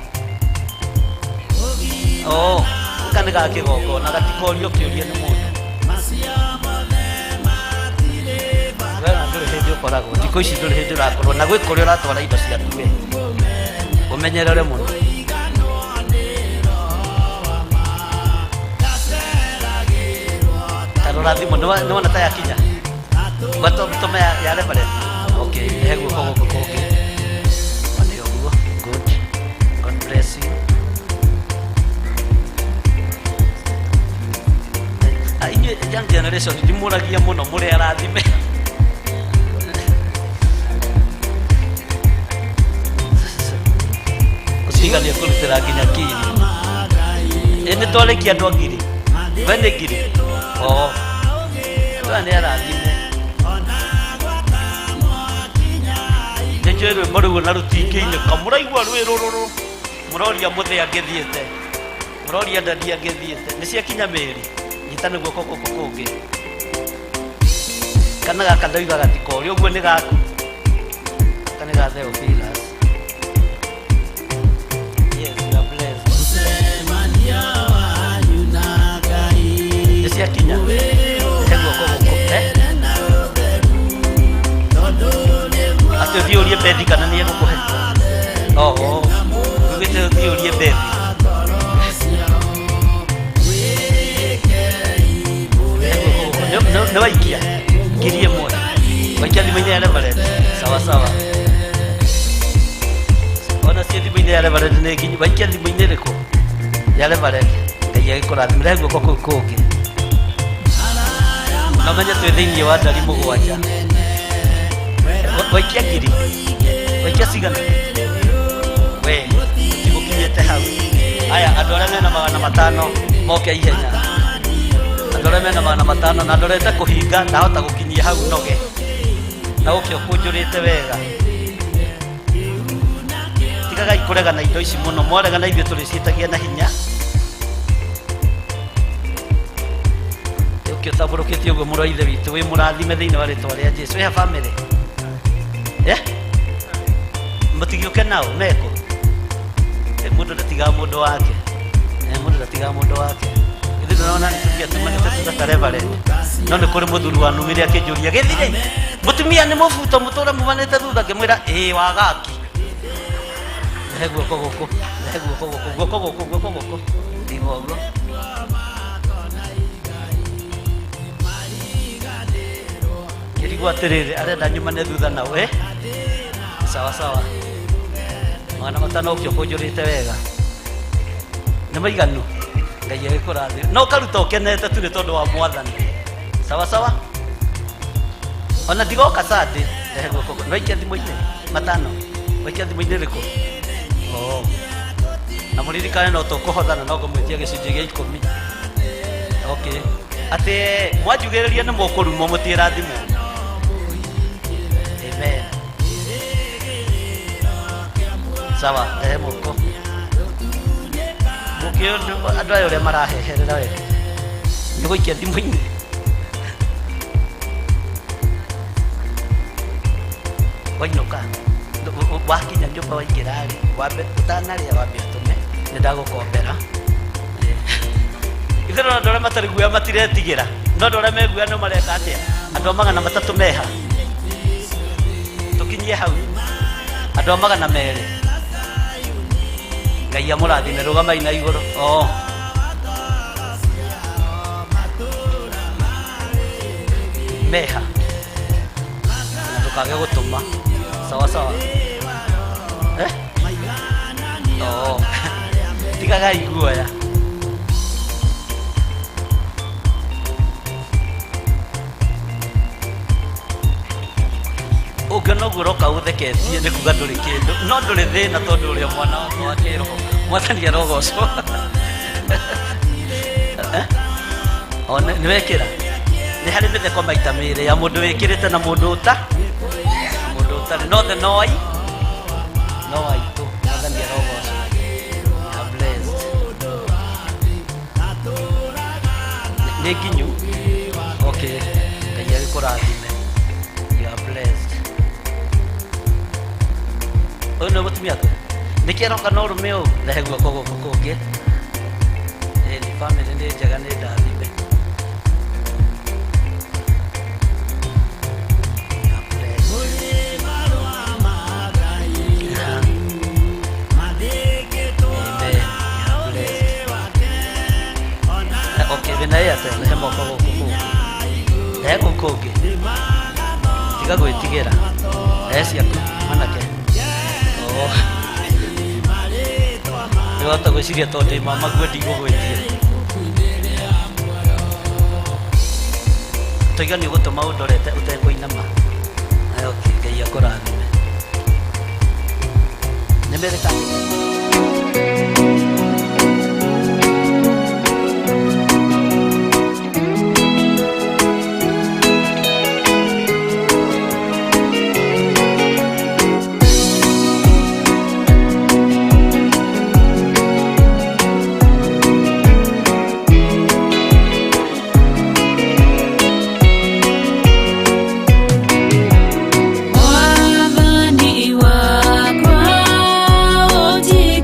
Aka nĩ ga kĩgongona gatikorio kĩũria nĩ mũndũ. Wee na ndũrĩ hĩndĩ ũkoragwo, thikũ ici ndũrĩ hĩndĩ ũrakorwo na gwĩ kũrĩa ũratwara indo ciaku we. Ũmenyerere mũno. Tarora thimũ nĩ wona ta yakinya. Watũma ya Reverend. Okay, ehe guoko gũkũ kũngĩ. Nĩ ũguo. Good. God bless you. Inyuĩ young generation ndimũragia mũno mũrĩ arathime. Ũcigania kũrutĩra nginya kiri. Nĩ twarĩkia andũ a ngiri. We nĩ ngiri. Tũa nĩ arathime. Nĩ njũĩ rwĩmbo rũu na rũtingĩinĩka. Mũraigua rwĩ rũrũrũ. Mũroria mũthĩ angĩthiĩte. Mũroria ndandi angĩthiĩte. Nĩ ciakinya mĩri. Nyita nĩ guoko gũkũ kũngĩ. Kana gaka ndoiga gatikorio. Ũguo nĩ gaku. Gaka nĩ ga Theophilus. Yes, you are blessed. Nĩ ciakinya. Ati ũthiĩ ũrie bendi kana nĩ egũkũhe. Ugĩte ũthiĩ ũrie bendi. Nĩ waikia ngiri ĩmwe. Waikia thimũ-inĩ ya Reverend. Sawa. Ona ciĩ thimũ-inĩ ya Reverend nĩ nginyu. Waikia thimũ-inĩ ĩrĩkũ? Ya Reverend. Ngai agĩkũrathimĩre guoko kũu kũngĩ. Na menye twĩ thĩinĩ wa ndari mũgwanja. Waikia ngiri. Waikia cigana. We, tigũkinyĩte hau. Aya, andũ arĩa mena 500 moke ihenya. Andũ arĩa mena 500 na ndorete kũhinga ndahota gũkinyia hau noge. Na ũkĩ ũkũnjũrĩte wega. Tigagai kũrega na indo ici mũno. Mwarega na ithuĩ tũrĩciĩtagia na hinya. okay utaburukite uguo muro ithe witu wi murathime thiini wa ritwa ria Jesu we family mutigiuke nao meko mundu ndatiga mundu wake mundu ndatiga mundu wake ithu naona nitukia tumanite tutarevare no ni kuri muthuri wa numire akinjuria Githiri mutumia ni mubuto mutura mumanite thutha ngimwira wagaki guoko guku igogo kirigwa atiriri arenda nyumane thutha nawe sawa sawa mwana matano ukio kunjurite wega ni maiganu ngai agikurathi no karuta ukenete tu ni tondu wa mwathani sawa sawa ona ndigoka sati guoko noikia thimo-ini matano noikia thimo-ini riku na muririkane no tukuhothana no ngumwitia gicunji gia 10 okay ati mwanjugiriria ni mukurumo mutira thimu amen sawa muko mukio andu ayo ria maraheherera we ni guikia thimu-ini wainuka wakinya nyumba waingirari wambe utanaria wambe utume nindagukombera ithe no ndore matari guya matiretigira no ndore meguya no mareka atia andu magana matatu meha tukinyie hau andu magana mere ngai amurathime rugamai na iguru meha ndukage gutuma sawa sawa tigaga iguoya ukenoguroka utheketie ni kuga nduri kindu no nduri thina tondu uria mwana wa kiroho mwathani arogocwo ni wekira ni hari mitheko maita miri ya mundu wikirite na mundu utari no the noi tu mwathani arogocwo ni nginyu okay ngai agikurathime you are blessed no mutumia tu nikiaroka no rume u rehe guoko guku kungi ni family ni njega ni ndathime Vinaya tena hemo kwa kuku. Kukugi. Tiga gwitigira. Ciaku manake. Niwata gwiciria tondu mama gwendi gugwitia. Tiga ni gutuma undorete utekuinama. Okay, ngai akurathime. Nimereka. Wathani wakwa uti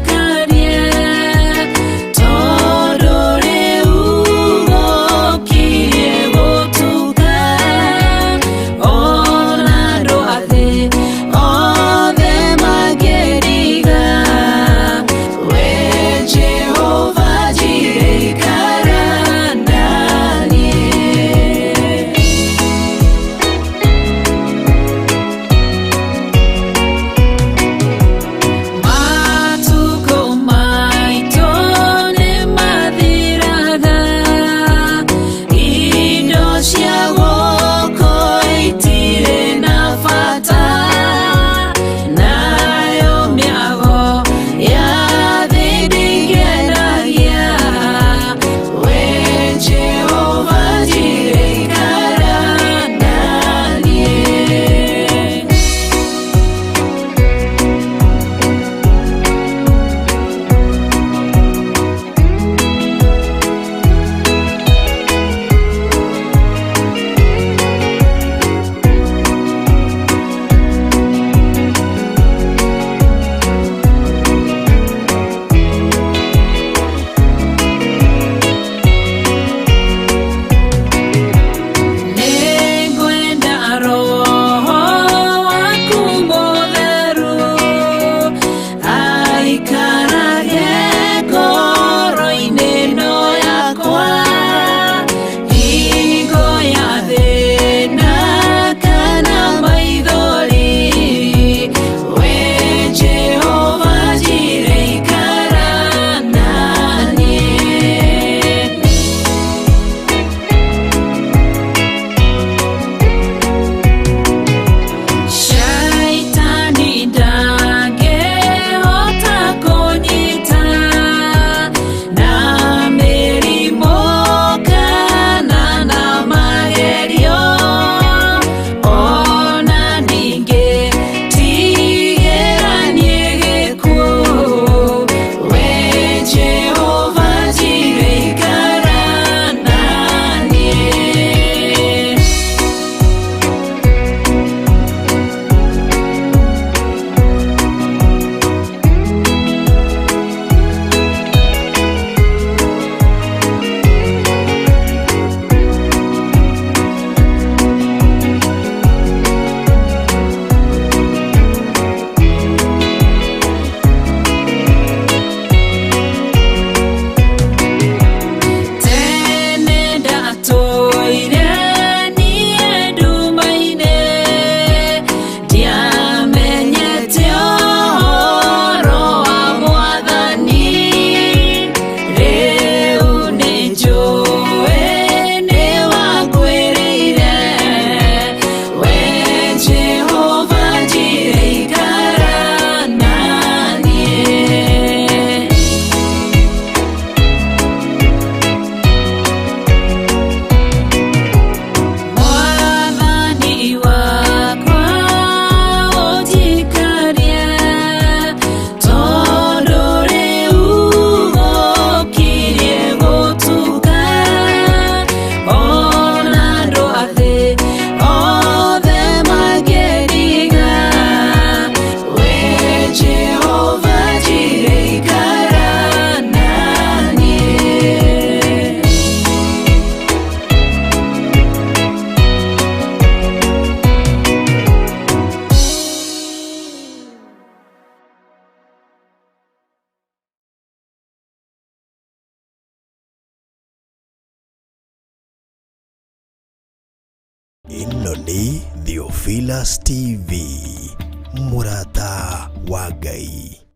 Ĩno nĩ Theophilus TV, mũrata wa Ngai.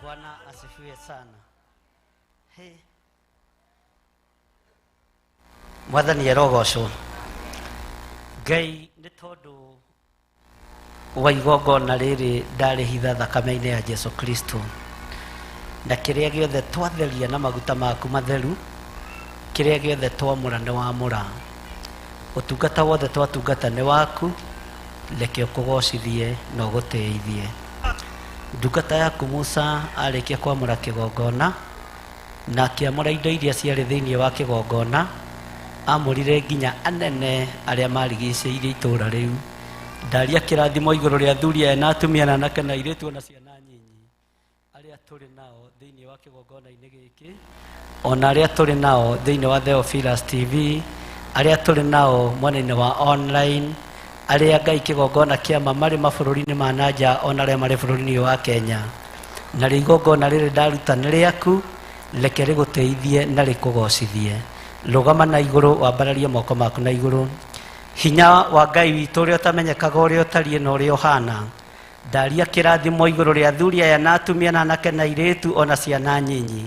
Bwana asifiwe sana. Mwathani arogocwo. Ngai nĩ tondũ wa igongona rĩrĩ ndarĩhitha thakame-inĩ ya Jesu Kristo, na kĩrĩa gĩothe twatheria na maguta maku matheru, kĩrĩa gĩothe twamũra nĩ wamũra, ũtungata wothe twatungata nĩ waku, reke ũkũgocithie na ũgũtĩithie. Ndungata yaku Musa arĩkia kwamũra kĩgongona na akĩamũra indo iria ciarĩ thĩinĩ wa kĩgongona, amũrire nginya anene arĩa marigicĩirie itũũra rĩu. Ndaria kĩrathimo igũrũ rĩa athuri aya na atumia na anake na airĩtu na ciana nyinyi arĩa tũrĩ nao thĩinĩ wa kĩgongona-inĩ gĩkĩ, ona arĩa tũrĩ nao thĩinĩ wa Theophilus TV, arĩa tũrĩ nao mwena-inĩ wa online, arĩa Ngai kĩgongona kĩama marĩ mabũrũri-inĩ ma nanja, ona arĩa marĩ bũrũri-inĩ wa Kenya. Na igongona rĩrĩ ndaruta nĩ rĩaku, reke rĩgũteithie na rĩkũgocithie. Rũgama na igũrũ, wambararie moko maku na igũrũ. Hinya wa Ngai witũ ũrĩa ũtamenyekaga ũrĩa ũtariĩ na ũrĩa ũhana, ndaria kĩrathimo igũrũ rĩa athuri aya na atumia na anake na airĩtu ona ciana nyinyi,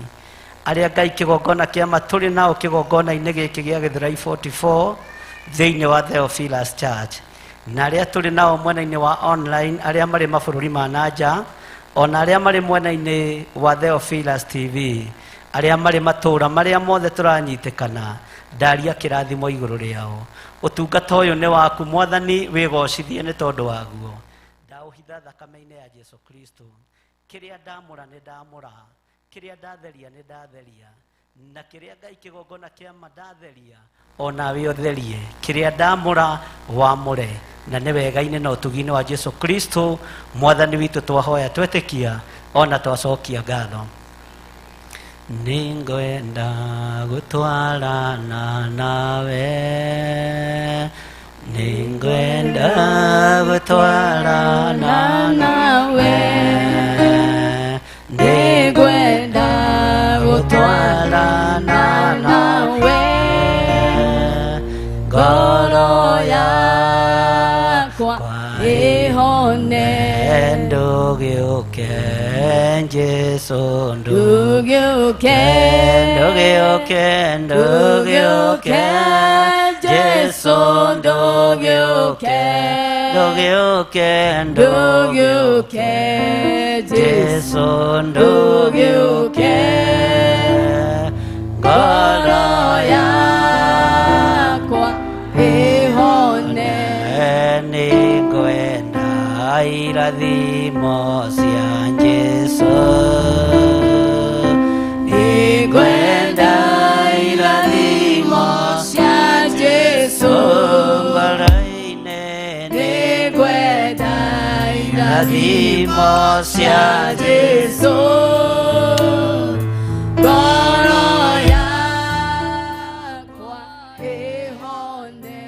arĩa Ngai kĩgongona kĩama tũrĩ nao kĩgongona-inĩ gĩkĩ gĩa Githurai 44 thĩinĩ wa Theophilus Church, na arĩa tũrĩ nao mwena-inĩ wa online, arĩa marĩ mabũrũri ma nanja, ona arĩa marĩ mwena-inĩ wa Theophilus TV, arĩa marĩ matũũra marĩa mothe tũranyitĩkana, ndaria kĩrathimo igũrũ rĩao. Ũtungata ũyũ nĩ waku Mwathani, wĩgocithie nĩ tondũ waguo. Ndaũhitha thakame-inĩ ya Jesu Kristo. Kĩrĩa ndamũra nĩ ndamũra, kĩrĩa ndatheria nĩ ndatheria, na kĩrĩa Ngai kĩgongona kĩama ndatheria, onawe ũtherie. Kĩrĩa ndamũra wamũre, na nĩ wega-inĩ na ũtugi-inĩ wa Jesu Kristo Mwathani witũ twahoya twetĩkia ona twacokia ngatho. Ningwenda gũtwarana nawe, ningwenda gũtwarana nawe, ningwenda gũtwarana nawe, ngoro yakwa ĩhone. Ndũgĩũke Jesu, ndũgĩũke, ndũgĩũke, ndũgĩũke Jesu, ndũgĩũke, ndũgĩũke, ndũgĩũke Jesu, ndũgĩũke, ngoro yakwa ĩhone. Nĩngwenda irathimo cia Jesu, nĩngwenda irathimo cia Jesu, ngoro-inĩ nĩngwenda irathimo cia Jesu, ngoro yakwa ĩhone.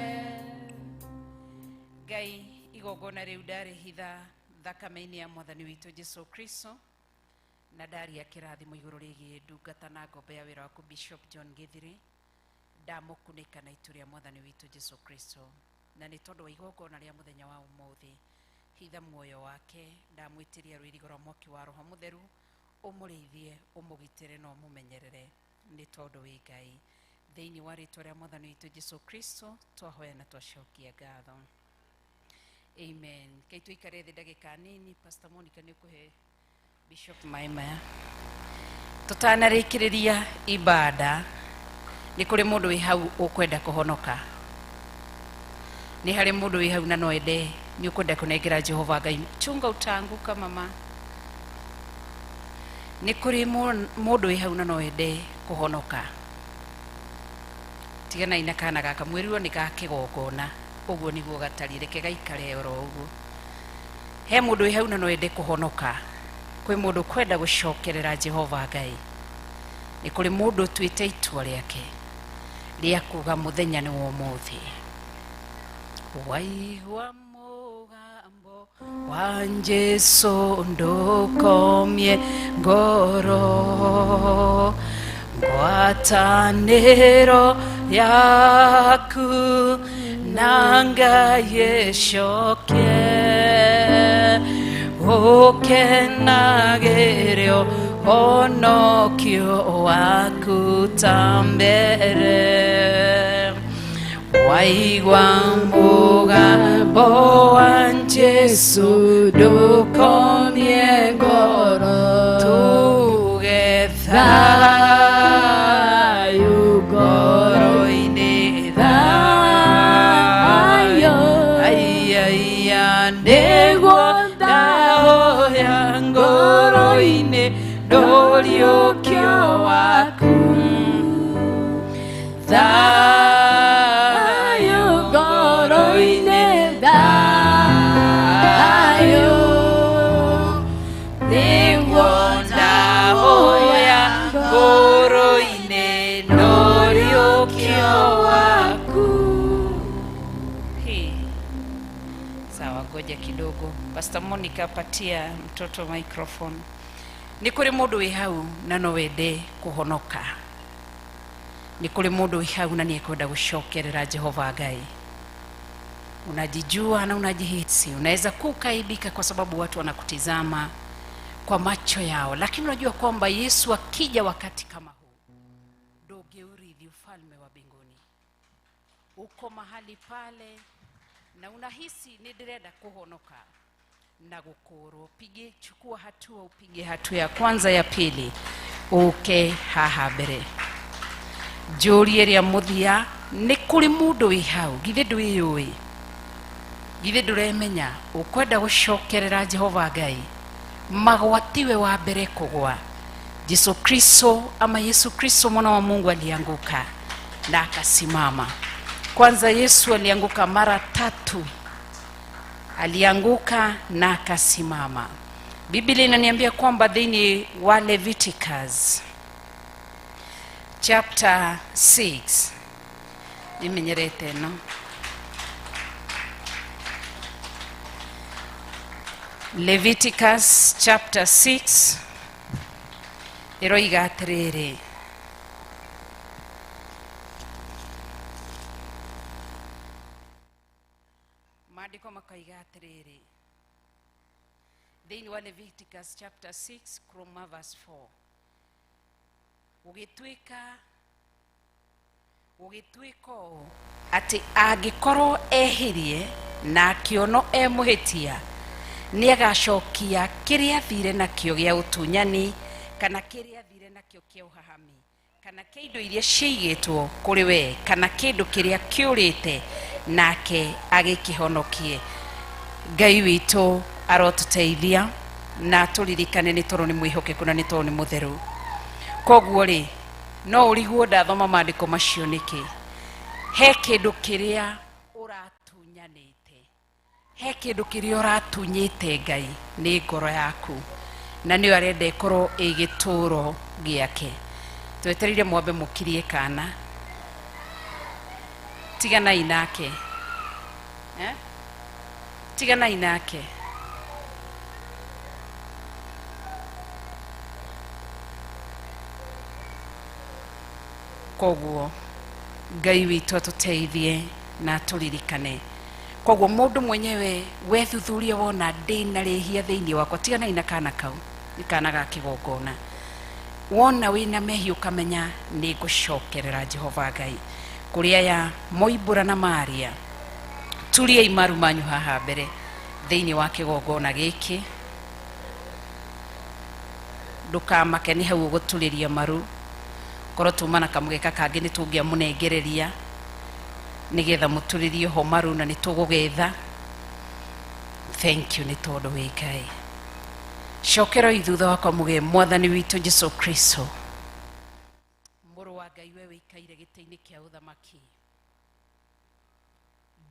Ngai igongona rĩu ndarĩhitha thakame-inĩ ya Mwathani witũ Jesu Kristo, na ndaria kĩrathimo igũrũ rĩgiĩ ndungata na ngombo ya wĩra waku Bishop John Githiri, ndamũkunĩka na itu rĩa Mwathani witũ Jesu Kristo, na nĩ tondũ wa igongona rĩa mũthenya wa ũmũthĩ, hitha muoyo wake, ndamwĩtĩria rũirigo rwa mwaki wa Roho Mũtheru, ũmũrĩithie, ũmũgitĩre na ũmũmenyerere, nĩ tondũ wĩ Ngai. Thĩinĩ wa rĩtwa rĩa Mwathani witũ Jesu Kristo twahoya na twacokia ngatho. Amen. Kei tuikare thĩ ndagĩka nini, Pastor Monica nĩ ũkũhe Bishop maĩ maya. Tũtanarĩkĩrĩria ibada, nĩ kũrĩ mũndũ wĩ hau ũkwenda kũhonoka. Nĩ harĩ mũndũ wĩ hau na no ende nĩ ũkwenda kũnengera Jehova Ngai. Chunga utanguka mama. Nĩ kũrĩ mũndũ wĩ hau na no ende kũhonoka. Tigana ina kana gaka mwĩrirwo nĩ gakĩgongona. Ũguo nĩguo gatari, reke gaikare oro ũguo. He mũndũ wĩ hau na no ende kũhonoka. Kwĩ mũndũ kwenda gũcokerera Jehova Ngai. Nĩ kũrĩ mũndũ ũtuĩte itua rĩake rĩa kuga mũthenya nĩ wa ũmũthĩ. Waigua mũgambo wa Jesu ndũkomie ngoro, ngwatanĩro yaku na Ngai ĩcoke. ukenagire honokio waku ta mbere waigua mugambo wa Jesu ndukomie ngoro tuge thayu ngoro-ini thayu aiya nĩguo ndahoya ngoro-ini ndũriũkio waku thayu ngoro-ini thayu nĩguo ndahoya ngoro-ini ndũriũkio waku. Sawa, ngoja kidogo. Pastor Monica, patia mtoto microphone. Ni kuri mundu wi hau na no wende kuhonoka. Ni kuri mundu wi hau na ni ekwenda gucokerera Jehova Ngai. Unajijua na unajihisi, unaweza kukaibika kwa sababu watu wanakutizama kwa macho yao, lakini unajua kwamba Yesu akija wakati kama huu ndogeurithi ufalme wa mbinguni. Uko mahali pale na unahisi ni direda kuhonoka na gukuru, pige chukua hatua, upige hatua ya kwanza, ya pili uke haha mbere. Juri ria muthia ni kuri mundu wi hau githe ndwiyui, githe nduremenya ukwenda gucokerera Jehova Ngai, magwatiwe wa mbere kugwa. Yesu Kristo ama Yesu Kristo mwana wa Mungu alianguka na akasimama. Kwanza Yesu alianguka mara 3, alianguka na akasimama. Biblia inaniambia kwamba dhini wa Leviticus chapter 6, nimenyerete no, Leviticus chapter 6 iroiga atiriri, maandiko makaiga atiriri thĩinĩ wa Leviticus chapter 6 kuma verse 4, ugituĩka ati angĩkorwo ehirie na akĩono emuhitia ni agacokia kĩrĩa thire nakĩo gĩa ũtunyani kana kĩrĩa thire nakĩo kĩa ũhahami kana kĩndũ iria ciigĩtwo kũrĩ we kana kĩndũ kĩrĩa kĩũrĩte nake agĩkĩhonokie. Ngai witũ arotuteithia na turirikane nĩ tondũ nĩ mwĩhokeku na nĩ tondũ nĩ mũtheru. Koguo rĩ, no ũriguo ndathoma maandĩko macio nĩkĩ? He kĩndũ kĩrĩa ũratunyanĩte, he kĩndũ kĩrĩa ũratunyĩte Ngai nĩ ngoro yaku, na nĩ arenda ĩkorwo ĩgĩtũũro gĩake. Twetereire mwambe mũkirie kana, tiganai nake, tiganai nake. Koguo Ngai witũ atuteithie na turirikane. Koguo mundu mwenyewe wethuthuria wona ndĩna rĩhia thĩinĩ wakwa, tiganai na kana kau, nĩ kana ga kĩgongona. Wona wĩna mehia ũkamenya nĩ ngũcokerera Jehova Ngai. Kũrĩ aya moimbũra na maria, turiai maru manyu haha mbere thĩinĩ wa kĩgongona gĩkĩ. Ndũkamake nĩ hau ũgũturĩria maru, korwo tumana kamũgeka kangĩ nĩ tũngĩamũnengereria nĩgetha mũturĩrie ho maru na nĩ tũgũgetha. Thank you nĩ tondũ wĩ Ngai. Cokera ithutha wakwa muge Mwathani witũ Jesu Kristo, mũrũ wa Ngai, we wĩikaire gĩtĩ-inĩ kĩa ũthamaki,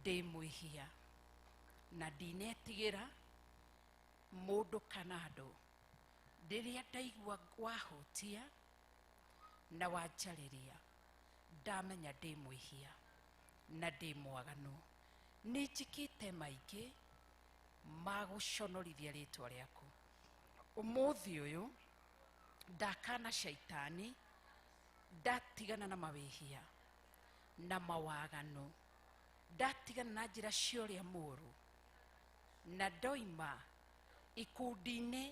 ndĩ mwĩhia na ndinetigĩra mũndũ kana andũ. Rĩrĩa ndaigua wahutia na wanjarĩria, ndamenya ndĩ mwĩhia na ndĩ mwaganu. Nĩ njĩkĩte maingĩ ma gũconorithia rĩtwa rĩaku. Ũmũthĩ ũyũ ndakana shaitani, ndatigana na mawĩhia na mawaganu, ndatigana na njĩra cia ũrĩa mũũru, na ndoima ikundi-inĩ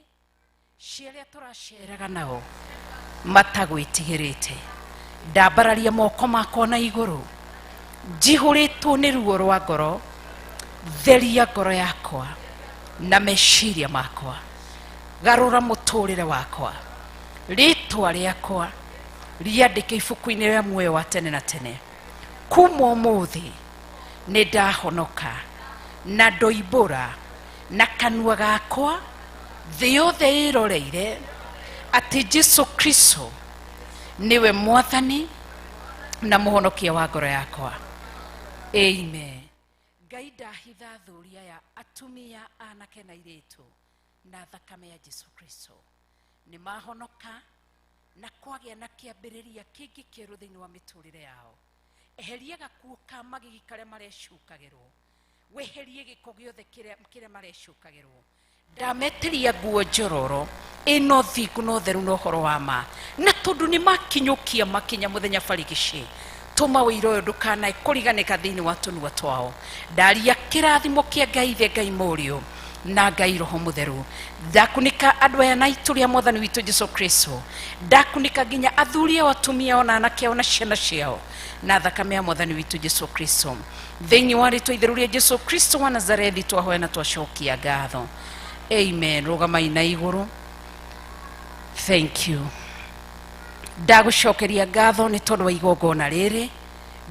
cia arĩa tũraceraga nao matagwĩtigĩrĩte, ndambararia moko makwa na igũrũ, njihũrĩtwo nĩ ruo rwa ngoro, theria ngoro yakwa na meciria makwa, garũra mũtũrĩre wakwa, rĩtwa rĩakwa riandĩke ibuku-inĩ rĩa muoyo wa tene na tene. Kuma ũmũthĩ nĩ ndahonoka na ndoimbũra, na kanua gakwa thĩ yothe ĩroreire atĩ Jesu Kristo niwe mwathani na mũhonokia wa ngoro yakwa. Amen. Ngai ndahitha thũri aya atumia, anake na airĩtu na thakame ya Jesu Kristo, nĩ mahonoka na kwagĩa na kĩambĩrĩria kĩngĩ kĩerũ thĩinĩ wa mĩtũrĩre yao. Eheria gakuo ka magigi karĩa marecukagĩrwo, weherie gĩko gĩothe kĩrĩa marecukagĩrwo. Ndametĩria nguo njororo ĩno thingu na ũtheru na ũhoro wa ma, na tondũ nĩ makinyũkia makinya mũthenya barigici, tũma ũira ũyũ ndũkanae kũriganĩka thĩinĩ wa tũnua twao. Ndaria kĩrathimo kĩa Ngai Ithe, Ngai Mũriũ na Ngai Roho Mũtheru. Ndakunika andũ aya na itu rĩa mwathani witũ Jesu Kristo, ndakunika nginya athuri ao, atumia ao na anake ao na ciana ciao na thakame ya mwathani witũ Jesu Kristo. Thĩinĩ wa rĩtwa itheru rĩa Jesu Kristo wa Nazarethi twahoya na twacokia ngatho. Amen. Rugamai na igũrũ. Thank you. Ndagũcokeria ngatho nĩ tondũ wa igongona rĩrĩ.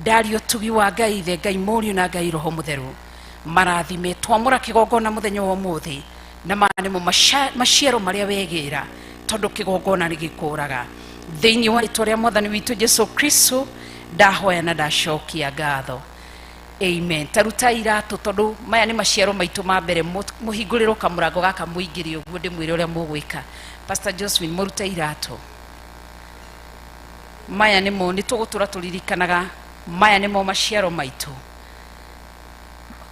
Ndario tugi wa Ngai Ithe, Ngai Mũriũ na Ngai Roho Mũtheru marathime twamũra kĩgongona mũthenya wa ũmũthĩ, na manĩmo maciaro marĩa wegĩra tondũ kĩgongona nĩ gĩkũraga. Thĩinĩ wa rĩtwa rĩa mwathani witũ Jesu Kristo ndahoya na ndacokia ngatho. Amen. Taruta iratũ tondũ maya nĩ maciaro maitũ ma mbere. Mũhingũrĩrwo kamũrango gaka mũingĩre ũguo ndĩmwĩre ũrĩa mũgwĩka. Pastor Josephine, mũrute iratũ. Maya nĩmo nĩtũgũtũra tũririkanaga, maya nĩmo maciaro maitũ.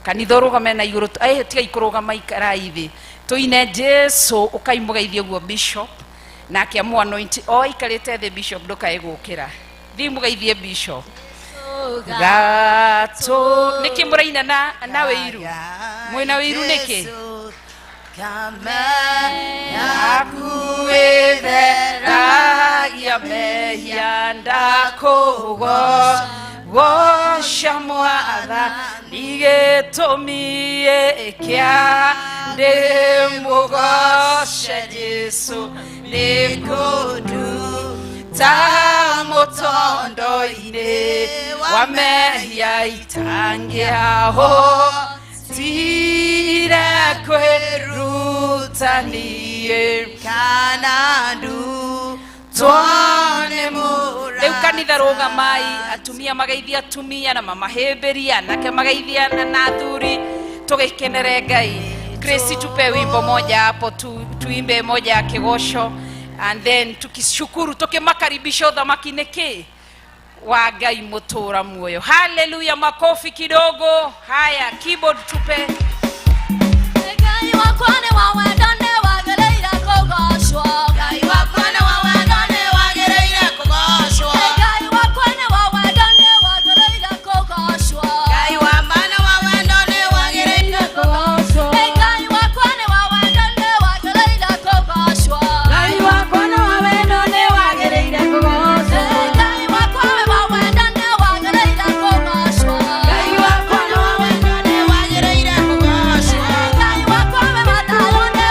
Kanitha ũrũgame na igũrũ, tiga ikũrũgama ikarai thĩ. Tũine Jesu, ũkaimũgeithia ũguo Bishop nake amũ-anoint. O ikarĩte thĩ Bishop, ndũkae gũkĩra. Thiĩ mũgeithie Bishop. Gato niki mũraina na wĩiru, mwĩna wĩiru niki? Nakuĩtheragia mehia ndakũgooca mwathani gĩtũmi kĩa ndĩmũgooce Jesu nĩ kũnduta mũtondo-inĩ wa mehia itangĩahotire kwĩrutania kana ndutwo nĩ mũra. Rĩu kanitha rũgamai, atumia mageithia atumia na mamahĩmbĩria, anake mageithia na athuri, tũgĩkenere Ngai. Grace, tupe wimbo moja hapo, tuimbe moja ya kigosho, and then tukishukuru, tukimakaribisha uthamaki niki wa Ngai mũtũra muoyo. Hallelujah, makofi kidogo. Haya, keyboard tupe. Ngai wakwa nĩ wa wendo nĩ wagĩrĩire kũgocwo. Ngai wakwa nĩ wa wendo nĩ wagĩrĩire kũgocwo. Ngai wakwa nĩ wa wendo nĩ wagĩrĩire kũgocwo. Ngai wakwa nĩ wa wendo nĩ wagĩrĩire kũgocwo. Ngai wakwa nĩ wa wendo nĩ wagĩrĩire kũgocwo. Ngai wakwa nĩ wa wendo nĩ wagĩrĩire kũgocwo. Ngai wakwa nĩ wa wendo nĩ wagĩrĩire kũgocwo. Ngai wakwa nĩ wa wendo nĩ wagĩrĩire kũgocwo. Ngai wakwa nĩ wa thayũ nĩ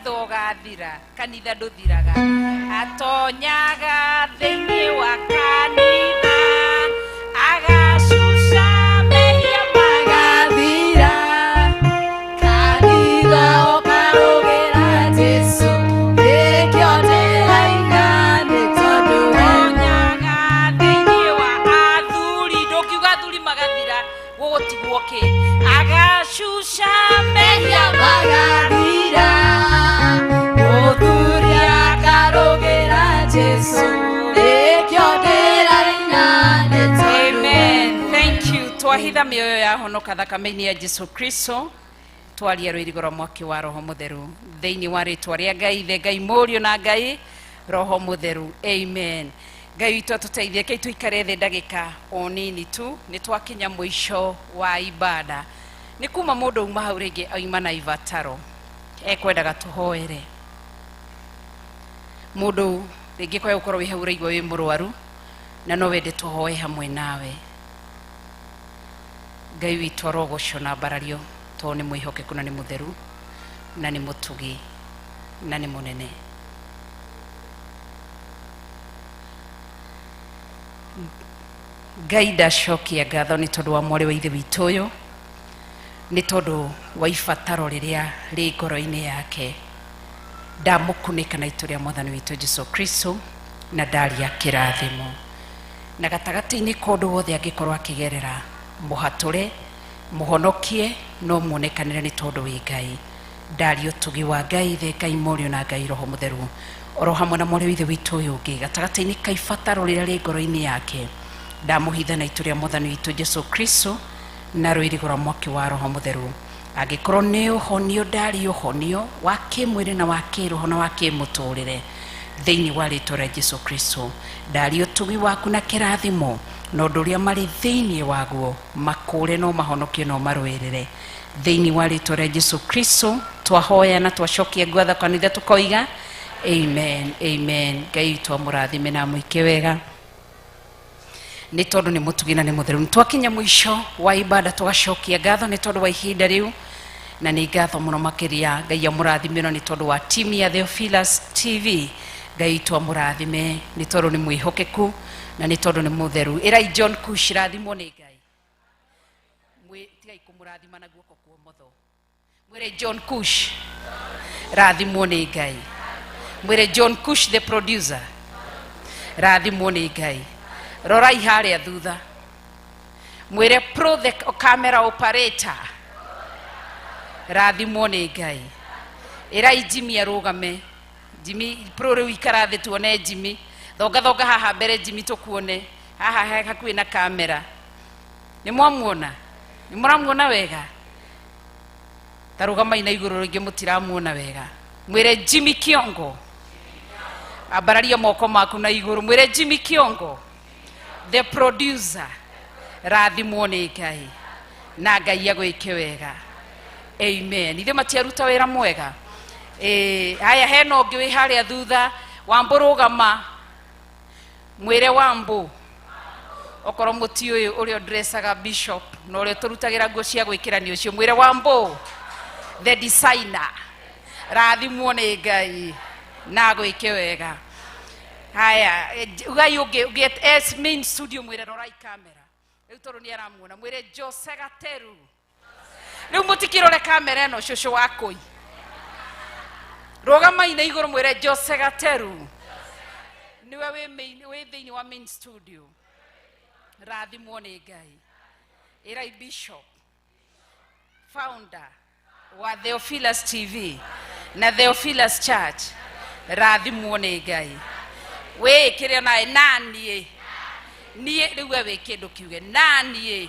watho gathira kanitha nduthiraga atonyaga thĩinĩ wa kanitha agacuca mehia magathira kanitha ũkarũgĩra Jesu nĩkĩo ndĩraina nĩ tondũ wonyaga thĩinĩ wa athuri ndũkiuga athuri magathira gũgũtigwo kĩ agacuca mehia magathira mũthuri akarũgĩra Jesu nĩkĩo ndĩraina nĩ tondũ. Amen. Thank you. Twahitha mĩoyo yahonoka thakame-inĩ ya Jesu Kristo twaria rũirigo rwa mwaki wa roho mũtheru thĩinĩ wa rĩtwa rĩa Ngai ithe Ngai mũriũ na Ngai roho mũtheru. Amen. Ngai witũ atũteithie kei tũikare thĩ ndagĩka o nini tu nĩ twakinya mũico wa ibada. Nĩ kuma mũndũ uma hau rĩngĩ auma na ivataro ekwendaga tũhoere mũndũ rĩngĩ kwa gũkorwo wĩ hau ũraigua wĩ mũrwaru na no wende tũhoe hamwe nawe. Ngai witũ arogocwo na mbarario tondũ nĩ mwĩhokeku na nĩ mũtheru na nĩ mũtugi na nĩ mũnene. Ngai ndacokia ngatho nĩ tondũ wa mwarĩ wa ithe witũ ũyũ, nĩ tondũ wa ibataro rĩrĩa rĩ ngoro-inĩ yake. Ndamũkunĩka na itu rĩa mwathani witũ Jesu Kristo na ndaria kĩrathimo na gatagatĩ-inĩ kũndũ wothe angĩkorwo akĩgerera mũhatũre mũhonokie no muonekanĩre nĩ tondũ wĩ Ngai. Ndaria ũtugi wa Ngai ithe Ngai mũriũ na Ngai roho mũtheru oro hamwe na mwarĩ wa ithe witũ ũyũ ũngĩ gatagatĩ-inĩ ka ibataro rĩrĩa rĩ ngoro-inĩ yake. Ndamũhitha na itu rĩa mwathani witũ Jesu Kristo na rũirigo rwa mwaki wa roho mũtheru. Angĩkorwo nĩ ũhonio ndari ũhonio wa kĩmwĩrĩ na wa kĩroho na wa kĩmũtũrĩre thĩinĩ wa rĩtwa rĩa Jesu Kristo. Ndari ũtugi waku na kĩrathimo na ũndũ ũrĩa marĩ thĩinĩ waguo makũre no mahonokio no marũĩrĩre thĩinĩ wa rĩtwa rĩa Jesu Kristo. Twahoya na twacokia ngatho kanitha tũkoiga amen, amen. Ngai witũ amũrathime na amũike wega nĩ tondũ nĩ mũtugi na nĩ mũtheru. Twakinya mũico wa ibada tũgacokia ngatho nĩ tondũ wa ihinda rĩu na nĩ ngatho mũno makĩria. Ngai amũrathime nĩ tondũ wa timu ya Theophilus TV. Ngai witũ amũrathime nĩ tondũ nĩ mwĩhokeku na nĩ tondũ nĩ mũtheru. Ĩrai John Kush rathimwo nĩ Ngai. Tigai kũmũrathima na guoko kwa ũmotho. Mwĩre John Kush rathimwo nĩ Ngai. Mwĩre John Kush the producer rathimwo nĩ Ngai. Rorai harĩa thutha mwĩre pro the camera operator rathimwo nĩ Ngai. Ĩrai Jimmy arũgame. Jimmy pro rĩu ikara thĩ tuone Jimmy. Thonga haha mbere Jimmy tũkuone haha hakuhĩ na kamera. Nĩ mwamuona? Nĩ mũramuona wega? Tarũgamai na igũrũ rĩngĩ mũtiramuona wega. Mwĩre Jimmy Kiongo ambararia moko maku na igũrũ. Mwĩre Jimmy Kiongo the producer rathimwo nĩ Ngai na Ngai agwĩke wega. Amen. Ithe matiaruta wĩra mwega. Haya hena ũngĩ wĩ harĩa thutha. Wambũ rũgama. Mwĩre Wambũ okorwo mũti ũyũ ũrĩa ndresaga bishop na ũrĩa tũrutagĩra nguo cia gwĩkĩrania ũcio. Mwĩre Wambũ the designer rathimwo nĩ Ngai na agwĩke wega. Haya ugai ũngĩ as main studio. Mwĩre rorai kamera rĩu tondũ nĩ aramuona. Mwĩre Jose Gateru. Rĩu mũtikĩrore kamera ĩno cũcũ wakũi. Rũgamai na igũrũ. Mwĩre Jose Gateru niwe wĩ thĩinĩ wa main studio rathimwo nĩ Ngai. Ĩrai Bishop founder wa Theophilus TV na Theophilus Church rathimwo nĩ Ngai. We kĩrĩa nae naniĩ niĩ rĩu wĩ kĩndũ kiuge naniĩ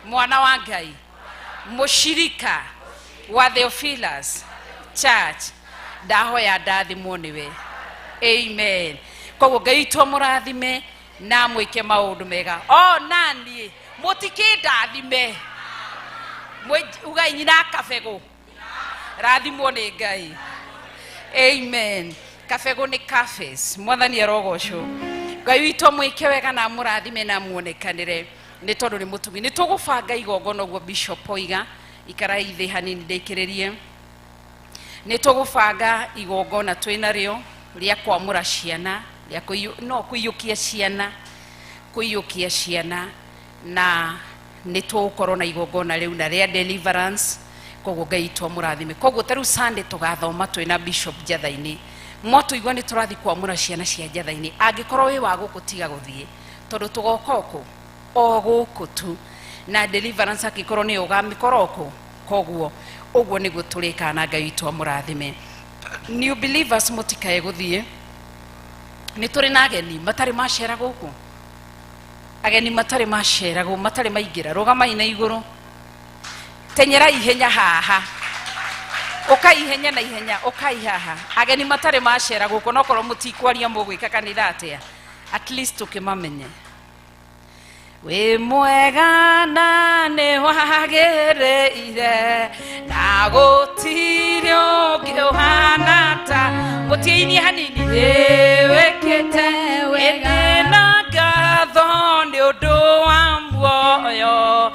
mwana wa Ngai mũshirika wa Theophilus Church ndahoya ndathimwo nĩwe. Amen. Koguo Ngai witũ amũrathime na mwĩke maũndũ mega. Naniĩ mũtikĩndathime. Ugai nyina kabegũ rathimwo nĩ Ngai. Amen. Kabegũ nĩ Cafes. Mwathani arogocwo. Ngai witũ amwĩke wega na amũrathime na muonekanĩre nĩ tondũ nĩ mũtugi. Nĩ tũgũbanga igongona ũguo Bishop oiga. Ikarai thĩ hanini ndĩkĩrĩrie. nitugubanga igongona twina rio ria kwamura ciana ria kuiyukia ciana na nitugukorwo na igongona riu na ria deliverance koguo Ngai twamurathime. Koguo taru Sunday tugathoma twina Bishop Jathaini motu igwa ni turathi kwamura ciana cia Jathaini angikorwo wi wa gukutiga guthie tondu tugokoko o guku tu na deliverance akikorwo ni ugamikoroko koguo uguo niguo turikana Ngai twamurathime. New believers mutikae guthie ni turi na ageni matari macera guku ageni matari macera guku matari maingira rugamai na iguru tenyera ihenya haha ukaihenya na ihenya ukaihaha ageni matari macera guku no korwo mutikwaria mugwika kanitha atia at least tukimamenye we mwega na ne wagereire na gutire ungihana mutie-ini hanini wekete wega na ngatho ni undu wa muoyo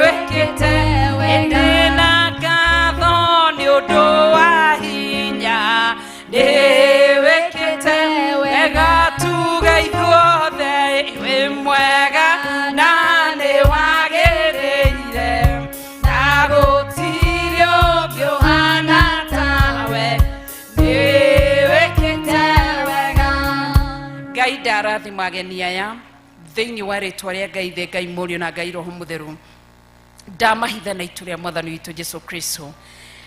wekete wega na ngatho ni undu wa hinya wekete wega tuga ithuothe we mwega na ni wagereire na gutire ungihana tawe wekete wega. Ngai ndarathima ageni aya thiini wa ritwa ria Ngai the Ngai Murio na Ngai Roho Mutheru ndamahitha na itu ria Mwathani witu Jesu Kristo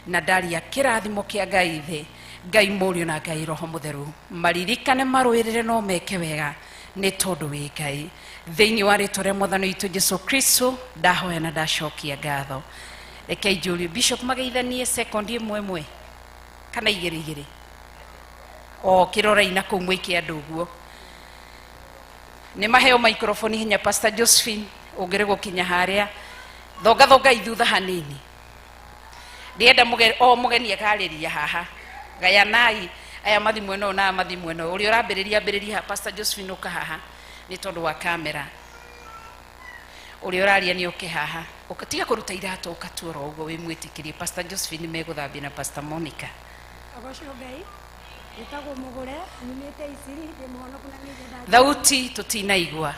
na ndaria kirathimo kia Ngai the Ngai Murio na Ngai Roho Mutheru maririkane maruirire no meke wega ni tondu wi Ngai thiini wa ritwa ria Mwathani witu Jesu Kristo ndahoya na ndacokia ngatho. Rekei Julie Bishop mageithanie second imwe kana igiri o kirora ina kumwiki andu guo ni maheo microphone hinya Pastor Josephine ungire gukinya haria thonga ithutha hanini ndienda mugeni akariria haha gayanai aya mathi mweno na mathi mweno uri urambiriria Pastor Josephine uka haha ni tondu wa kamera uri uraria ni uke haha ukatiga kuruta irato ukatuora ugo wi mwitikirie Pastor Josephine meguthambia na Pastor Monica agocio Ngai gitagwo mugure nimete isiri de muhono kuna nigenda thauti tutinaigua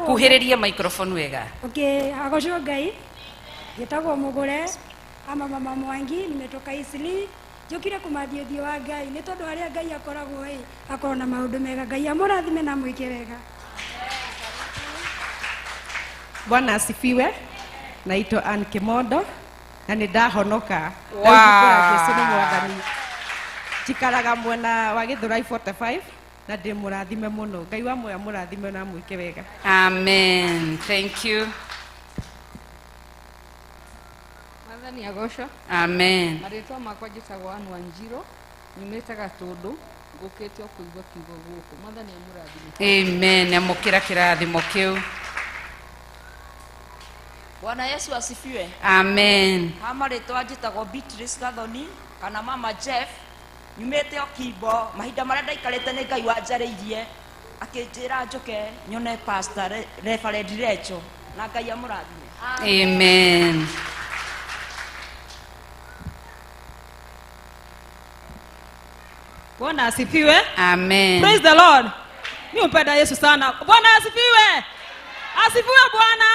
kuhiriria microphone wega. Okay, agocio Ngai gitagwo mugure ama mama Mwangi nimetoka isiri jokire kumathio wa Ngai ni tondu haria Ngai akoragwo akorwo na maundu mega Ngai amurathime na mwike wega. Bwana asifiwe. Naitwa Ann Kimondo na nidahonoka. Wow. Yesu ni mwathani. Chikaraga mwena wa Githurai 45 na ndi murathime muno. Ngai wa moya murathime na mwike wega. Amen. Thank you. Mwathani agocwo. Amen. Maritwa makwa njitagwo Ann Wanjiro nyumite Gatundu ngukite okuigwa kiugo guku. Mwathani amurathime. Amen. Amukira kirathimo kiu. Bwana Yesu asifiwe. Amen. Maritwa njitagwo Beatrice Gathoni kana Mama Jeff nyumite Okimbo mahinda maria ndaikarite ni Ngai wanjariirie akinjira njuke nyone Pastor Reverend Rachel na Ngai amurathime. Amen. Bwana asifiwe. Amen. Praise the Lord. Mimi mpenda Yesu sana. Bwana asifiwe. Asifiwe Bwana.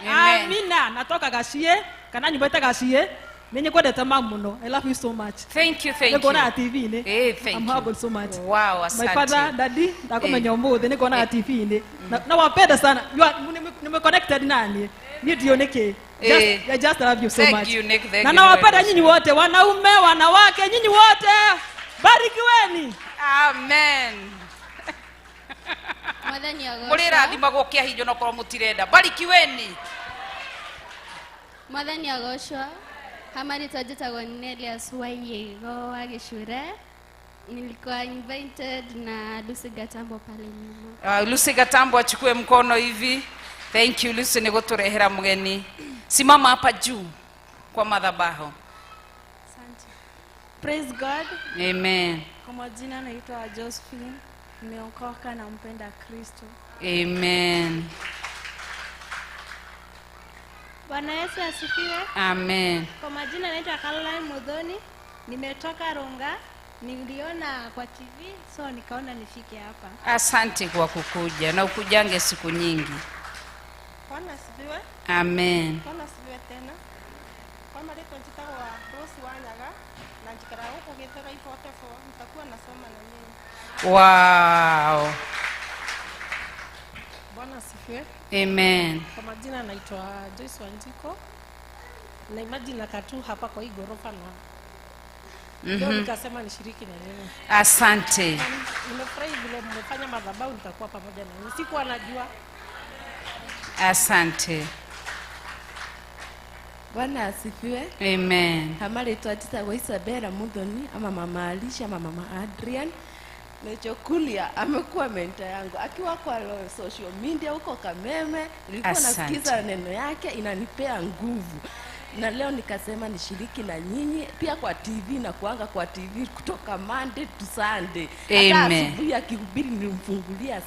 Amina. Natoka Gashie kana nyumba Gashie. Menye kwendete mamuno. I love you so much. Thank you, thank you. Niko na TV ni. Thank I'm you. humble so much. Wow, asante. My father, daddy, nakomenya umuthi niko na TV ni. Na wapenda sana. Nime connected nani? Ni dioneke. I just love you so much. Thank you, Nick. Thank na you. nawapenda nyinyi wote, wanaume, wanawake, nyinyi wote. Barikiweni. Amen. Mwathani agocwo. Mulirathima gukia hijo no korwo mutirenda. Barikiweni. Mwathani agocwo. Maritwa njitagwo Nelias Waigo wa Gichure. Nilikuwa invited na Lucy Gatambo pale nyuma. Lucy Gatambo achukue mkono hivi. Thank you Lucy ni guturehera mgeni. Simama hapa juu kwa madhabahu. Asante. Praise God. Amen. Kwa majina naitwa Josephine. Nimeokoka na mpenda Kristo. Amen. Bwana Yesu asifiwe. Amen. Kwa majina naitwa Caroline Modoni. Nimetoka Ronga, niliona kwa TV, so nikaona nifike hapa. Asante kwa kukuja na ukujange siku nyingi. Bwana asifiwe. Amen. Bwana asifiwe tena. Kwa marito njitagwa Rose Wanyaga na njikara huko Githiri 44 nitakuwa nasoma na nyinyi. Wow. Bwana asifiwe. Amen. Kwa majina naitwa Joyce Wanjiko. Na imagine nakatu hapa kwa hii gorofa na ndio nikasema nishiriki na nyinyi. Asante. Nimefurahi vile mmefanya madhabahu, nitakuwa pamoja na nyinyi. Sikuwa najua. Asante. Bwana asifiwe. Amen. Hamari twatita kwa Isabella Mudhoni ama mama Alisha ama mama Adrian. Necho Kuria amekuwa mentor yangu. Akiwa kwa social media huko Kameme, nilikuwa nasikiza neno yake, inanipea nguvu. Na leo nikasema nishiriki na nyinyi pia kwa TV na kuanga kwa TV kutoka Monday to Sunday. Hata asubuhi akihubiri nilimfungulia 6,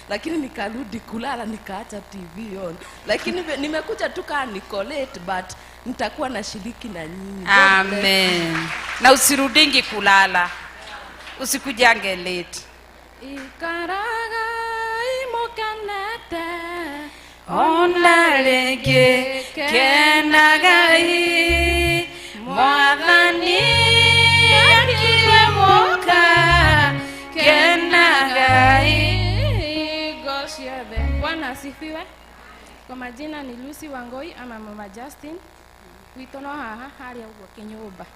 lakini nikarudi kulala nikaacha TV on. Lakini nimekuja tu kama Nicolette, but nitakuwa nashiriki na nyinyi. Amen. Na usirudingi kulala. Usikujange late. Ikaraga imokanete onarege kenagai mwathani akire moka kenagai gosiebe. Bwana asifiwe. Kwa majina ni Lucy Wangoi ama mama Justin. Witono haha hali ya kinyumba.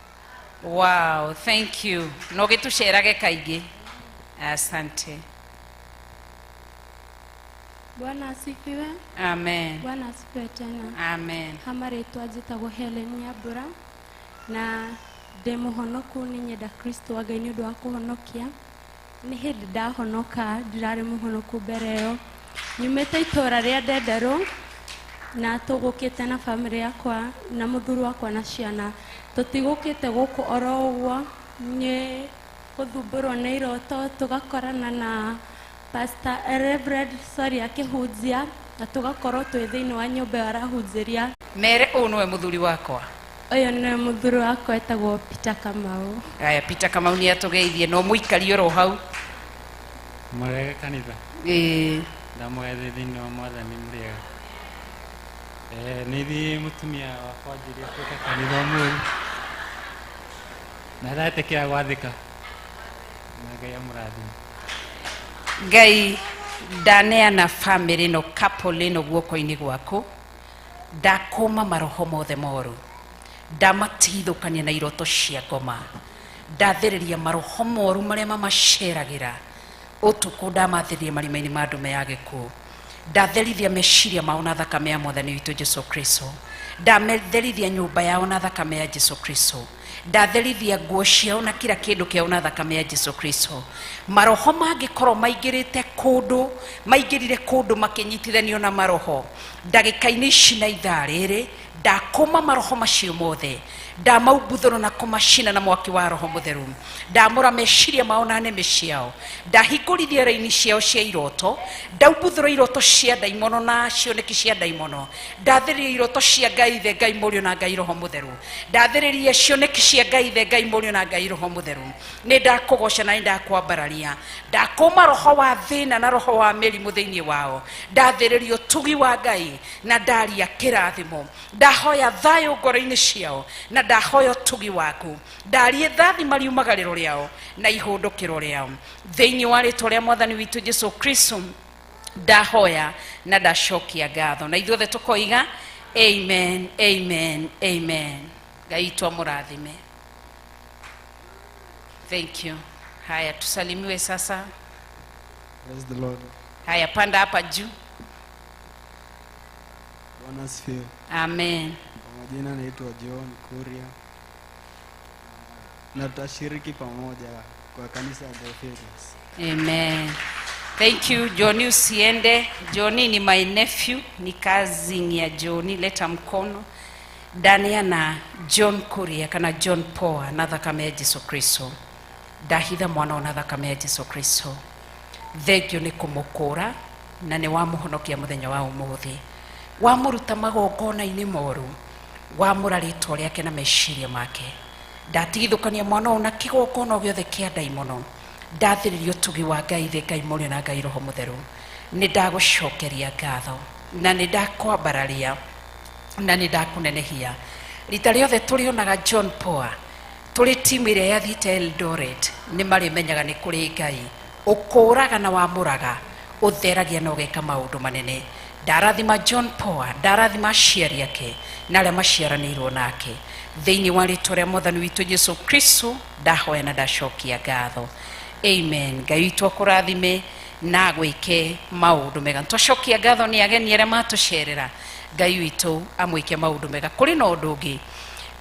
Wow, thank you. No gitucerage kaigi. Asante. Bwana asifiwe. Amen. Bwana asifiwe tena. Amen. Hamari twajitagwo Helen Nyambura na ndemuhonoku ni nyenda Kristo Ngai ni undu wa kuhonokia. Ni hindi ndahonoka ndirari muhonoku mbere yo. Nyumite itora ria Ndenderu na tugukite na family yakwa na muthuru wakwa na ciana. Tutigukite guku oro uguo ni kuthumburwo na iroto tugakorana na Pastor Reverend akihunjia na tugakorwo twi thiini wa nyumba arahunjiria. Mere unwe muthuri wakwa. Oyo ni muthuri wakwa etagwo Peter Kamau. Aya Peter Kamau ni atugeithie no muikari oro hau. Mwega kanitha. Ndamwethe thiini wa mwathani muriega. Nithi mutumia wakwa njiria kuka kanitha umwe. Na ndatekia gwathika. Ngai amurathime. Ngai ndaneana family no couple no guoko-ini gwaku. Ndakoma maroho mothe moru. Ndamatithukania na iroto cia ngoma. Ndathiriria maroho moru maria mamaceragira. Utuku ndamathiriria marima-ini ma ndume ya gikuũ. Ndatherithia meciria mao na thakame ya mwathani witũ Jesu Kristo. Ndametherithia nyũmba yao na thakame ya Jesu Kristo. Ndatherithia nguo ciao na kila kindu kiao na thakame ya Jesu Kristo. Maroho mangikorwo maingirite kundu makinyitithanio na maroho ndagika-ini ici na ithaa rĩrĩ ndakoma maroho macio mothe. Ndamaumbũthũra na kũmacina na mwaki wa Roho Mũtheru. Ndamũra meciria mao na nĩmĩ ciao. Ndahingũrithia raini ciao cia iroto. Ndaumbũthũra iroto cia ndaimono na cioneki cia ndaimono. Ndathĩrĩria iroto cia Ngai Ithe, Ngai Mũriũ na Ngai Roho Mũtheru. Ndathĩrĩria cioneki cia Ngai Ithe, Ngai Mũriũ na Ngai Roho Mũtheru. Nĩ ndakũgoca na nĩ ndakwambararia. Ndakũma roho wa thĩna na roho wa mĩrimũ thĩinĩ wao. Ndathĩrĩria ũtugi wa Ngai na ndaria kĩrathimo. Ndahoya thayũ ngoro-inĩ ciao na ndahoya ũtugi waku. Ndarie thathi mariumagarĩro rĩao na ihũndũkĩro rĩao thĩinĩ wa rĩtwa rĩa mwathani witũ Jesu Kristo ndahoya na ndacokia ngatho. Na ithuothe tũkoiga amen, amen, amen. Ngai witũ amũrathime. Thank you. Haya tusalimiwe sasa. Praise the Lord. Haya panda hapa juu. Bwana asifiwe. Amen. Kwa majina naitwa John Kuria. Na tutashiriki pamoja kwa kanisa la Theophilus. Amen. Thank you. Johnny usiende. Johnny ni my nephew, ni cousin ya Johnny. Leta mkono. Dania na John Kuria kana John Poa na thakame ya Jesu Kristo. Ndahitha mwana na thakame ya Jesu Kristo. Thengio ni kumukura na ni wamuhonokia muthenya wa umuthi. Wamuruta magongona-ini moru. Wamũra rĩtwa rĩake na meciria make. ndatigithukania mwana ona kigongona giothe kia daimono ndathiririo tugi wa Ngai the Ngai Mũrĩo na Ngai Roho Mũtheru ni ndagucokeria ngatho na ni ndakwambararia na ni ndakunenehia rita riothe turionaga John Poa turi timu iria yathiĩte Eldoret ni marimenyaga ni kuri Ngai ukuraga na wamuraga utheragia na ugeka maundu manene ndarathima John Poa ndarathima aciari yake na aria maciaranĩirwo nake thĩinĩ wa rĩtwa rĩa Mwathani witũ Jesu Kristo ndahoya na ndacokia ngatho amen. Ngai witũ akũrathime na gwĩke maũndũ mega twacokia ngatho nĩ ageni arĩa matũcerera Ngai witũ amwĩke maũndũ mega kũrĩ na ũndũ ũngĩ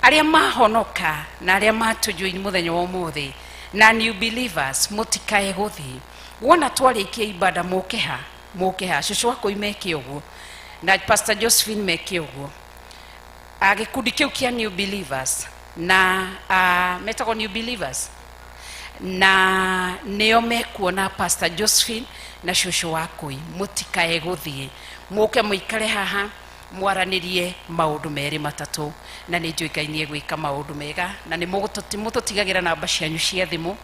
arĩa mahonoka na arĩa matũjoin mũthenya wa ũmũthĩ na new believers mũtikae gũthiĩ wona twarĩkia ibada mũkeha cucu wako imeke ũguo na Pastor Josephine meke ũguo gĩkundi kĩu kia new believers na metagwo new believers na nĩo mekuona Pastor Josephine na cucu wakoi mũtikae gũthiĩ mũke mũikare haha mwaranĩrie maũndũ merĩ matatũ na nĩ njũĩ Ngai nĩ egwĩka maũndũ mega na nĩ mũtũtigagĩra namba cianyu cia thimũ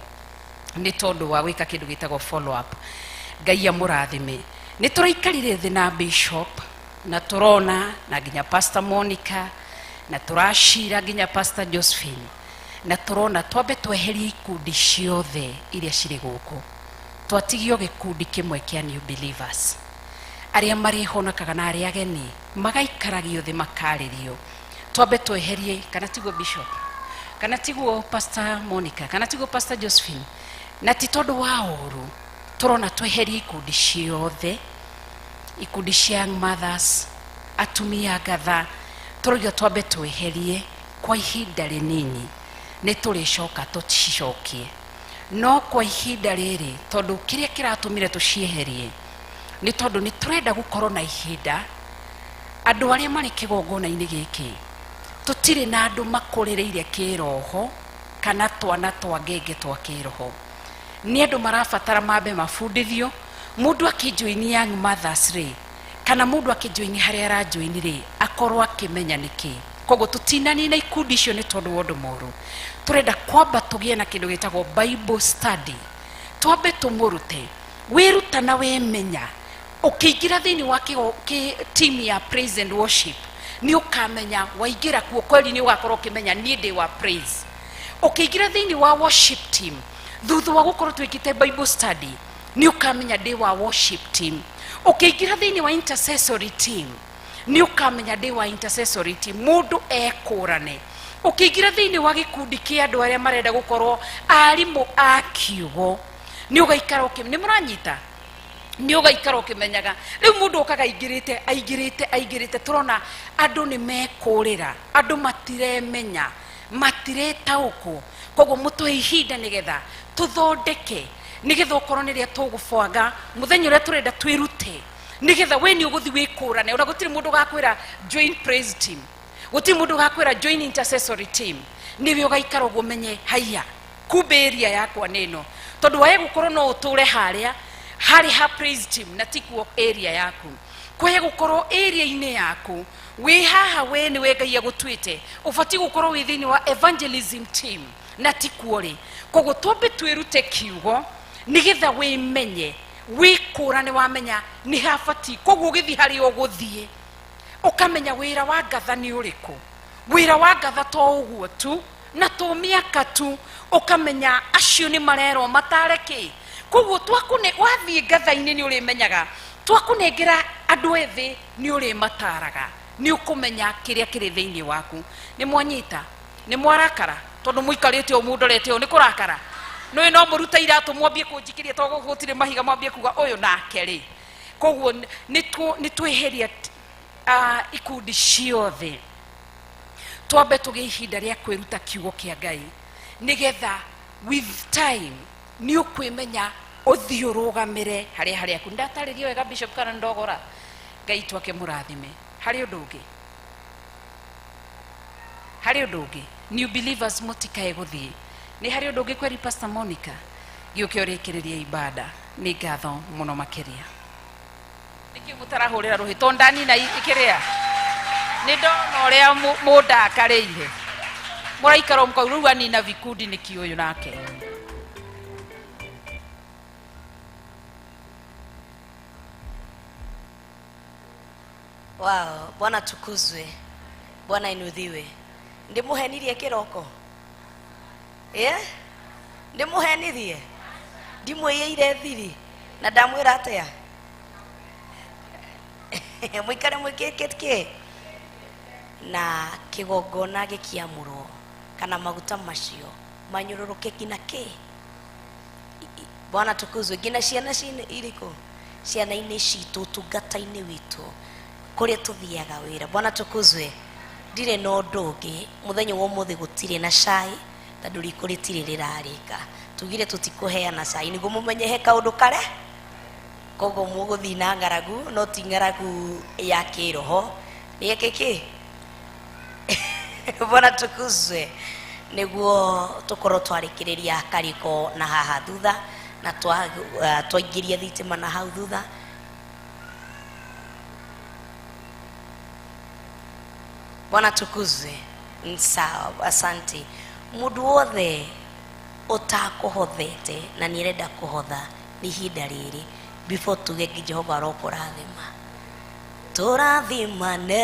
nĩ tondũ wa gwĩka kĩndũ gĩtagwo follow up. Ngai amũrathime nĩ tũraikarire thĩ na Bishop na tũrona na nginya Pastor Monica na tũracira nginya Pastor Josephine na tũrona twambe tweherie ikundi ciothe iria cirĩ gũkũ twatigio gĩkundi kĩmwe kĩa new believers arĩa marihonokaga na arĩa ageni magaikaragio thĩ makarĩrio twambe tweherie kana tiguo Bishop kana tiguo Pastor Monica kana tiguo Pastor Josephine na ti tondũ wa ũru tũrona tweherie ikundi ciothe ikundi cia young mothers atumia gatha tũrauga twambe tweherie kwa ihinda rĩnini nĩ tũrĩcoka tũcicokie no kwa ihinda rĩrĩ tondũ kĩrĩa kĩratũmire tũcieherie nĩ tondũ nĩ tũrenda gũkorwo na ihinda andũ arĩa marĩ kĩgongona-inĩ gĩkĩ tũtirĩ na andũ makũrĩrĩire kĩroho kana twana twa ngenge twa kĩroho nĩ andũ marabatara mambe mabundithio mũndũ akĩjoini young mothers rĩ kana mũndũ akĩjoini harĩa arajoini rĩ akorwo akĩmenya nĩkĩ koguo tũtinani na ikundi icio nĩ tondũ wa ũndũ mũru tũrenda kwamba tũgĩe na kĩndũ gĩtagwo Bible study twambe tũmũrute wĩruta na wĩmenya ũkĩingĩra thĩinĩ wa team ya praise and worship nĩ ũkamenya waingĩra kuo kweli nĩ ũgakorwo ũkĩmenya niĩ ndĩ wa praise ũkĩingĩra thĩinĩ wa worship team thutha wa gũkorwo twĩkĩte Bible study nĩ ũkamenya ndĩ wa worship team ũkĩingĩra thĩinĩ wa intercessory team nĩ ũkamenya ndĩ wa intercessory team mũndũ ekũrane ũkĩingĩra thĩinĩ wa gĩkundi kĩa andũ arĩa marenda gũkorwo arimũ a kiugo nĩ ũgaikara nĩ mũranyita nĩ ũgaikara ũkĩmenyaga rĩu mũndũ ũkaga aingĩrĩte tũrona andũ nĩ mekũrĩra andũ matiremenya matiretaũkwo koguo mũtũhe ihinda nĩgetha tũthondeke nĩgetha ũkorwo nĩrĩa tũgũbwanga mũthenya ũrĩa tũrenda twĩrute nĩgetha we nĩ ũgũthiĩ wĩkũrane ona gũtirĩ mũndũ gakwĩra join praise team gũtirĩ mũndũ gakwĩra join intercessory team nĩwe ũgaikara ũguo menye haiya kumbe area yakwa nĩno tondũ wae gũkorwo no ũtũre harĩ ha praise team na tikuo area yaku kwae gũkorwo area-inĩ yaku wĩ haha we nĩ we Ngai agũtuĩte ũbatiĩ gũkorwo wĩ thĩinĩ wa evangelism team na tikuo rĩ koguo twambe twĩrute kiugo nĩgetha wĩmenye wĩkũrane wamenya nĩ habatiĩ koguo ũgĩthiĩ harĩa ũgũthiĩ ũkamenya wĩra wa ngatha nĩ ũrĩkũ wĩra wa ngatha to ũguo tu na to mĩaka tu ũkamenya acio nĩ marerwo matareke koguo wathiĩ ngatha-inĩ nĩ ũrĩmenyaga twakũnengera andũ ethĩ nĩ ũrĩmataraga nĩ ũkũmenya kĩrĩa kĩrĩ thĩinĩ waku nĩ mwanyita nĩ mwarakara tondũ mũikarĩte o mũndorete o nĩ kũrakara nĩ no mũruta iratũ mwambie kũnjikĩria tondũ gũtirĩ mahiga mwambie kuga ũyũ nake rĩ koguo nĩ twĩheria ikundi ciothe twambe tũgĩe ihinda rĩa kwĩruta kiugo kĩa Ngai nĩgetha with time nĩ ũkwĩmenya ũthiĩ ũrũgamĩre harĩa aku ndatarĩrio wega Bishop kana ndogora Ngai twake mũrathime harĩ ũndũ ũngĩ new believers mũtikae gũthiĩ nĩ harĩ ũndũ ũngĩ kweri Pastor Monica gĩũke ũrĩkĩrĩrie ibada nĩ ngatho mũno makĩria nĩkĩ mũtarahũrĩra rũhĩ tondũ ndanina ikĩrĩa nĩ ndona ũrĩa mũndakarĩire Mũraikara mkauruga ni na vikundi ni kiuyu nake. Wow, Bwana tukuzwe. Bwana inudhiwe. Ndimuhenirie kiroko. Ndimuhenirie. Ndimweyeire thiri na ndamwira atia. Mwikare mwikeke na kigongona gikiamurwo kana maguta macio manyururuke ngina ki. Bwana tukuzwe. Ngina ciana iriko ciana-ini citu tungata-ini witu kuria tuthiaga wira. Bwana tukuzwe. Ndire no ndungi muthenya wa umuthi gutire na cai tondu riku ritire rirarika. Tugire tutikuheana cai niguo mumenye he kaundu kare kogo muguthi na ngaragu no ti ngaragu ya kiroho ni kiki. Bwana tukuzwe. Niguo tukorwo twarikiriria kariko na haha thutha na twaingiria thitima na hau thutha. Bwana tukuzwe. Sawa, asante. Mundu wothe utakuhothete na nirenda kuhotha ni hinda riri before tuge Jehova arokurathima. Turathimane.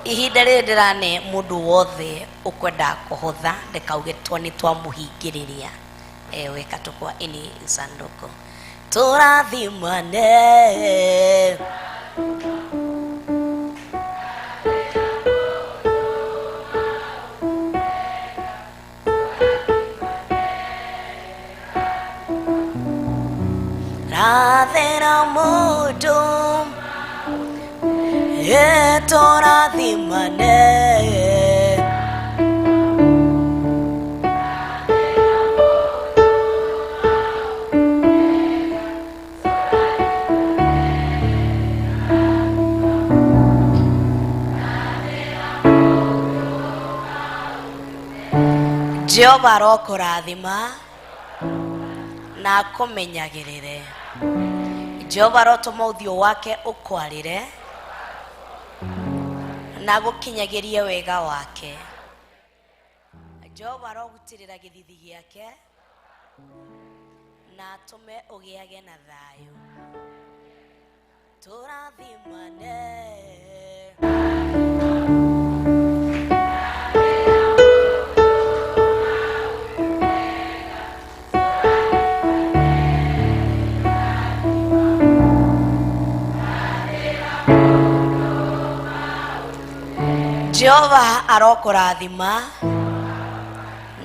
Ihinda rĩrĩ ndĩrane mũndũ wothe ũkwenda kũhotha ndekauge nĩ twamuhingĩrĩria weka tũkwa ini sanduku. Tũrathimane. Rathera mũndũ tũrathimane. Jehova arokũrathima na akũmenyagĩrĩre. Jehova arotũma ũthiũ wake ũkwarĩre na gũkinyagirie wega wake. Jehova arogutĩrĩra gĩthithi gĩake na atũme ũgĩage na thayũ. Tũrathimane. Jehova arokũrathima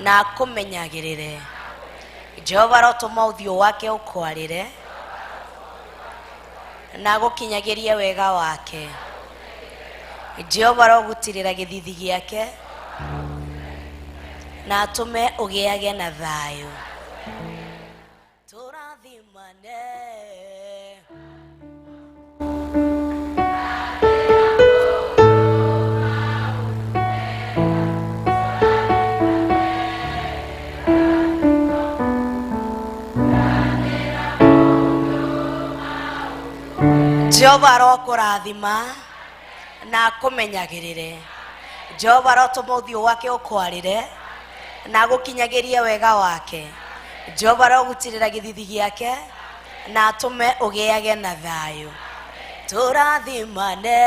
na akũmenyagĩrĩre. Jehova arotũma ũthiũ wake ũkwarĩre na gũkinyagirie wega wake. Jehova arogutĩrĩra gĩthithi gĩake na atũme ũgĩage na thayũ. Tũrathimane. Jehova arokũrathima na akũmenyagĩrĩre. Jehova arotũma ũthiũ wake ũkwarĩre na gũkinyagirie wega wake. Jehova arogutĩrĩra gĩthithi gĩake na atũme ũgĩage na thayũ. Tũrathimane.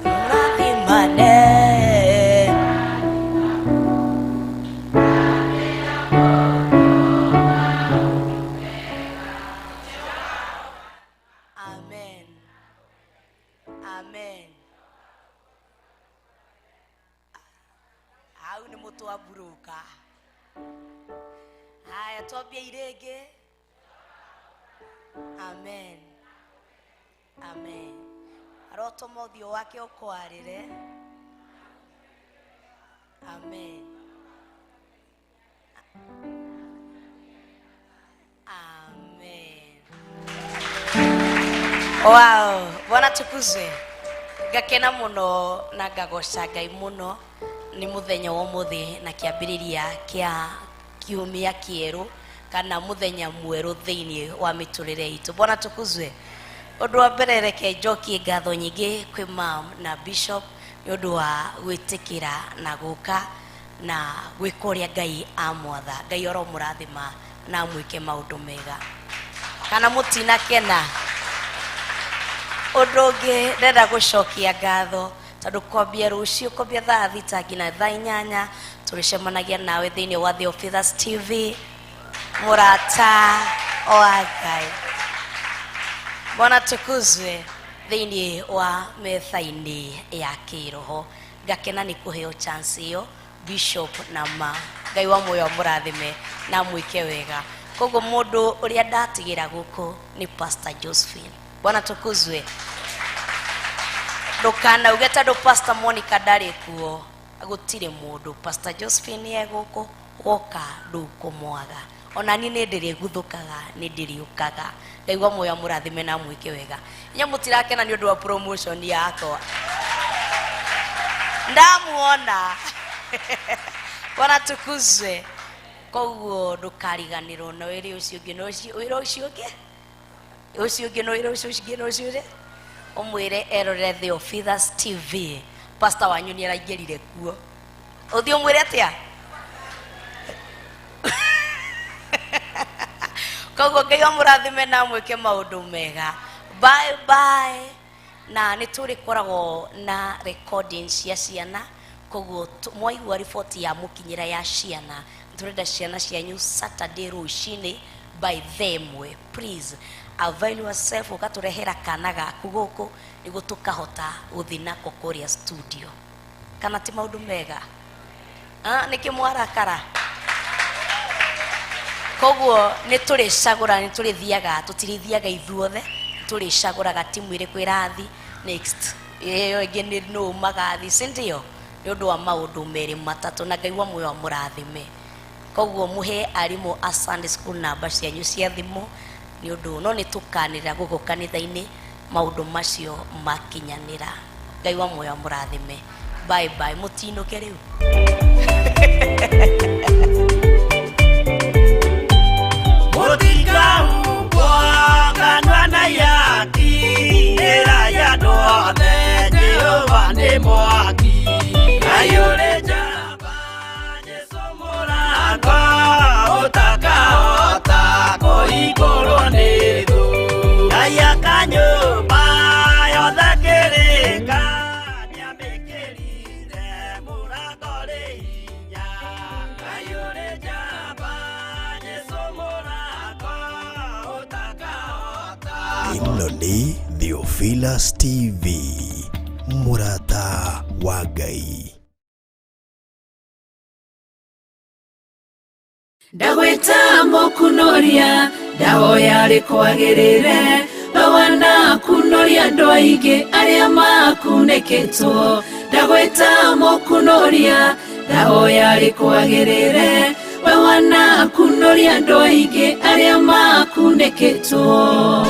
Tũrathimane. Haya twambie irege. Amen. Amen. Arotũma ũthiũ wake ũkwarĩre. Amen. Amen. Wow, Bwana tukuzwe. Gakena muno na ngagoca Ngai muno ni muthenya wa muthi na kiambiriria kia kiumia kieru kana muthenya mweru thiini wa miturire itu. Bwana tukuzwe. Undu wa mbere reke njokie ngatho nyingi kwi mam na bishop ni undu wa gwitikira na guka na gwikoria Ngai amwatha. Ngai oro murathima na mwike maundu mega kana mutina kena. Undu ndenda gucokia ngatho tondu kwambia rucio kwambia thaa thita nginya thaa 8 turicemanagia nawe thiini wa Theophilus TV murata wa Ngai. Bwana tukuzwe thiini wa methaini ya kiroho. Ngakena ni kuheo chance iyo bishop na ma. Ngai wa moyo murathime na mwike wega. Koguo mundu uria ndatigira guku ni Pastor Josephine. Bwana tukuzwe. Ndukana ugeta do Pastor Monica ndari kuo agutire mundu. Pastor Josephine ye guku woka ndukumwaga. Ona ni ndiri guthukaga ni ndiriukaga. Ngai wa moyo murathime na mwike wega. Nya mutirakena ni undu wa promotion yakwa. Ndamuona. Bwana tukuzwe. Koguo ndukariganirwo na wiri ucio ngi no wira ucio ngi ucio ngi no wira ucio ngi no ucio umwire erore Theophilus TV. Pastor wanyu ni araingirire kuo. Uthi umwire atia? Koguo Ngai wa murathime na mwike maundu mega. Bye bye. Na nituri koragwo na recordings ya ciana. Koguo mwaigua riboti ya mukinyira ya ciana. Turenda ciana cianyu Saturday ruci-ini by them. Please avail yourself ukaturehera kana gaku guku niguo tukahota guthi nako Kuria studio. Kana ti maundu mega? Niki mwarakara? Koguo nituricagura niturithiaga tutirithiaga ithuothe turicaguraga timu iriku irathi next iyo ingi ni no magathi sindio ni undu wa maundu meri matatu na Ngai wa moyo murathime. Koguo muhe arimu a Sunday school namba cianyu cia thimu ni undu no nitukanira guku kanitha-ini maundu macio makinyanira. Ngai wa moyo murathime. Bye bye mutinuke riu. Mutika ukwa kanwana yaki era ya doane Jehova ni mwaki ayore jaba Yesu muranga utakaota koigoro nidu aya kanyoba yothe kirika niamikirire muragore inya ayore jaba Yesu ino ni Theophilus TV murata wa Ngai. Ndagweta mokunoria ndahoya rikwagirire bawana kunoria andu aingi aria makuneketwo. Ndagweta mokunoria ndahoya rikwagirire bawana kunoria andu aingi aria makuneketwo.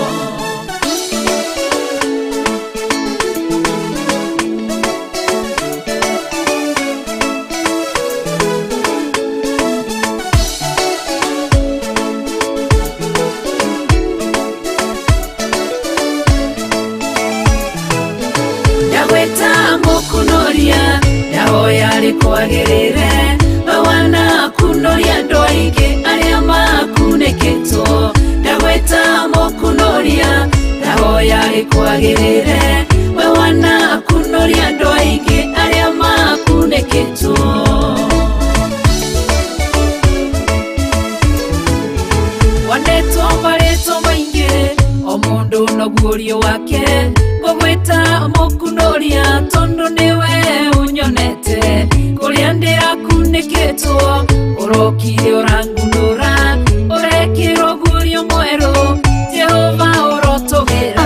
Kunoria ndahoya rikwagirire bawana kunoria andu aingi aria makuneketwo. Ndagweta mokunoria ndahoya rikwagirire bawana kunoria andu aingi aria makuneketwo. Wandetwo maritwo maingi o mundu no guorio wake ngwita mokunoria tondu niwe unyonete kuria ndirakuneketwo urokire urangunura urekiro guorio mweru Jehova urotogira.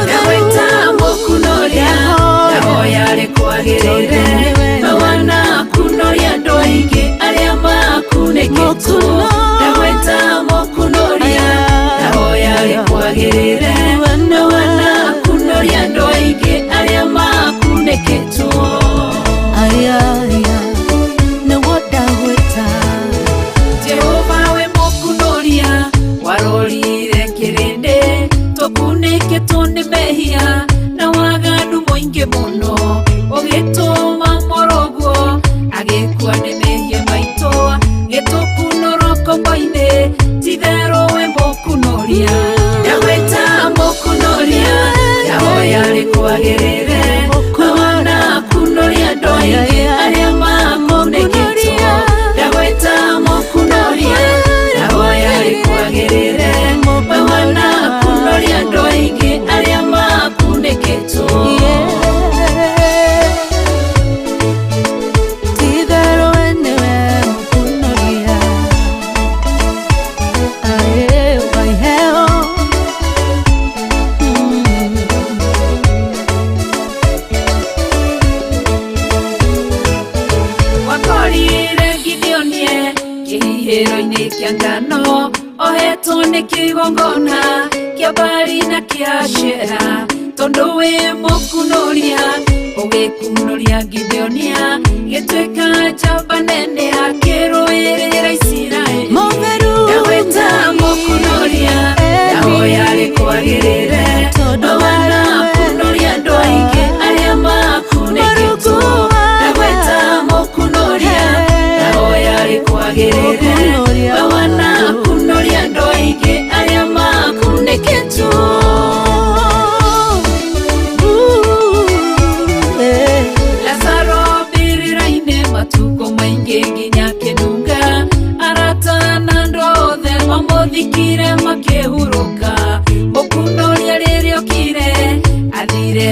Ndagweta mokunoria ndahoya rikwagirire bawana kunoria andu aingi aria makuneketwo. Ndagweta mokunoria ndahoya rikwagirire bawana ohetwo nĩ mehia na waganu mũingĩ mũno ũgĩtũma moroguo agĩkua nĩ mehia maitũ gĩtũkunũroko-inĩ titherũ we mũkunoria ndagwĩta mũkunoria yahoya rĩkwagĩrĩre kawana kunoria andũ aingĩ arĩa makunĩkĩtwo ndagwĩta mũkunoria yahoya rĩkwagĩrĩre kawana kunoria andũ aingĩ arĩa makunĩkĩtwo kĩhihĩro-inĩ kĩa ngano ohetwo nĩ kĩgongona kĩa mbari na kĩa Ashera tondũ wĩ mũkunoria ũgĩkunoria Gideonia gĩtuĩka njamba nene akĩrũĩrĩra Isiraeli ndagwĩta mũkunoria yahoya rĩkwagĩrĩre tondũ wanakunoria andũ aingĩ arĩa makunĩkĩtwo ndagwĩta mũkunoria yahoya rĩkwagĩrĩre wanakunoria andũ aingĩ arĩa makunĩkĩtwo Lazaro mbirira-inĩ matukũ maingĩ nginya kĩnunga arata na andũ othe mamũthikire makĩhurũka mũkunoria rĩrĩa okire athire